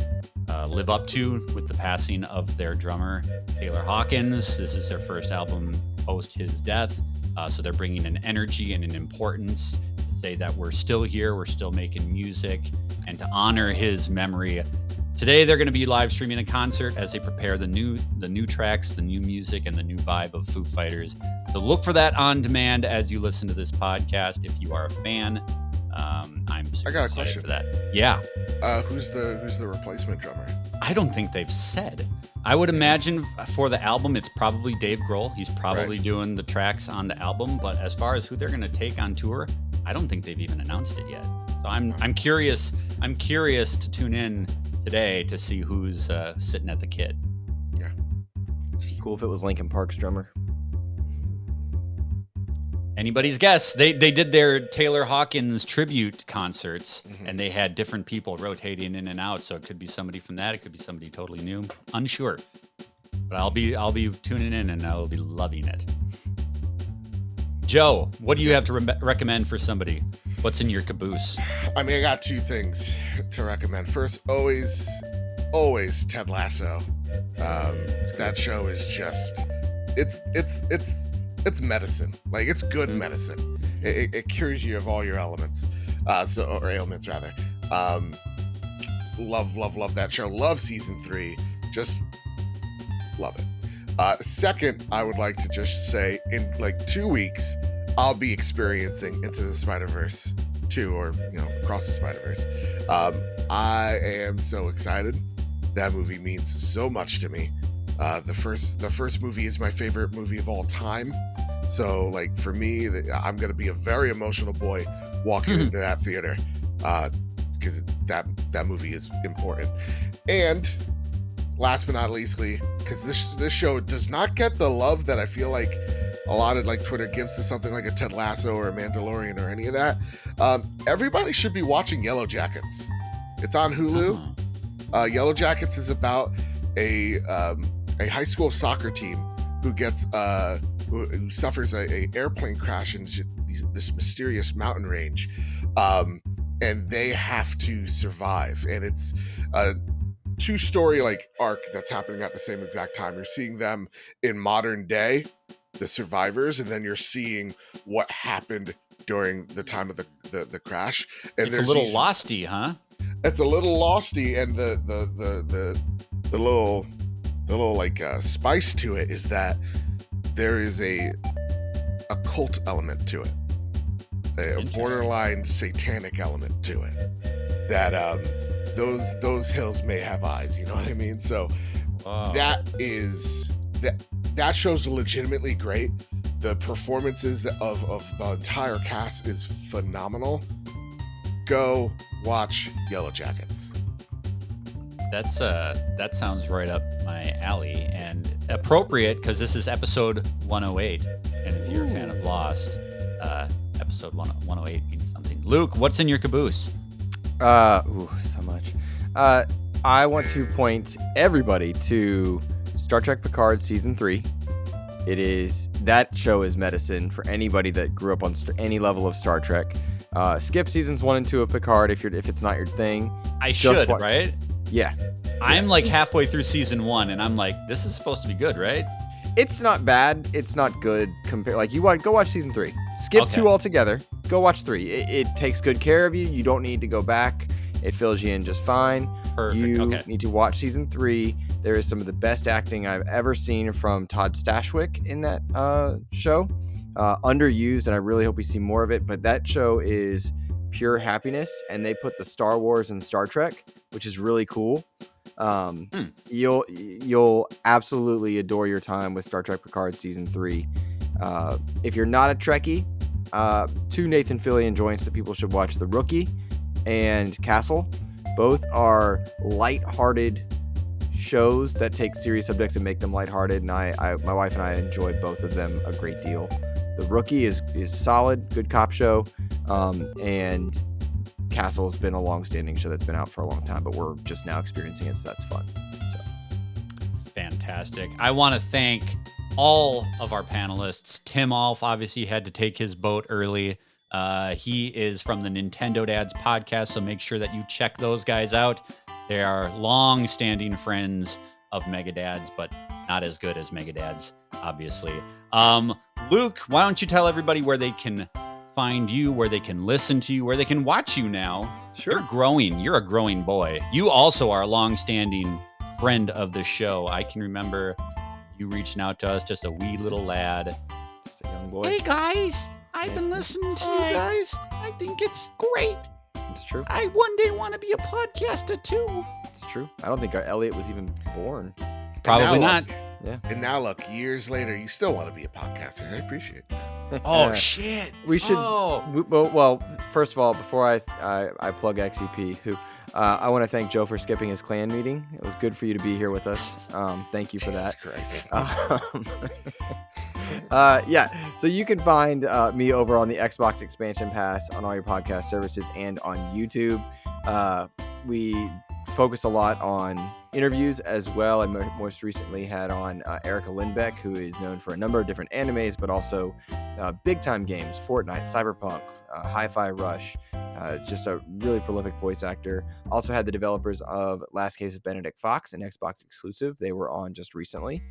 live up to with the passing of their drummer, Taylor Hawkins. This is their first album post his death. So they're bringing an energy and an importance to say that we're still here, we're still making music, and to honor his memory. Today, they're going to be live streaming a concert as they prepare the new tracks, the new music, and the new vibe of Foo Fighters. So look for that on demand as you listen to this podcast. If you are a fan, I'm super I got a excited question. for that. Yeah. Who's the replacement drummer? I don't think they've said. I would imagine for the album, it's probably Dave Grohl. He's probably doing the tracks on the album. But as far as who they're going to take on tour, I don't think they've even announced it yet. So I'm curious. I'm curious to tune in today to see who's sitting at the kit. Yeah. Cool if it was Linkin Park's drummer. Anybody's guess. They did their Taylor Hawkins tribute concerts, and they had different people rotating in and out. So it could be somebody from that. It could be somebody totally new. Unsure. But I'll be tuning in and I'll be loving it. Joe, what do you have to recommend for somebody? What's in your caboose? I mean, I got two things to recommend. First, always Ted Lasso. That show is just it's medicine. Like, it's good medicine. It cures you of all your elements, or ailments rather. Love that show. Love season 3. Just love it. Second, I would like to just say, in like 2 weeks, I'll be experiencing Into the Spider-Verse 2, or Across the Spider-Verse. I am so excited. That movie means so much to me. The first movie is my favorite movie of all time. So, like, for me, I'm gonna be a very emotional boy walking into that theater, because that movie is important. And last but not leastly, because this show does not get the love that I feel like a lot of like Twitter gives to something like a Ted Lasso or a Mandalorian or any of that, everybody should be watching Yellow Jackets. It's on Hulu. Yellow Jackets is about a high school soccer team who gets who suffers a airplane crash in this mysterious mountain range, and they have to survive. And it's a 2-story like arc that's happening at the same exact time. You're seeing them in modern day, the survivors, and then you're seeing what happened during the time of the crash. And It's a little losty, huh? It's a little losty, and the little like spice to it is that there is a cult element to it, a borderline satanic element to it. That those hills may have eyes. You know what I mean? So that show's legitimately great. The performances of the entire cast is phenomenal. Go watch Yellow Jackets. That sounds right up my alley and appropriate because this is episode 108. And if you're a fan of Lost, episode 108 means something. Luke, what's in your caboose? So much. I want to point everybody to Star Trek Picard season 3. That show is medicine for anybody that grew up on any level of Star Trek. Skip seasons 1 and 2 of Picard if it's not your thing. I should, right? Yeah. I'm like halfway through season 1 and I'm like, this is supposed to be good, right? It's not bad. It's not good compared. Like go watch season 3. Skip 2 altogether. Go watch 3. It takes good care of you. You don't need to go back. It fills you in just fine. Perfect. You need to watch season 3. There is some of the best acting I've ever seen from Todd Stashwick in that show. Underused, and I really hope we see more of it. But that show is pure happiness, and they put the Star Wars and Star Trek, which is really cool. You'll absolutely adore your time with Star Trek Picard season 3. If you're not a Trekkie, 2 Nathan Fillion joints that people should watch: The Rookie and Castle. Both are lighthearted shows that take serious subjects and make them lighthearted, and my wife and I enjoyed both of them a great deal. The Rookie is solid, good cop show, and Castle has been a long-standing show that's been out for a long time, but we're just now experiencing it, so that's fun. Fantastic. I want to thank all of our panelists. Tim Aulph obviously had to take his boat early. He is from the Nintendo Dads podcast, so make sure that you check those guys out. They are long-standing friends of Mega Dads, but not as good as Mega Dads, obviously. Luke, why don't you tell everybody where they can find you, where they can listen to you, where they can watch you now? Sure. You're growing. You're a growing boy. You also are a long-standing friend of the show. I can remember you reaching out to us, just a wee little lad. Just a young boy. Hey, guys. I've been listening to you guys. I think it's great. It's true. I one day want to be a podcaster too. It's true. I don't think Elliot was even born. Probably not. Yeah. And now look, years later, you still want to be a podcaster. I appreciate that. Oh shit. We should. Oh. Well, first of all, before I plug XEP, I want to thank Joe for skipping his clan meeting. It was good for you to be here with us. Thank you for Jesus that. Christ. Yeah, so you can find me over on the Xbox Expansion Pass on all your podcast services and on YouTube. We focus a lot on interviews as well. I most recently had on Erica Lindbeck, who is known for a number of different animes, but also big time games, Fortnite, Cyberpunk, Hi-Fi Rush. Just a really prolific voice actor. Also had the developers of Last Case of Benedict Fox, an Xbox exclusive. They were on just recently.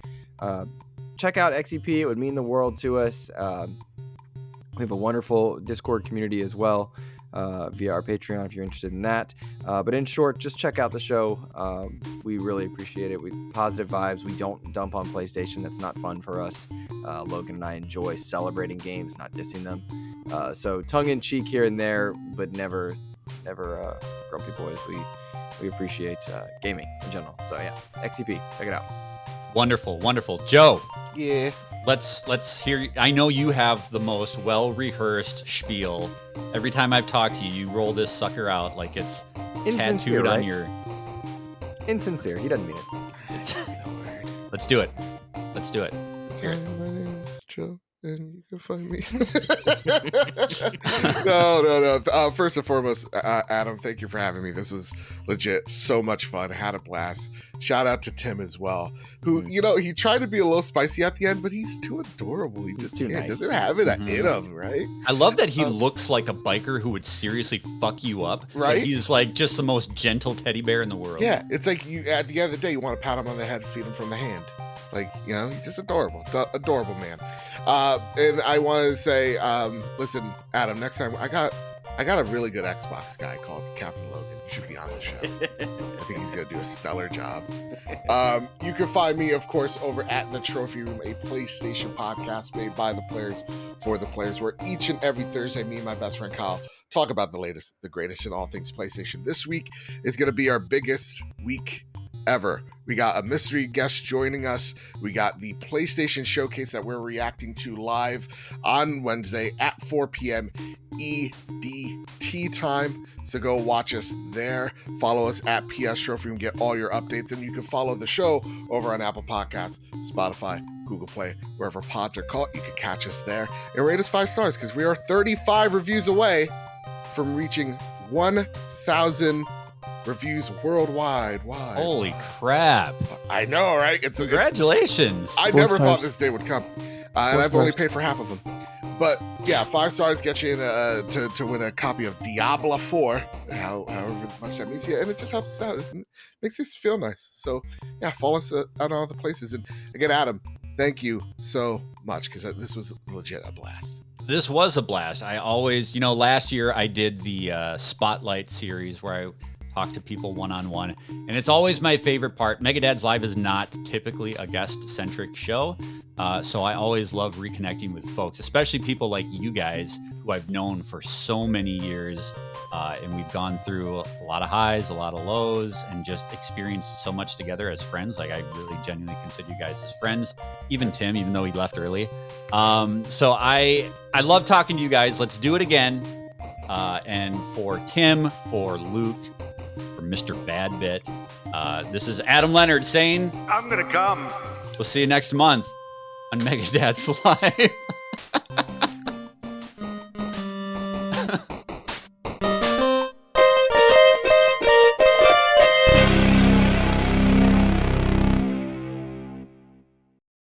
Check out XEP. It would mean the world to us. We have a wonderful Discord community as well via our Patreon if you're interested in that. But in short, just check out the show. We really appreciate it. Positive vibes. We don't dump on PlayStation. That's not fun for us. Logan and I enjoy celebrating games, not dissing them. So tongue-in-cheek here and there, but never grumpy boys. We appreciate gaming in general. So yeah, XCP, check it out. Wonderful. Joe. Yeah. Let's hear. I know you have the most well-rehearsed spiel. Every time I've talked to you, you roll this sucker out like it's tattooed on your. Insincere. He doesn't mean it. Let's do it. Let's hear it. My name is Joe, and you can find me. No. First and foremost, Adam, thank you for having me. This was legit so much fun. I had a blast. Shout out to Tim as well, who, he tried to be a little spicy at the end, but he's too adorable. He's too nice. Doesn't have it in him, right? I love that he looks like a biker who would seriously fuck you up. Right? Like he's like just the most gentle teddy bear in the world. Yeah, it's like you at the end of the day, you want to pat him on the head, feed him from the hand. Like, he's just adorable man. And I want to say, listen, Adam, next time I got a really good Xbox guy called Captain Logan. You should be on the show. I think he's going to do a stellar job. You can find me, of course, over at The Trophy Room, a PlayStation podcast made by the players for the players, where each and every Thursday, me and my best friend Kyle talk about the latest, the greatest in all things PlayStation. This week is going to be our biggest week ever. We got a mystery guest joining us. We got the PlayStation Showcase that we're reacting to live on Wednesday at 4 p.m. EDT time. So go watch us there. Follow us at PS Trophy and get all your updates. And you can follow the show over on Apple Podcasts, Spotify, Google Play, wherever pods are caught. You can catch us there. And rate us 5 stars because we are 35 reviews away from reaching 1,000 reviews worldwide. Why? Holy crap. I know, right? Congratulations. I never thought this day would come. And I've only paid for half of them. But yeah, 5 stars get you in to win a copy of Diablo 4, however much that means. Yeah, and it just helps us out. It makes us feel nice. So yeah, follow us on all the places. And again, Adam, thank you so much because this was legit a blast. This was a blast. I always, last year I did the Spotlight series where I talk to people one-on-one, and it's always my favorite part. Megadad's Live is not typically a guest-centric show, so I always love reconnecting with folks, especially people like you guys who I've known for so many years, and we've gone through a lot of highs, a lot of lows, and just experienced so much together as friends. Like, I really genuinely consider you guys as friends, even Tim, even though he left early. So I love talking to you guys. Let's do it again. And for Tim, for Luke, for Mr. Badbit, this is Adam Leonard saying, I'm gonna come. We'll see you next month on Megadad's Live.